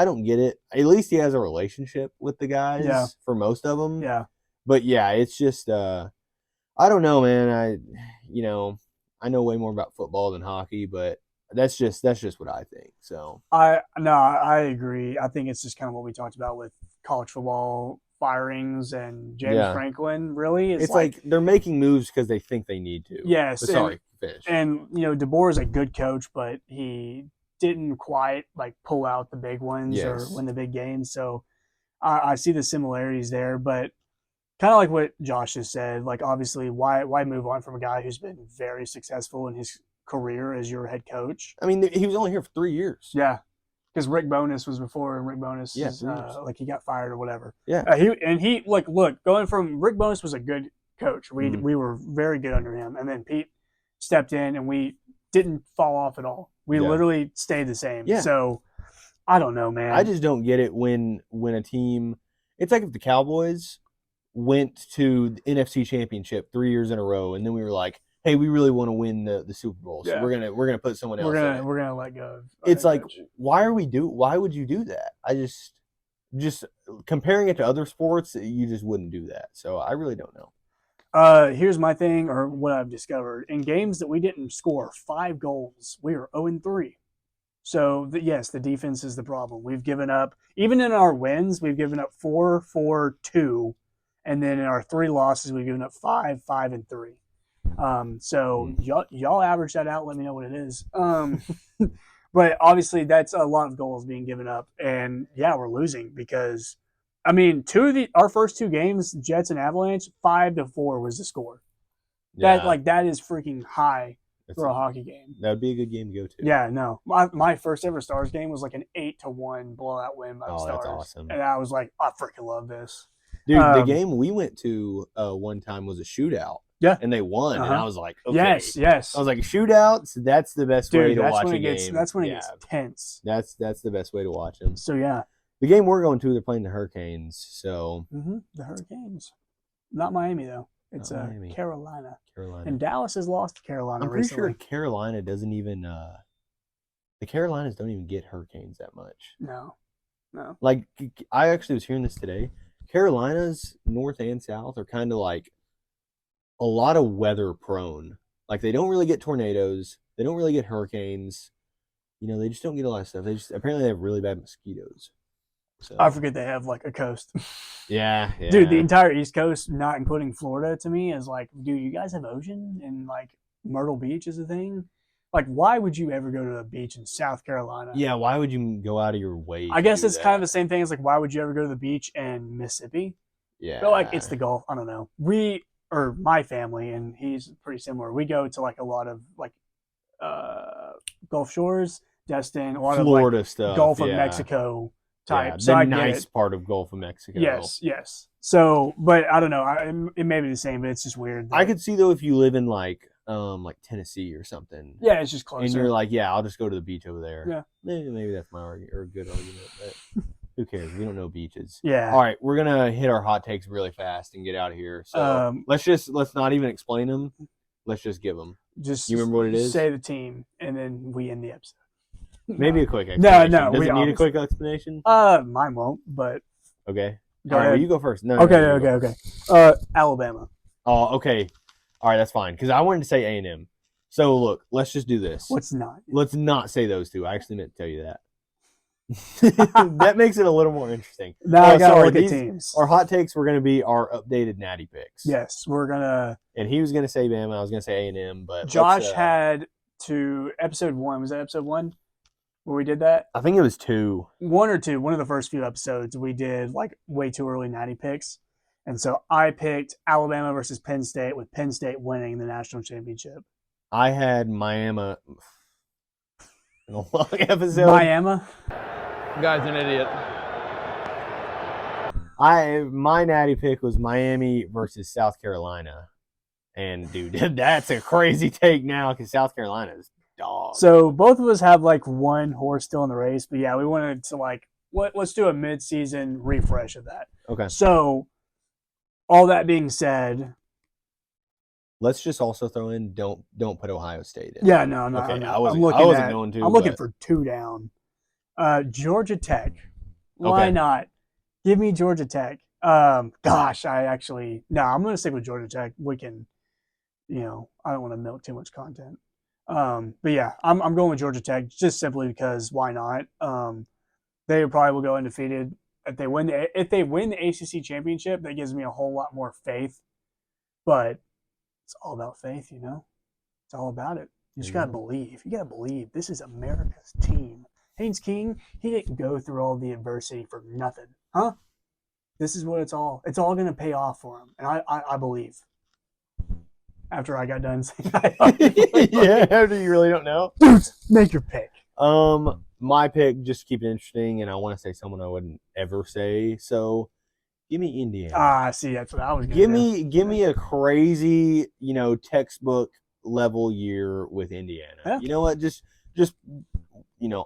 Speaker 2: don't get it. At least he has a relationship with the guys for most of them.
Speaker 1: Yeah.
Speaker 2: But yeah, it's just I don't know, man. I know way more about football than hockey, but that's just what I think. So
Speaker 1: I agree. I think it's just kind of what we talked about with college football firings and James
Speaker 2: Yeah.
Speaker 1: Franklin. Really,
Speaker 2: it's like they're making moves because they think they need to.
Speaker 1: Yes,
Speaker 2: But sorry, finish.
Speaker 1: and DeBoer is a good coach, but he didn't quite like pull out the big ones
Speaker 2: Yes.
Speaker 1: or win the big games. So I see the similarities there, but kind of like what Josh just said, like obviously why move on from a guy who's been very successful in his career as your head coach?
Speaker 2: I mean, he was only here for 3 years.
Speaker 1: Yeah. Because Rick Bonus was before, and Rick Bonus,
Speaker 2: Yeah, 3 years.
Speaker 1: like he got fired or whatever.
Speaker 2: Yeah.
Speaker 1: He look, going from Rick Bonus was a good coach. We
Speaker 2: Mhm.
Speaker 1: we were very good under him, and then Pete stepped in, and we didn't fall off at all. We
Speaker 2: Yeah.
Speaker 1: literally stayed the same.
Speaker 2: Yeah.
Speaker 1: So I don't know, man.
Speaker 2: I just don't get it when a team. It's like if the Cowboys went to the NFC Championship 3 years in a row, and then we were like, "Hey, we really want to win the Super Bowl, so
Speaker 1: Yeah.
Speaker 2: we're gonna put someone else."
Speaker 1: we're
Speaker 2: in
Speaker 1: gonna
Speaker 2: it."
Speaker 1: we're gonna let go. Of
Speaker 2: It's
Speaker 1: our
Speaker 2: like,
Speaker 1: coach.
Speaker 2: why would you do that? I just comparing it to other sports, you just wouldn't do that. So I really don't know.
Speaker 1: Here's my thing, or what I've discovered in games that we didn't score 5 goals, we are 0-3. So yes, the defense is the problem. We've given up, even in our wins, we've given up 4, 4, 2, and then in our 3 losses, we've given up 5, 5, and 3. So y'all average that out. Let me know what it is. But obviously, that's a lot of goals being given up, and yeah, we're losing because, I mean, our first 2 games, Jets and Avalanche, 5-4 was the score. That is freaking high for a hockey game.
Speaker 2: That would be a good game to go to.
Speaker 1: Yeah, no. My first ever Stars game was like an 8-1 blowout win by the
Speaker 2: Oh,
Speaker 1: Stars.
Speaker 2: that's awesome.
Speaker 1: And I was like, I freaking love this.
Speaker 2: Dude, the
Speaker 1: Um,
Speaker 2: game we went to one time was a shootout.
Speaker 1: Yeah.
Speaker 2: And they won. And
Speaker 1: Uh-huh.
Speaker 2: I was like, okay.
Speaker 1: Yes.
Speaker 2: I was like, shootouts, that's the best way
Speaker 1: Dude,
Speaker 2: to
Speaker 1: that's
Speaker 2: watch
Speaker 1: when
Speaker 2: a
Speaker 1: it gets
Speaker 2: game.
Speaker 1: that's when it
Speaker 2: Yeah,
Speaker 1: gets tense.
Speaker 2: That's the best way to watch them.
Speaker 1: So yeah.
Speaker 2: The game we're going to, they're playing the Hurricanes. So
Speaker 1: The Hurricanes. Not Miami though. It's
Speaker 2: Not Miami.
Speaker 1: Carolina.
Speaker 2: Carolina.
Speaker 1: And Dallas has lost to Carolina
Speaker 2: I'm pretty
Speaker 1: recently.
Speaker 2: sure Carolina doesn't even the Carolinas don't even get hurricanes that much.
Speaker 1: No.
Speaker 2: Like I actually was hearing this today. Carolinas, north and south, are kind of like a lot of weather prone. Like they don't really get tornadoes. They don't really get hurricanes. They just don't get a lot of stuff. Apparently they have really bad mosquitoes. So
Speaker 1: I forget they have like a coast.
Speaker 2: yeah.
Speaker 1: Dude, the entire East Coast, not including Florida, to me is like, dude, you guys have ocean and like Myrtle Beach is a thing. Like, why would you ever go to a beach in South Carolina?
Speaker 2: Yeah, why would you go out of your way?
Speaker 1: I guess it's kind of the same thing as like, why would you ever go to the beach in Mississippi?
Speaker 2: Yeah.
Speaker 1: But like, it's the Gulf. I don't know. My family, and he's pretty similar. We go to like a lot of like Gulf Shores, Destin, a lot
Speaker 2: Florida
Speaker 1: of like
Speaker 2: stuff.
Speaker 1: Gulf of
Speaker 2: yeah.
Speaker 1: Mexico type.
Speaker 2: Yeah,
Speaker 1: So
Speaker 2: the
Speaker 1: I get
Speaker 2: nice
Speaker 1: it.
Speaker 2: part of Gulf of Mexico.
Speaker 1: Yes. So, but I don't know. It may be the same, but it's just weird.
Speaker 2: I could see though if you live in like Tennessee or something.
Speaker 1: Yeah, it's just closer.
Speaker 2: And you're like, yeah, I'll just go to the beach over there.
Speaker 1: Yeah.
Speaker 2: Maybe that's my argument or a good argument. But Who cares? We don't know beaches.
Speaker 1: Yeah.
Speaker 2: All right, we're gonna hit our hot takes really fast and get out of here. So let's not even explain them. Let's just give them.
Speaker 1: Just
Speaker 2: You remember what it is?
Speaker 1: Say the team, and then we end the episode.
Speaker 2: Maybe a quick explanation.
Speaker 1: No,
Speaker 2: Does
Speaker 1: we
Speaker 2: it need a
Speaker 1: obviously-
Speaker 2: quick explanation?
Speaker 1: Mine won't, but
Speaker 2: Okay.
Speaker 1: go
Speaker 2: All right, well,
Speaker 1: ahead.
Speaker 2: you go first. No.
Speaker 1: Okay. Alabama.
Speaker 2: Oh, okay. All right, that's fine. Because I wanted to say A&M. So look, let's just do this.
Speaker 1: What's not?
Speaker 2: Let's not say those two. I actually meant to tell you that. That makes it a little more interesting.
Speaker 1: Now I gotta
Speaker 2: sorry,
Speaker 1: look at
Speaker 2: these-
Speaker 1: teams.
Speaker 2: Our hot takes were going to be our updated natty picks.
Speaker 1: Yes, we're gonna.
Speaker 2: And he was going to say Bama. I was going to say A&M. But
Speaker 1: Josh
Speaker 2: let's,
Speaker 1: had to episode 1. Was that episode 1 where we did that?
Speaker 2: I think it was 2.
Speaker 1: 1 or 2. One of the first few episodes we did like way too early natty picks, and so I picked Alabama versus Penn State, with Penn State winning the national championship.
Speaker 2: I had Miami in a long episode.
Speaker 1: Miami.
Speaker 4: Guy's an idiot.
Speaker 2: My natty pick was Miami versus South Carolina. And dude, that's a crazy take now because South Carolina is dog.
Speaker 1: So both of us have like one horse still in the race, but yeah, we wanted to like let's do a mid-season refresh of that.
Speaker 2: Okay.
Speaker 1: So all that being said,
Speaker 2: Let's just also throw in don't put Ohio State in.
Speaker 1: yeah, no, no,
Speaker 2: Okay,
Speaker 1: I'm
Speaker 2: I
Speaker 1: not.
Speaker 2: wasn't-
Speaker 1: I'm looking
Speaker 2: I wasn't
Speaker 1: at,
Speaker 2: going to,
Speaker 1: I'm looking
Speaker 2: but-
Speaker 1: for 2 down. Georgia Tech. Why
Speaker 2: Okay.
Speaker 1: not? Give me Georgia Tech. Gosh, I'm going to stick with Georgia Tech. We can, I don't want to milk too much content. But yeah, I'm going with Georgia Tech just simply because why not? They probably will go undefeated if they win the ACC championship. That gives me a whole lot more faith. But it's all about faith, It's all about it. You just gotta believe. You gotta believe this is America's team. Haynes King, he didn't go through all the adversity for nothing, huh? This is what it's all gonna pay off for him, and I believe. After I got done saying,
Speaker 2: Yeah, after you really don't know.
Speaker 1: dudes, make your pick.
Speaker 2: My pick, just to keep it interesting, and I want to say someone I wouldn't ever say. So, give me Indiana.
Speaker 1: See, that's what I was gonna
Speaker 2: Give me a crazy, textbook level year with Indiana.
Speaker 1: Yeah.
Speaker 2: You know what? Just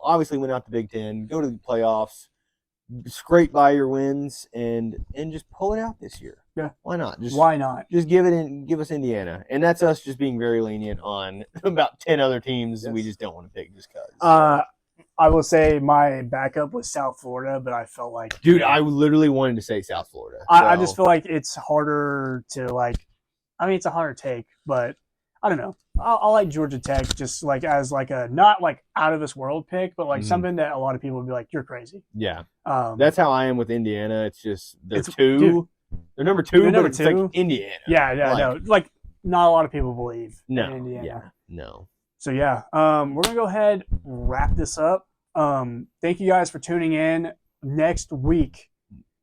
Speaker 2: obviously went out the Big Ten, go to the playoffs, scrape by your wins, and just pull it out this year.
Speaker 1: Yeah.
Speaker 2: Why not?
Speaker 1: Why not?
Speaker 2: Just give us Indiana, and that's us just being very lenient on about 10 other teams that we just don't want to pick just because.
Speaker 1: I will say my backup was South Florida, but I felt like,
Speaker 2: Dude, I literally wanted to say South Florida.
Speaker 1: I
Speaker 2: so-
Speaker 1: just feel like it's harder to it's a harder take, but I don't know. I like Georgia Tech just like as like a not like out of this world pick, but like
Speaker 2: Mhm.
Speaker 1: something that a lot of people would be like, you're crazy.
Speaker 2: Yeah,
Speaker 1: Um,
Speaker 2: that's how I am with Indiana. It's just they're
Speaker 1: It's-
Speaker 2: two.
Speaker 1: dude.
Speaker 2: They're number 2,
Speaker 1: They're
Speaker 2: but
Speaker 1: number
Speaker 2: it's
Speaker 1: 2.
Speaker 2: like Indiana.
Speaker 1: yeah,
Speaker 2: like-
Speaker 1: no, like not a lot of people believe
Speaker 2: No,
Speaker 1: in Indiana.
Speaker 2: yeah, no.
Speaker 1: So yeah, we're gonna go ahead wrap this up. Thank you guys for tuning in. Next week,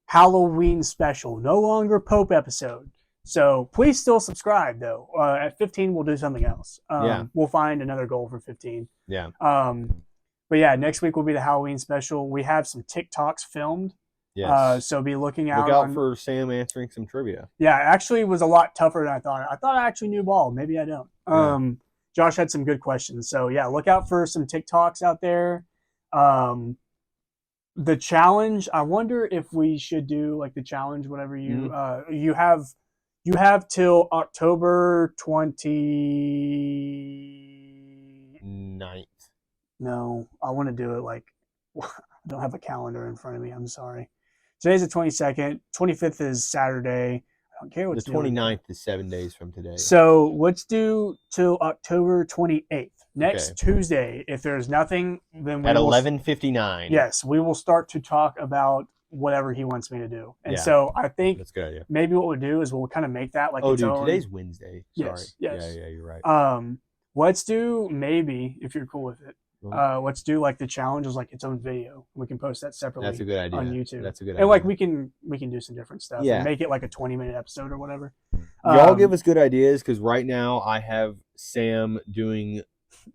Speaker 1: Halloween special, no longer Pope episode. So please still subscribe though. At 15, we'll do something else.
Speaker 2: Yeah.
Speaker 1: We'll find another goal for 15.
Speaker 2: Yeah.
Speaker 1: But yeah, next week will be the Halloween special. We have some TikToks filmed.
Speaker 2: Yes.
Speaker 1: So be looking out.
Speaker 2: Look out
Speaker 1: on,
Speaker 2: for Sam answering some trivia.
Speaker 1: Yeah, it actually was a lot tougher than I thought. I thought I actually knew ball. Maybe I don't.
Speaker 2: Yeah.
Speaker 1: Josh had some good questions. So yeah, look out for some TikToks out there. The challenge, I wonder if we should do like the challenge, whatever you have till October
Speaker 2: 9th.
Speaker 1: No, I want to do it like I don't have a calendar in front of me. I'm sorry. Today's the 22nd. 25th is Saturday. I don't care
Speaker 2: The
Speaker 1: what's
Speaker 2: 29th is 7 days from today.
Speaker 1: So let's do till October 28th. Next
Speaker 2: Okay.
Speaker 1: Tuesday. If there's nothing, then we
Speaker 2: At
Speaker 1: will
Speaker 2: 11:59.
Speaker 1: Yes, we will start to talk about whatever he wants me to do. And
Speaker 2: Yeah.
Speaker 1: so I think
Speaker 2: That's a good idea.
Speaker 1: maybe what we'll do is we'll kind of make that like
Speaker 2: Oh,
Speaker 1: its
Speaker 2: dude,
Speaker 1: own.
Speaker 2: today's Wednesday. Sorry.
Speaker 1: Yes, yes.
Speaker 2: Yeah, you're right.
Speaker 1: Let's do maybe if you're cool with it.
Speaker 2: Mhm.
Speaker 1: Let's do like the challenge as like its own video. We can post that separately.
Speaker 2: That's a good idea.
Speaker 1: on YouTube.
Speaker 2: That's a good idea.
Speaker 1: And like we can do some different stuff.
Speaker 2: Yeah.
Speaker 1: And make it like a 20-minute episode or whatever.
Speaker 2: Y'all give us good ideas because right now I have Sam doing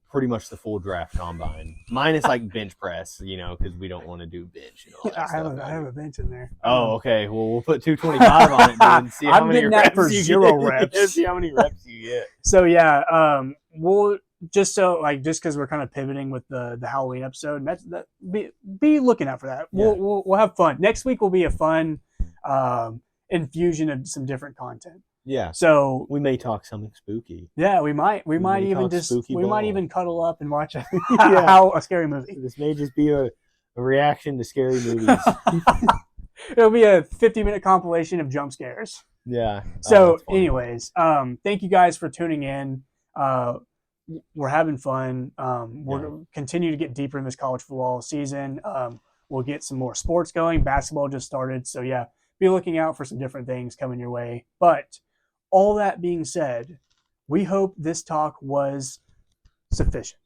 Speaker 2: pretty much the full draft combine, minus like bench press, because we don't want to do bench and all that
Speaker 1: I
Speaker 2: stuff.
Speaker 1: have a bench in there.
Speaker 2: Oh, okay. Well, we'll put 225 on it, dude, and see how
Speaker 1: I'm
Speaker 2: many
Speaker 1: getting that
Speaker 2: reps
Speaker 1: for
Speaker 2: you
Speaker 1: 0
Speaker 2: get.
Speaker 1: reps.
Speaker 2: See how many reps you get.
Speaker 1: So yeah, we'll just because we're kind of pivoting with the Halloween episode, and be looking out for that.
Speaker 2: Yeah.
Speaker 1: We'll have fun. Next week will be a fun infusion of some different content.
Speaker 2: Yeah.
Speaker 1: So
Speaker 2: We may talk something spooky.
Speaker 1: yeah, we might
Speaker 2: may
Speaker 1: even
Speaker 2: talk
Speaker 1: just
Speaker 2: spooky
Speaker 1: we might
Speaker 2: ball.
Speaker 1: even cuddle up and watch a,
Speaker 2: Yeah.
Speaker 1: a scary movie.
Speaker 2: This may just be a reaction to scary movies.
Speaker 1: It'll be a 50-minute compilation of jump scares.
Speaker 2: Yeah.
Speaker 1: So,
Speaker 2: that's fun.
Speaker 1: anyways, thank you guys for tuning in. We're having fun. We're gonna continue to get deeper in this college football season. We'll get some more sports going. Basketball just started, so yeah, be looking out for some different things coming your way. But all that being said, we hope this talk was sufficient.